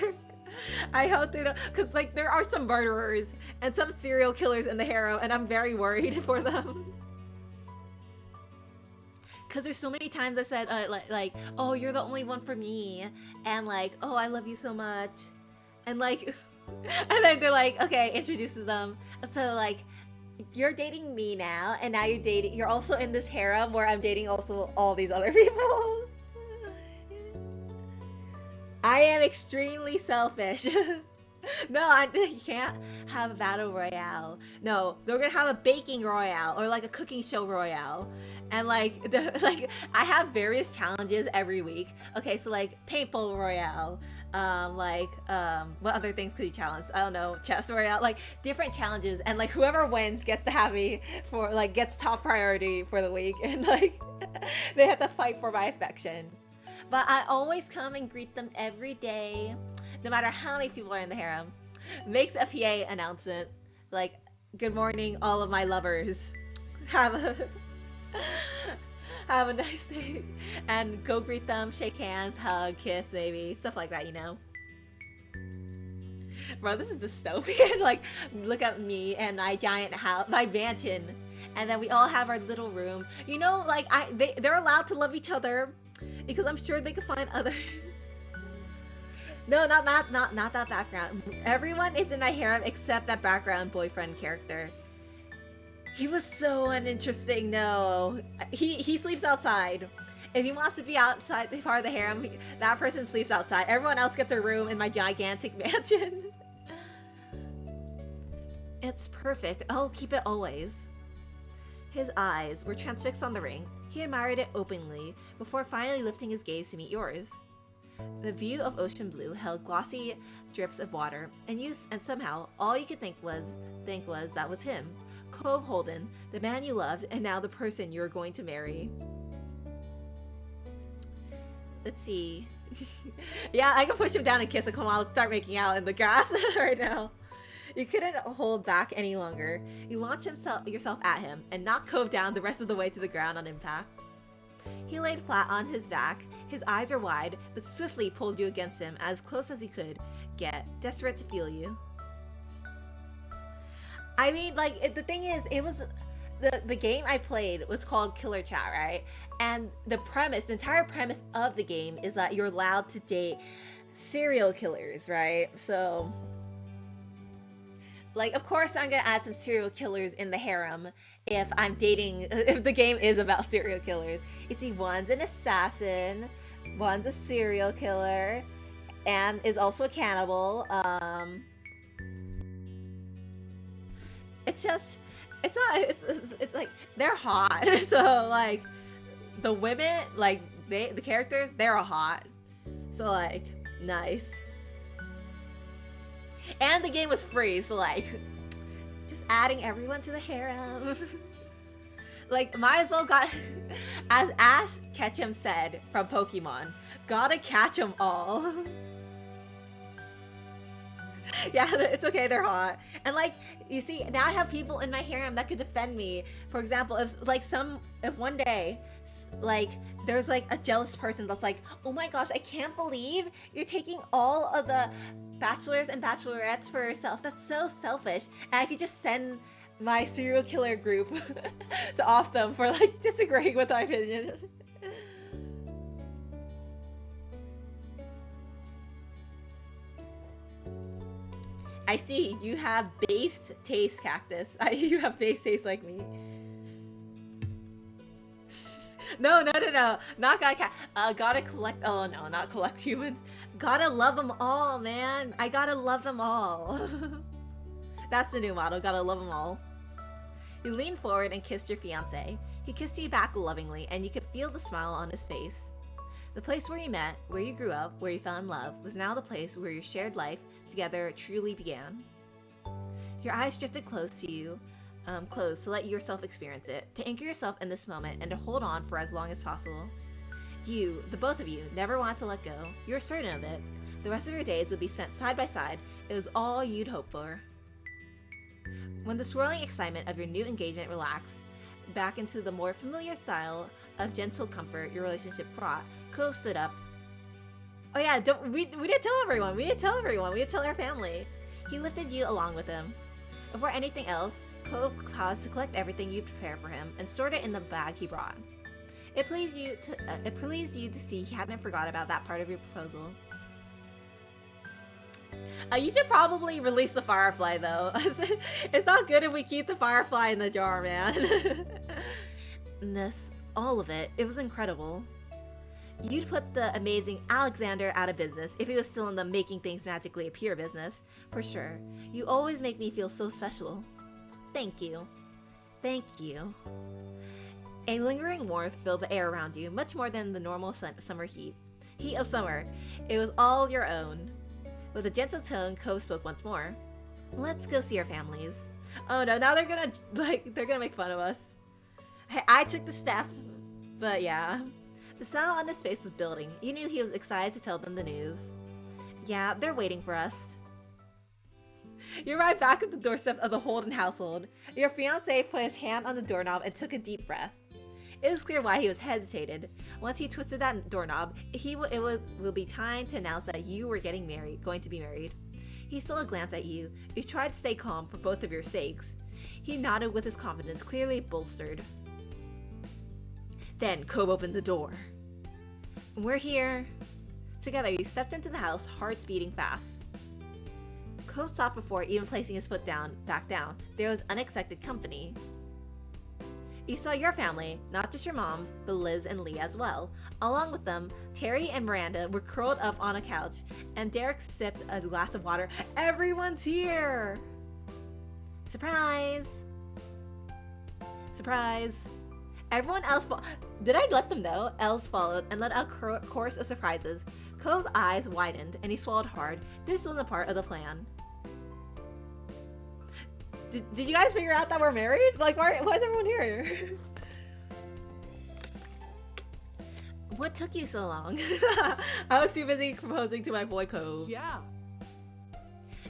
I hope they don't, because like there are some murderers and some serial killers in the harem, and I'm very worried for them. Because there's so many times I said like, oh, you're the only one for me, and like, oh, I love you so much, and like, and then they're like, okay, introduces them. So like, you're dating me now, and now you're also in this harem where I'm dating also all these other people. I am extremely selfish. No, you can't have a battle royale. No, they're gonna have a baking royale or like a cooking show royale, and like, I have various challenges every week. Okay, so like paintball royale. What other things could you challenge? I don't know, chess royale, like different challenges, and like whoever wins gets to have me for like gets top priority for the week, and like they have to fight for my affection. But I always come and greet them every day, no matter how many people are in the harem. Makes a PA announcement like, good morning all of my lovers, have a nice day, and go greet them, shake hands, hug, kiss, maybe stuff like that, you know. Bro, this is dystopian. Like, look at me and my giant house, my mansion, and then we all have our little room, you know. Like, they're allowed to love each other because I'm sure they could find other no, not that background. Everyone is in my harem except that background boyfriend character. He was so uninteresting. No, he sleeps outside. If he wants to be outside the part of the harem, that person sleeps outside. Everyone else gets a room in my gigantic mansion. It's perfect. I'll keep it always. His eyes were transfixed on the ring. He admired it openly before finally lifting his gaze to meet yours. The view of ocean blue held glossy drips of water, and somehow all you could think was that was him. Cove Holden, the man you loved, and now the person you're going to marry. Let's see. Yeah, I can push him down and kiss him. Come on, let's start making out in the grass right now. You couldn't hold back any longer. You launched yourself at him and knocked Cove down the rest of the way to the ground on impact. He laid flat on his back. His eyes are wide, but swiftly pulled you against him as close as he could get, desperate to feel you. I mean, like, the thing is, it was the game I played was called Killer Chat, right? And the entire premise of the game is that you're allowed to date serial killers, right? So, like, of course I'm gonna add some serial killers in the harem if the game is about serial killers. You see, one's an assassin, one's a serial killer, and is also a cannibal. It's like, they're hot. So, like, the women, like, the characters, they're hot. So, like, nice. And the game was free, so, like, just adding everyone to the harem. Like, might as well as Ash Ketchum said from Pokemon, gotta catch them all. Yeah, it's okay, they're hot. And like, you see, now I have people in my harem that could defend me. For example, if one day, like, there's like a jealous person that's like, oh my gosh, I can't believe you're taking all of the bachelors and bachelorettes for yourself. That's so selfish. And I could just send my serial killer group to off them for like disagreeing with my opinion. I see, you have based taste, Cactus. You have based taste like me. No. Not gotta collect, oh no, not collect humans. Gotta love them all, man. I gotta love them all. That's the new motto, gotta love them all. You leaned forward and kissed your fiancé. He kissed you back lovingly, and you could feel the smile on his face. The place where you met, where you grew up, where you fell in love, was now the place where your shared life together truly began. Your eyes drifted close to you, close to let yourself experience it, to anchor yourself in this moment and to hold on for as long as possible. You, the both of you, never wanted to let go. You were certain of it. The rest of your days would be spent side by side. It was all you'd hoped for. When the swirling excitement of your new engagement relaxed back into the more familiar style of gentle comfort your relationship brought, Cove stood up. Oh yeah, we didn't tell everyone. We didn't tell our family. He lifted you along with him. Before anything else, Cove paused to collect everything you prepared for him and stored it in the bag he brought. It pleased you to see he hadn't forgot about that part of your proposal. You should probably release the firefly though. It's not good if we keep the firefly in the jar, man. And all of it was incredible. You'd put the amazing Alexander out of business if he was still in the making things magically appear business, for sure. You always make me feel so special. Thank you. Thank you. A lingering warmth filled the air around you, much more than the normal summer heat. Heat of summer. It was all your own. With a gentle tone, Cove spoke once more. Let's go see our families. Oh no, now they're gonna make fun of us. Hey, I took the step, but yeah. The smile on his face was building. You knew he was excited to tell them the news. Yeah, they're waiting for us. You arrived back at the doorstep of the Holden household. Your fiancé put his hand on the doorknob and took a deep breath. It was clear why he was hesitated. Once he twisted that doorknob, it will be time to announce that you were going to be married. He stole a glance at you. You tried to stay calm for both of your sakes. He nodded with his confidence clearly bolstered. Then Cove opened the door. We're here. Together, you stepped into the house, hearts beating fast. Cove stopped before even placing his foot back down. There was unexpected company. You saw your family, not just your moms, but Liz and Lee as well. Along with them, Terry and Miranda were curled up on a couch, and Derek sipped a glass of water. Everyone's here! Surprise! Surprise! Everyone else did I let them know? Else followed and let out a chorus of surprises. Cove's eyes widened, and he swallowed hard. This wasn't part of the plan. Did you guys figure out that we're married? Like, why is everyone here? What took you so long? I was too busy proposing to my boy Cove. Yeah.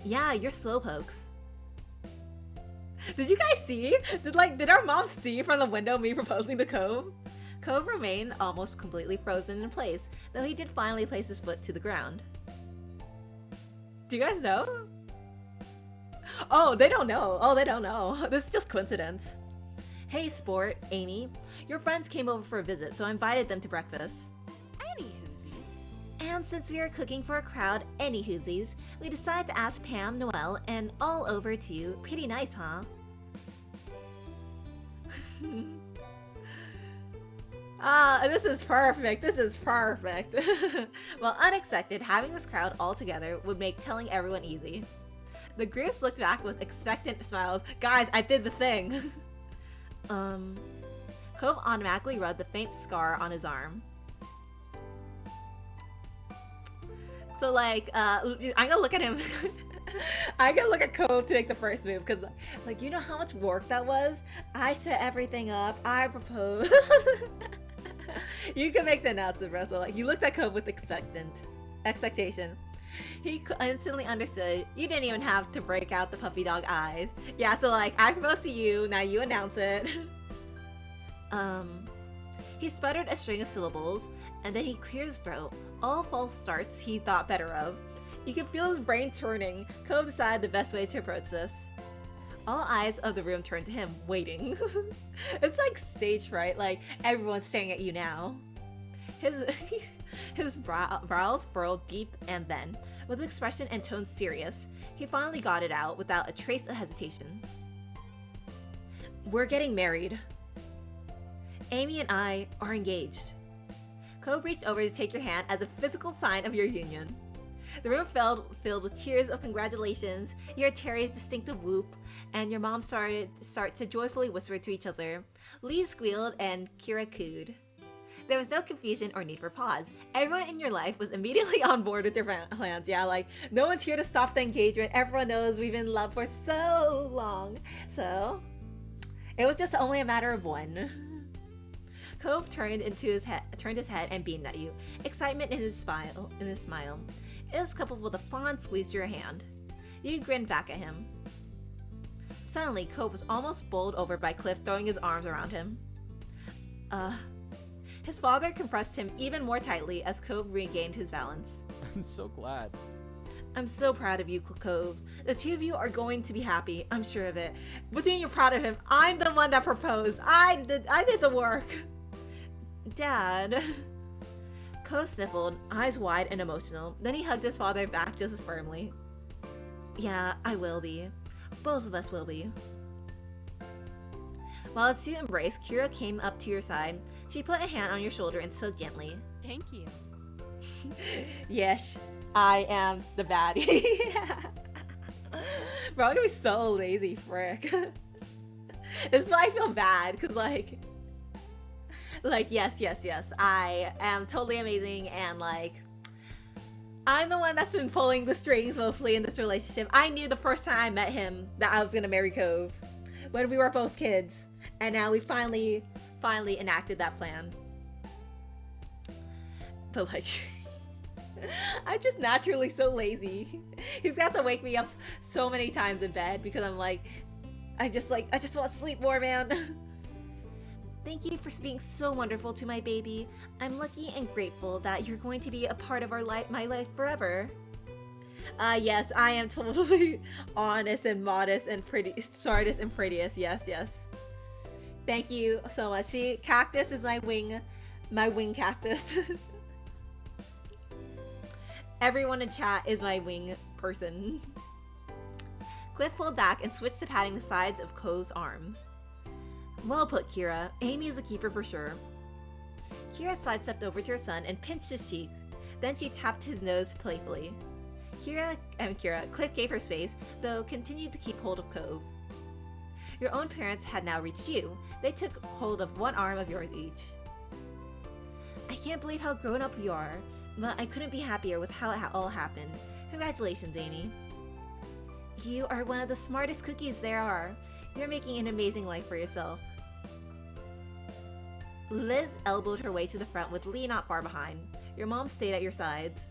Yeah, you're slowpokes. Did you guys see? Did our mom see from the window me proposing to Cove? Cove remained almost completely frozen in place, though he did finally place his foot to the ground. Do you guys know? Oh, they don't know. Oh, they don't know. This is just coincidence. Hey, Sport, Amy. Your friends came over for a visit, so I invited them to breakfast. Any whoosies. And since we are cooking for a crowd, any whoosies, we decided to ask Pam, Noelle, and all over to you. Pretty nice, huh? This is perfect. This is perfect. Well, unexpected, having this crowd all together would make telling everyone easy. The groups looked back with expectant smiles. Guys, I did the thing. Cove automatically rubbed the faint scar on his arm. So like, I'm gonna look at him. I'm gonna look at Cove to make the first move, because like, you know how much work that was? I set everything up, I proposed. You can make the announcement, bro. So like, you looked at Cove with expectation. He instantly understood. You didn't even have to break out the puppy dog eyes. Yeah, so like, I proposed to you, now you announce it. He sputtered a string of syllables, and then he cleared his throat. All false starts he thought better of. You could feel his brain turning. Cove decided the best way to approach this. All eyes of the room turned to him, waiting. It's like stage fright, like everyone's staring at you now. His brows furrowed deep, and then, with expression and tone serious, he finally got it out without a trace of hesitation. We're getting married. Amy and I are engaged. Cove reached over to take your hand as a physical sign of your union. The room filled with cheers of congratulations. You heard Terry's distinctive whoop, and your mom start to joyfully whisper to each other. Lee squealed, and Kira cooed. There was no confusion or need for pause. Everyone in your life was immediately on board with your plans. Yeah, like, no one's here to stop the engagement. Everyone knows we've been in love for so long. So, it was just only a matter of when. Cove turned his head and beamed at you, excitement in his smile. It was coupled with a fond squeeze to your hand. You grinned back at him. Suddenly, Cove was almost bowled over by Cliff throwing his arms around him. His father compressed him even more tightly as Cove regained his balance. I'm so glad. I'm so proud of you, Cove. The two of you are going to be happy, I'm sure of it. Between you're proud of him, I'm the one that proposed. I did the work. Dad. Cove sniffled, eyes wide and emotional. Then he hugged his father back just as firmly. Yeah, I will be. Both of us will be. While the two embraced, Kira came up to your side. She put a hand on your shoulder and spoke gently. Thank you. Yes, I am the baddie. Bro, I'm gonna be so lazy, frick. This is why I feel bad, cause like yes, I am totally amazing, and like, I'm the one that's been pulling the strings mostly in this relationship. I knew the first time I met him that I was gonna marry Cove, when we were both kids, and now we finally enacted that plan. But like, I'm just naturally so lazy. He's got to wake me up so many times in bed because I'm like, I just want to sleep more, man. Thank you for being so wonderful to my baby. I'm lucky and grateful that you're going to be a part of my life forever. Yes, I am totally honest and modest and pretty, smartest and prettiest. Yes. Thank you so much. Cactus is my wing cactus. Everyone in chat is my wing person. Cliff pulled back and switched to patting the sides of Cove's arms. Well put, Kira. Amy is a keeper for sure. Kira sidestepped over to her son and pinched his cheek. Then she tapped his nose playfully. Cliff gave her space, though continued to keep hold of Cove. Your own parents had now reached you. They took hold of one arm of yours each. I can't believe how grown up you are, but I couldn't be happier with how it all happened. Congratulations, Amy. You are one of the smartest cookies there are. You're making an amazing life for yourself. Liz elbowed her way to the front with Lee not far behind. Your mom stayed at your sides.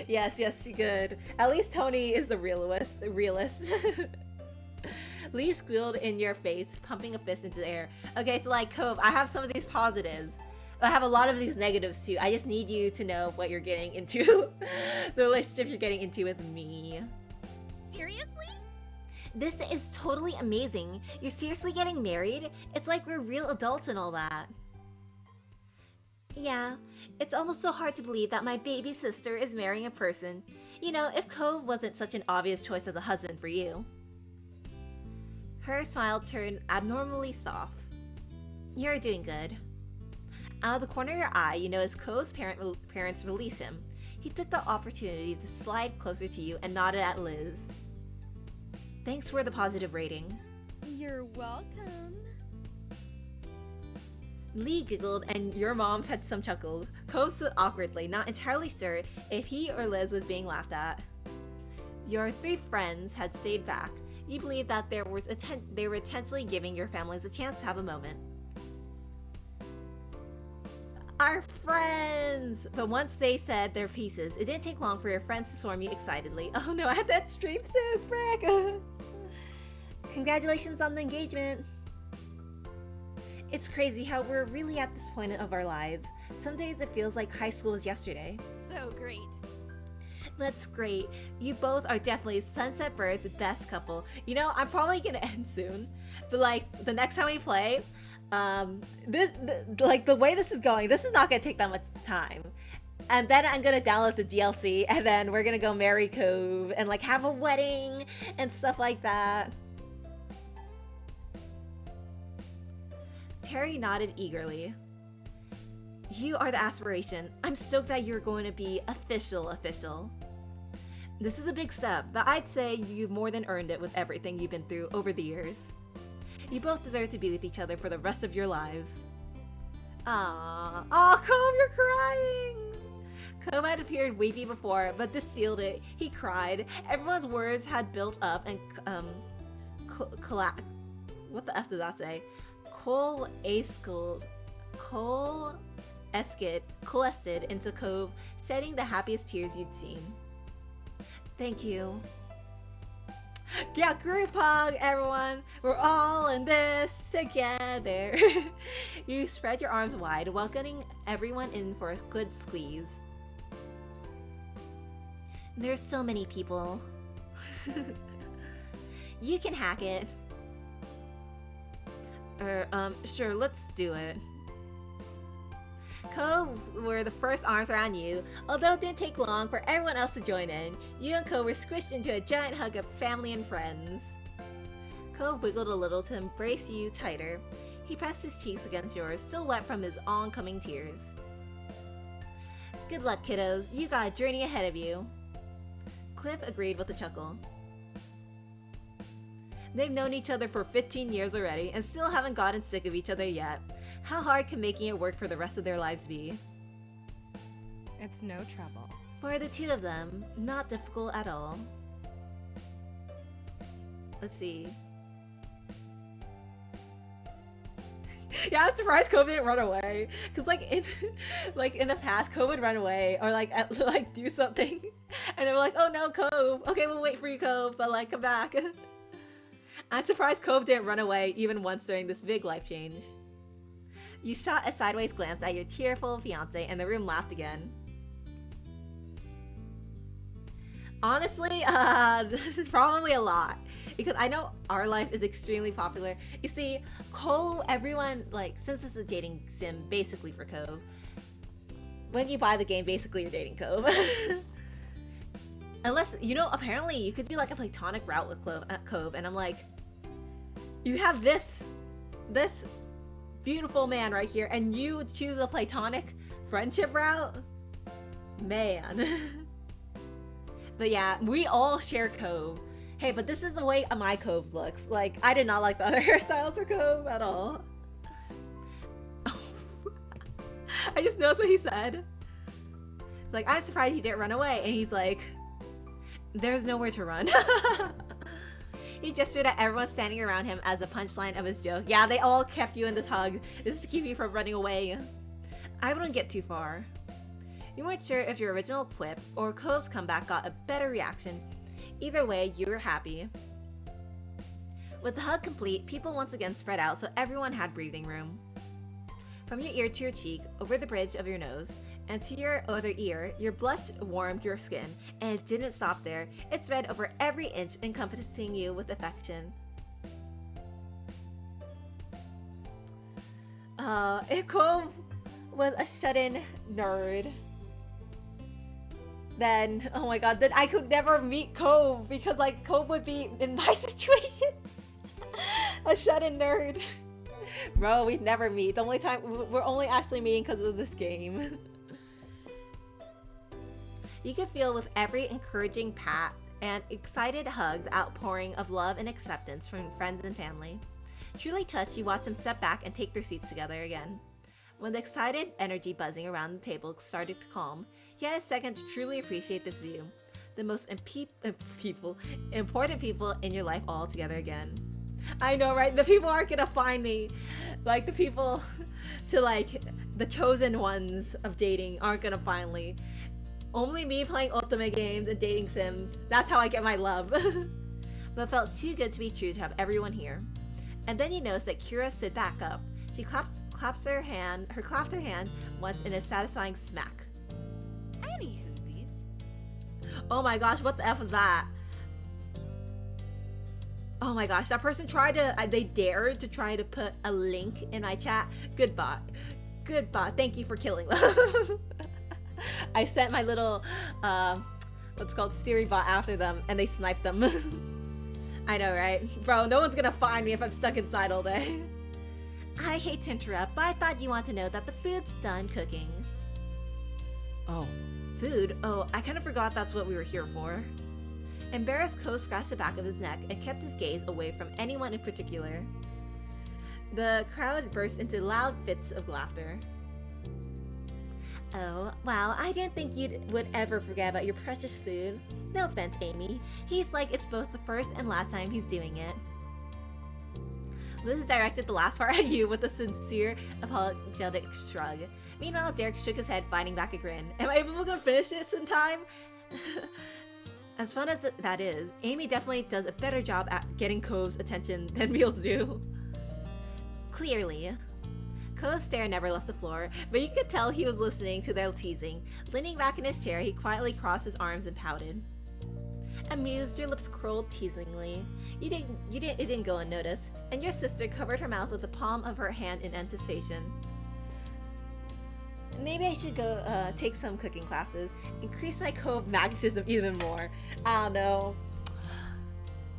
Yes, good. At least Tony is the realist. Lee squealed in your face, pumping a fist into the air. Okay, so like, Cove, I have some of these positives. I have a lot of these negatives too. I just need you to know what you're getting into. The relationship you're getting into with me. Seriously? This is totally amazing. You're seriously getting married? It's like we're real adults and all that. Yeah, it's almost so hard to believe that my baby sister is marrying a person. You know, if Cove wasn't such an obvious choice as a husband for you. Her smile turned abnormally soft. You're doing good. Out of the corner of your eye, you notice Cove's parents release him. He took the opportunity to slide closer to you and nodded at Liz. Thanks for the positive rating. You're welcome. Lee giggled and your moms had some chuckles. Cove stood awkwardly, not entirely sure if he or Liz was being laughed at. Your three friends had stayed back. You believed that they were intentionally giving your families a chance to have a moment. Our friends! But once they said their pieces, it didn't take long for your friends to swarm you excitedly. Oh no, I had that stream soon, frick! Congratulations on the engagement! It's crazy how we're really at this point of our lives. Some days it feels like high school was yesterday. So great. That's great. You both are definitely Sunset Bird's best couple. You know, I'm probably gonna end soon, but like the next time we play, the way this is going, this is not gonna take that much time. And then I'm gonna download the DLC, and then we're gonna go marry Cove and like have a wedding and stuff like that. Terry nodded eagerly. You are the aspiration. I'm stoked that you're going to be official. This is a big step, but I'd say you've more than earned it with everything you've been through over the years. You both deserve to be with each other for the rest of your lives. Aww. Aw, Cove, you're crying! Cove had appeared weepy before, but this sealed it. He cried. Everyone's words had built up and, what the F does that say? Coalesced into Cove, shedding the happiest tears you'd seen. Thank you. Yeah, group hug, everyone. We're all in this together. You spread your arms wide, welcoming everyone in for a good squeeze. There's so many people. You can hack it. Sure, let's do it. Cove were the first arms around you, although it didn't take long for everyone else to join in. You and Cove were squished into a giant hug of family and friends. Cove wiggled a little to embrace you tighter. He pressed his cheeks against yours, still wet from his oncoming tears. Good luck, kiddos. You got a journey ahead of you. Cliff agreed with a chuckle. They've known each other for 15 years already and still haven't gotten sick of each other yet. How hard can making it work for the rest of their lives be? It's no trouble. For the two of them, not difficult at all. Let's see. Yeah, I'm surprised Cove didn't run away. Cause like in the past, Cove would run away or like do something, and they were like, "Oh no, Cove. Okay, we'll wait for you, Cove, but like come back." I'm surprised Cove didn't run away even once during this big life change. You shot a sideways glance at your tearful fiance, and the room laughed again. Honestly, this is probably a lot. Because I know Our Life is extremely popular. You see, Cove, everyone, like, since this is a dating sim basically for Cove, when you buy the game, basically you're dating Cove. Unless, you know, apparently you could do like a platonic route with Cove, and I'm like, you have this beautiful man right here, and you choose a platonic friendship route? Man. But yeah, we all share Cove. Hey, but this is the way my Cove looks. Like, I did not like the other hairstyles for Cove at all. I just noticed what he said. Like, I'm surprised he didn't run away, and he's like, there's nowhere to run. He gestured at everyone standing around him as a punchline of his joke. Yeah, they all kept you in this hug. This is to keep you from running away. I wouldn't get too far. You weren't sure if your original quip or Cove's comeback got a better reaction. Either way, you were happy. With the hug complete, people once again spread out so everyone had breathing room. From your ear to your cheek, over the bridge of your nose, and to your other ear, your blush warmed your skin, and it didn't stop there. It spread over every inch, encompassing you with affection. If Cove was a shut-in nerd, then, oh my god, then I could never meet Cove, because like Cove would be in my situation. A shut-in nerd. Bro, we'd never meet. The only time, we're only actually meeting because of this game. You could feel with every encouraging pat and excited hug the outpouring of love and acceptance from friends and family. Truly touched, you watched them step back and take their seats together again. When the excited energy buzzing around the table started to calm, he had a second to truly appreciate this view. The most important people in your life all together again. I know, right? The people aren't gonna find me. Like, the people to, like, the chosen ones of dating aren't gonna find me. Only me playing ultimate games and dating sims. That's how I get my love. But it felt too good to be true to have everyone here. And then you noticed that Kira stood back up. She clapped her hand once in a satisfying smack. Any whoosies. Oh my gosh, what the F was that? Oh my gosh, that person tried to, they dared to try to put a link in my chat. Good bot. Good bot. Thank you for killing them. I sent my little, what's called Siri bot after them, and they sniped them. I know, right? Bro, no one's gonna find me if I'm stuck inside all day. I hate to interrupt, but I thought you want to know that the food's done cooking. Oh, Food? Oh, I kind of forgot that's what we were here for. Embarrassed, Ko scratched the back of his neck and kept his gaze away from anyone in particular. The crowd burst into loud fits of laughter. Oh, wow, I didn't think you would ever forget about your precious food. No offense, Amy. He's like it's both the first and last time he's doing it. Liz directed the last part at you with a sincere, apologetic shrug. Meanwhile, Derek shook his head, fighting back a grin. Am I able to finish this in time? As fun as that is, Amy definitely does a better job at getting Ko's attention than Meals do. Clearly. Ko's stare never left the floor, but you could tell he was listening to their teasing. Leaning back in his chair, he quietly crossed his arms and pouted. Amused, your lips curled teasingly. It didn't go unnoticed, and your sister covered her mouth with the palm of her hand in anticipation. Maybe I should go take some cooking classes. Increase my magnetism even more. I don't know.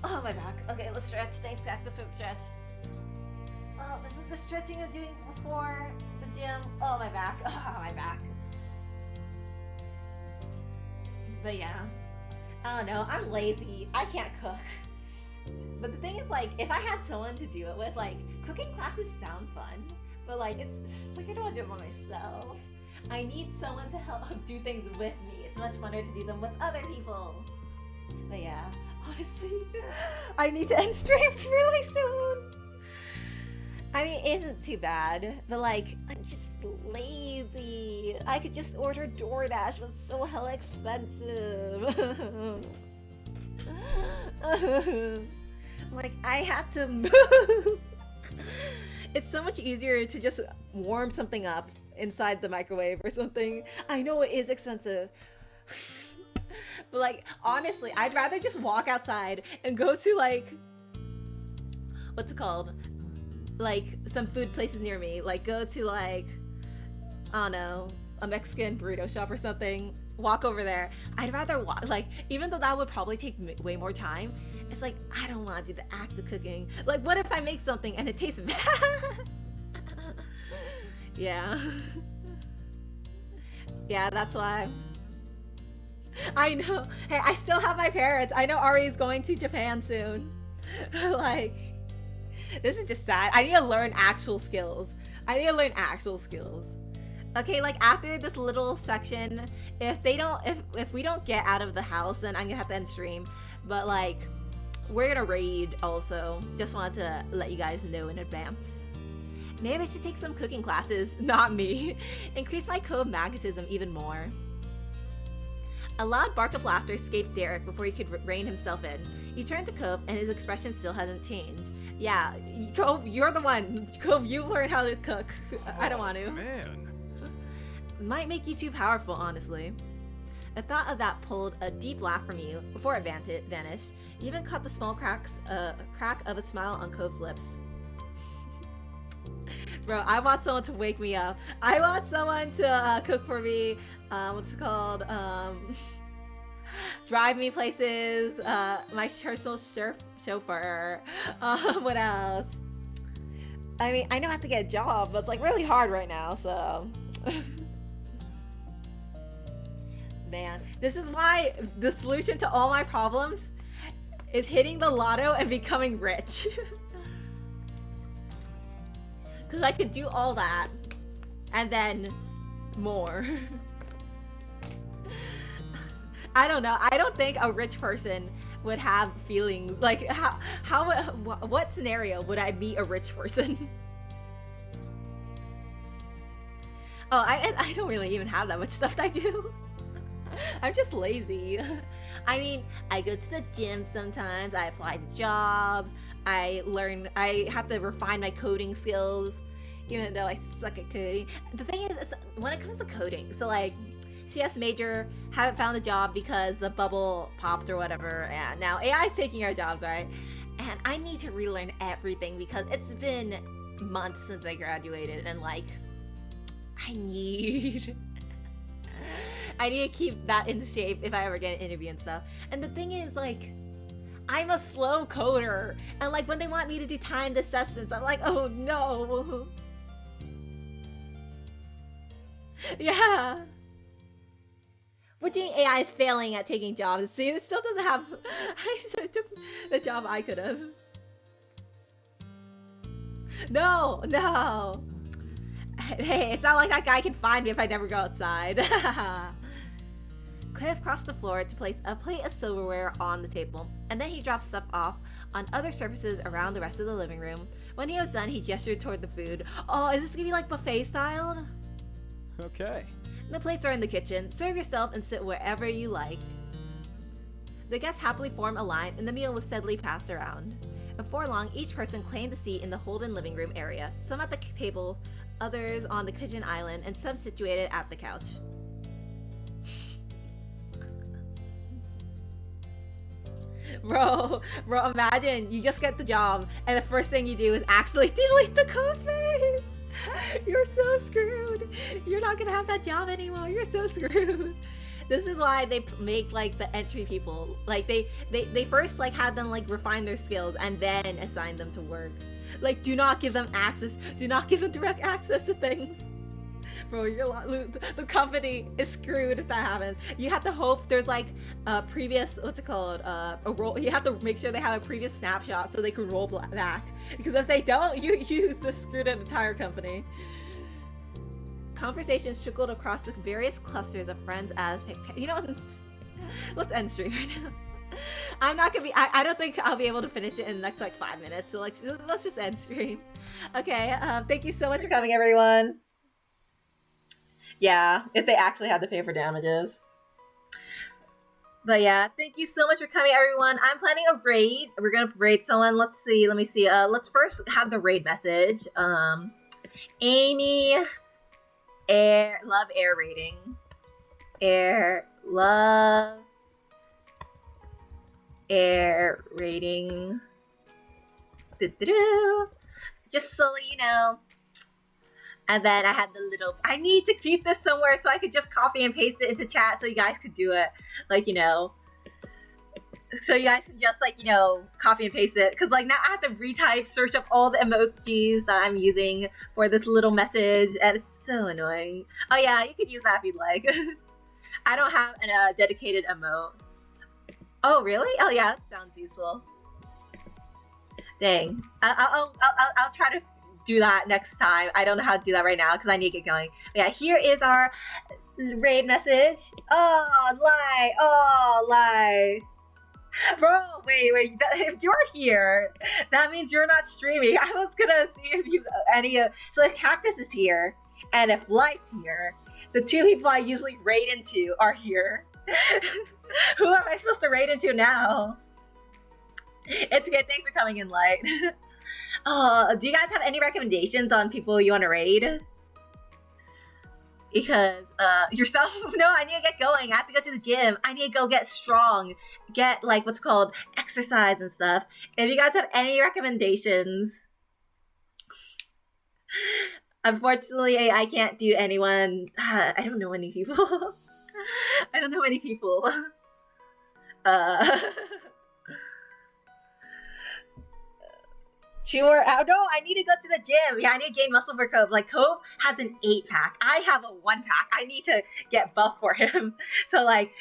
Oh, my back. Okay, let's stretch. Thanks, Cactus, for the stretch. Oh, this is the stretching I'm doing before the gym. Oh, my back. Oh, my back. But yeah. I don't know. I'm lazy. I can't cook. But the thing is, like, if I had someone to do it with, like, cooking classes sound fun. But like, it's like I don't want to do it by myself. I need someone to help do things with me. It's much funner to do them with other people. But yeah, honestly, I need to end stream really soon. I mean, it isn't too bad, but like, I'm just lazy. I could just order DoorDash, but it's so hella expensive. Like, I had to move. It's so much easier to just warm something up inside the microwave or something. I know it is expensive. But like, honestly, I'd rather just walk outside and go to like, what's it called? Like some food places near me. Like go to like, I don't know, a Mexican burrito shop or something. Walk over there. I'd rather walk, like, even though that would probably take way more time, it's like, I don't want to do the act of cooking. Like, what if I make something and it tastes bad? Yeah. Yeah, that's why. I know. Hey, I still have my parents. I know Ari is going to Japan soon. Like, this is just sad. I need to learn actual skills. Okay, like after this little section, if we don't get out of the house, then I'm gonna have to end stream. But like, we're gonna raid also. Just wanted to let you guys know in advance. Maybe I should take some cooking classes. Not me. Increase my magnetism even more. A loud bark of laughter escaped Derek before he could rein himself in. He turned to Cove, and his expression still hasn't changed. Yeah, Cove, you're the one. Cove, you learn how to cook. I don't want to. Man. Might make you too powerful, honestly. The thought of that pulled a deep laugh from you before it vanished. You even caught the small crack of a smile on Cove's lips. Bro, I want someone to wake me up. I want someone to cook for me. What's it called? Drive me places. My personal chauffeur. What else? I mean, I know I have to get a job, but it's like really hard right now, so. Man, this is why the solution to all my problems is hitting the lotto and becoming rich. Because I could do all that and then more. I don't know. I don't think a rich person would have feeling like what scenario would I be a rich person? Oh, I don't really even have that much stuff I do. I'm just lazy. I mean, I go to the gym sometimes, I apply to jobs, I have to refine my coding skills, even though I suck at coding. The thing is, when it comes to coding, so like, CS major, haven't found a job because the bubble popped or whatever, and now AI is taking our jobs, right? And I need to relearn everything because it's been months since I graduated, and like, I need to keep that in shape if I ever get an interview and stuff. And the thing is, like, I'm a slow coder, and like when they want me to do timed assessments, I'm like, oh no. Yeah. Working AI is failing at taking jobs. See, it still doesn't have. I took the job I could have. No, no. Hey, it's not like that guy can find me if I never go outside. Cliff crossed the floor to place a plate of silverware on the table, and then he dropped stuff off on other surfaces around the rest of the living room. When he was done, he gestured toward the food. Oh, is this gonna be like buffet styled? Okay. The plates are in the kitchen. Serve yourself and sit wherever you like. The guests happily formed a line, and the meal was steadily passed around. Before long, each person claimed a seat in the Holden living room area, some at the table, others on the kitchen island, and some situated at the couch. Bro, imagine you just get the job, and the first thing you do is actually delete the code base. You're so screwed. You're not gonna have that job anymore. You're so screwed. This is why they make like the entry people, like they first like have them like refine their skills and then assign them to work. Like, do not give them access. Do not give them direct access to things. Bro, the company is screwed if that happens. You have to hope there's like a previous, what's it called? A roll. You have to make sure they have a previous snapshot so they can roll back. Because if they don't, you just screwed an entire company. Conversations trickled across the various clusters of friends as, you know, let's end stream right now. I'm not gonna be, I don't think I'll be able to finish it in the next like 5 minutes. So like, let's just end stream. Okay, thank you so much for coming, everyone. Yeah, if they actually had to pay for damages. But yeah, thank you so much for coming, everyone. I'm planning a raid. We're gonna raid someone. Let's see. Let me see. Let's first have the raid message. Amy, love air rating. Love air rating. Just so you know. And then I had the little, I need to keep this somewhere so I could just copy and paste it into chat so you guys could do it. Like, you know, so you guys can just like, you know, copy and paste it. Cause like now I have to retype, search up all the emojis that I'm using for this little message. And it's so annoying. Oh yeah, you could use that if you'd like. I don't have a dedicated emote. Oh really? Oh yeah, that sounds useful. Dang. I'll try to do that next time. I don't know how to do that right now because I need to get going. But yeah, here is our raid message. Oh, lie. Bro, wait. If you're here, that means you're not streaming. I was gonna see if you so if Cactus is here and if Light's here, the two people I usually raid into are here. Who am I supposed to raid into now? It's good. Thanks for coming in, Light. Do you guys have any recommendations on people you want to raid? Because, yourself? No, I need to get going. I have to go to the gym. I need to go get strong. Get, like, what's called exercise and stuff. If you guys have any recommendations. Unfortunately, I can't do anyone. I don't know any people. I don't know any people. Two more out. No, I need to go to the gym. Yeah, I need to gain muscle for Cove. Like, Cove has an 8-pack. I have a 1-pack. I need to get buff for him. So, like,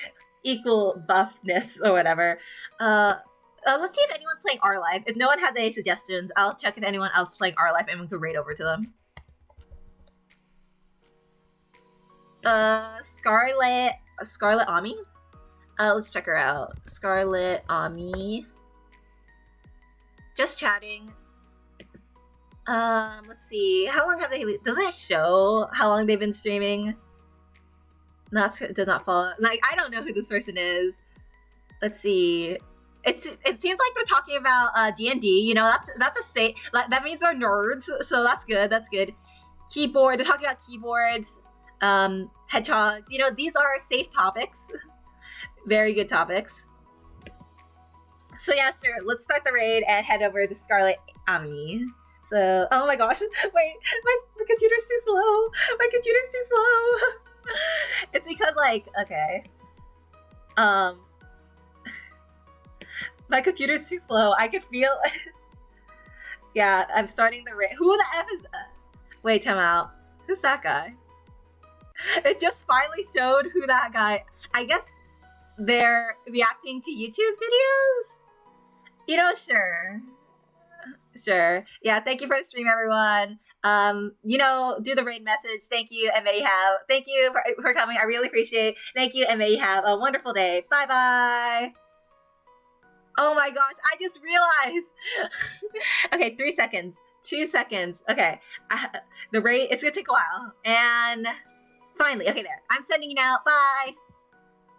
equal buffness or whatever. Let's see if anyone's playing R-Life. If no one has any suggestions, I'll check if anyone else is playing R-Life and we can raid over to them. Scarlet Ami? Let's check her out. Scarlet Ami. Just chatting. Let's see. How long have they? Does it show how long they've been streaming? No, it does not follow. Like, I don't know who this person is. Let's see. It seems like they're talking about D&D. You know, that's a safe. Like, that means they're nerds, so that's good. That's good. Keyboard. They're talking about keyboards. Hedgehogs. You know, these are safe topics. Very good topics. So yeah, sure. Let's start the raid and head over to Scarlet Ami. So, oh my gosh, wait, my computer's too slow. My computer's too slow. It's because, like, okay. My computer's too slow. I could feel. Yeah, I'm starting the raid. Who the F is that? Wait, time out. Who's that guy? It just finally showed who that guy. I guess they're reacting to YouTube videos? You know, sure. Sure. Yeah, thank you for the stream, everyone. You know, do the raid message. Thank you, and may you have. Thank you for coming. I really appreciate it. Thank you, and may you have a wonderful day. Bye bye. Oh my gosh, I just realized. Okay, 3 seconds. 2 seconds. Okay. The raid, it's gonna take a while. And finally, okay, there. I'm sending you now. Bye.